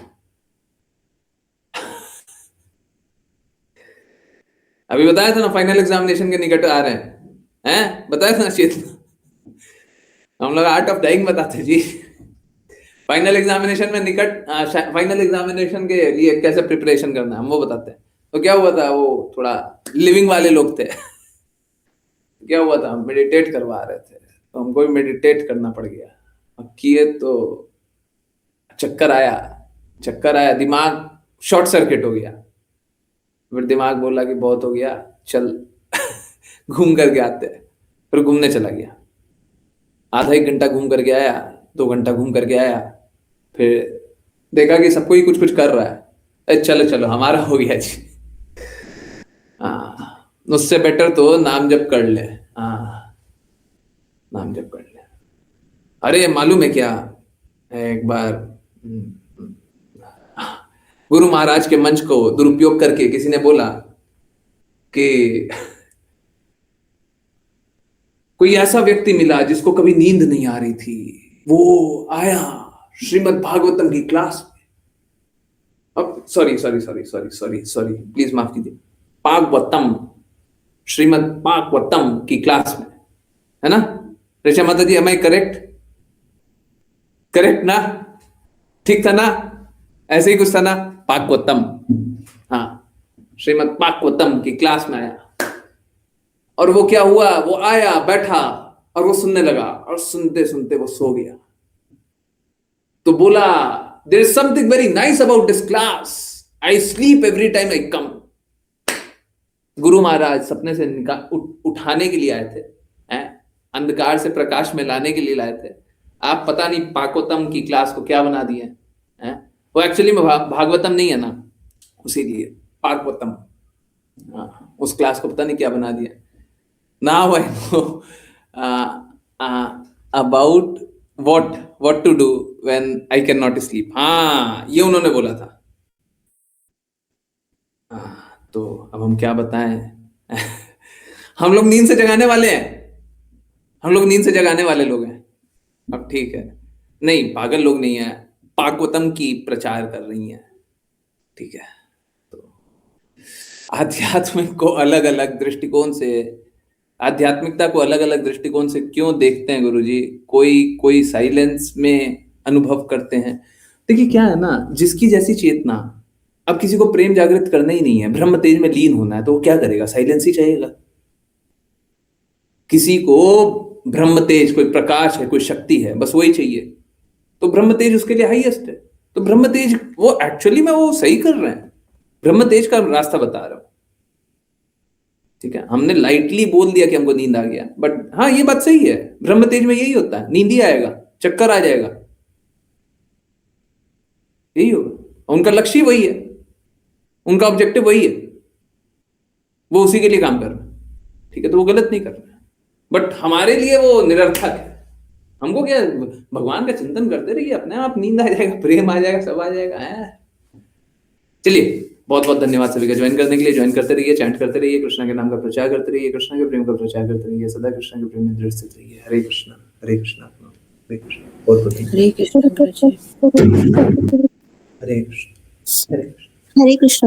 A: अभी बताया था ना, फाइनल एग्जामिनेशन के निकट आ रहे हैं, बताया था ना चेतना, हम लोग आर्ट ऑफ डाइंग बताते जी। फाइनल एग्जामिनेशन में निकट, फाइनल एग्जामिनेशन के लिए कैसे प्रिपरेशन करना है हम वो बताते हैं। तो क्या हुआ था, वो थोड़ा लिविंग वाले लोग थे। क्या हुआ था, हम मेडिटेट करवा रहे थे, तो हमको भी मेडिटेट करना पड़ गया। अब किए तो चक्कर आया, दिमाग शॉर्ट सर्किट हो गया। फिर दिमाग बोला कि बहुत हो गया, चल घूम करके आते हैं। फिर घूमने चला गया, आधा एक घंटा घूम करके आया, 2 घंटा घूम करके आया, फिर देखा कि सबको ही कुछ कुछ कर रहा है, चलो हमारा हो गया जी। उससे बेटर तो नाम जप कर ले, नाम जप कर ले। अरे मालूम है क्या, एक बार गुरु महाराज के मंच को दुरुपयोग करके किसी ने बोला कि कोई ऐसा व्यक्ति मिला जिसको कभी नींद नहीं आ रही थी, वो आया श्रीमद् भागवतम की क्लास में। अब सॉरी प्लीज माफ कीजिए, भागवतम, श्रीमद् भागवतम की क्लास में, है ना ऋषा माता जी, एम आई करेक्ट ना, ठीक था ना, ऐसे ही कुछ था ना, भागवतम, हाँ श्रीमद् भागवतम की क्लास में आया। और वो क्या हुआ, वो आया, बैठा और वो सुनने लगा, और सुनते सुनते वो सो गया। तो बोला, there is something very nice about this class, I sleep every time I come. Guru Maharaj सपने से उठाने के लिए आए थे, अंधकार से प्रकाश में लाने के लिए लाए थे। आप पता नहीं भागवतम की क्लास को क्या बना दिए हैं। वो एक्चुअली में भागवतम नहीं है ना, उसी लिए भागवतम, उस क्लास को पता नहीं क्या बना दिया। Now I know about what to do when I can not sleep. हाँ, ये उन्होंने बोला था। तो अब हम क्या बताएं हम लोग नींद से जगाने वाले हैं, हम लोग नींद से जगाने वाले लोग हैं। अब ठीक है, नहीं पागल लोग नहीं है, पाकवतम की प्रचार कर रही हैं, ठीक है। तो आध्यात्मिक को अलग अलग दृष्टिकोण से, आध्यात्मिकता को अलग अलग दृष्टिकोण से क्यों देखते हैं गुरुजी? कोई साइलेंस में अनुभव करते हैं। देखिए क्या है ना, जिसकी जैसी चेतना, अब किसी को प्रेम जागृत करना ही नहीं है, ब्रह्म तेज में लीन होना है, तो वो क्या करेगा? साइलेंस ही चाहिएगा। किसी को ब्रह्म तेज, कोई प्रकाश है, कोई शक्ति है, बस वही चाहिए, तो ब्रह्म तेज उसके लिए हाईएस्ट है। तो ब्रह्म तेज वो एक्चुअली में वो सही कर रहे हैं, ब्रह्म तेज का रास्ता बता रहा हूं, ठीक है। हमने लाइटली बोल दिया कि हमको नींद आ गया, बट हाँ ये बात सही है, ब्रह्म तेज में यही होता है, नींद ही आएगा, चक्कर आ जाएगा, यही होगा। उनका लक्ष्य वही है, उनका ऑब्जेक्टिव वही है, वो उसी के लिए काम कर रहे हैं, ठीक है। तो वो गलत नहीं कर रहे हैं, बट हमारे लिए वो निरर्थक है। हमको क्या, भगवान का चिंतन करते रहिए, अपने आप नींद आ जाएगा, प्रेम आ जाएगा, सब आ जाएगा। चलिए, बहुत बहुत धन्यवाद सभी का ज्वाइन करने के लिए। ज्वाइन करते रहिए, चैंट करते रहिए, कृष्णा के नाम का प्रचार करते रहिए, कृष्णा के प्रेम का प्रचार करते रहिए, सदा कृष्णा के प्रेम में दृढ़ स्थित रहिए। हरे कृष्णा हरे कृष्णा हरे कृष्णा। बहुत बहुत
D: हरे कृष्ण गुरुजी।
A: हरे कृष्ण हरे कृष्ण।
G: हरे कृष्ण।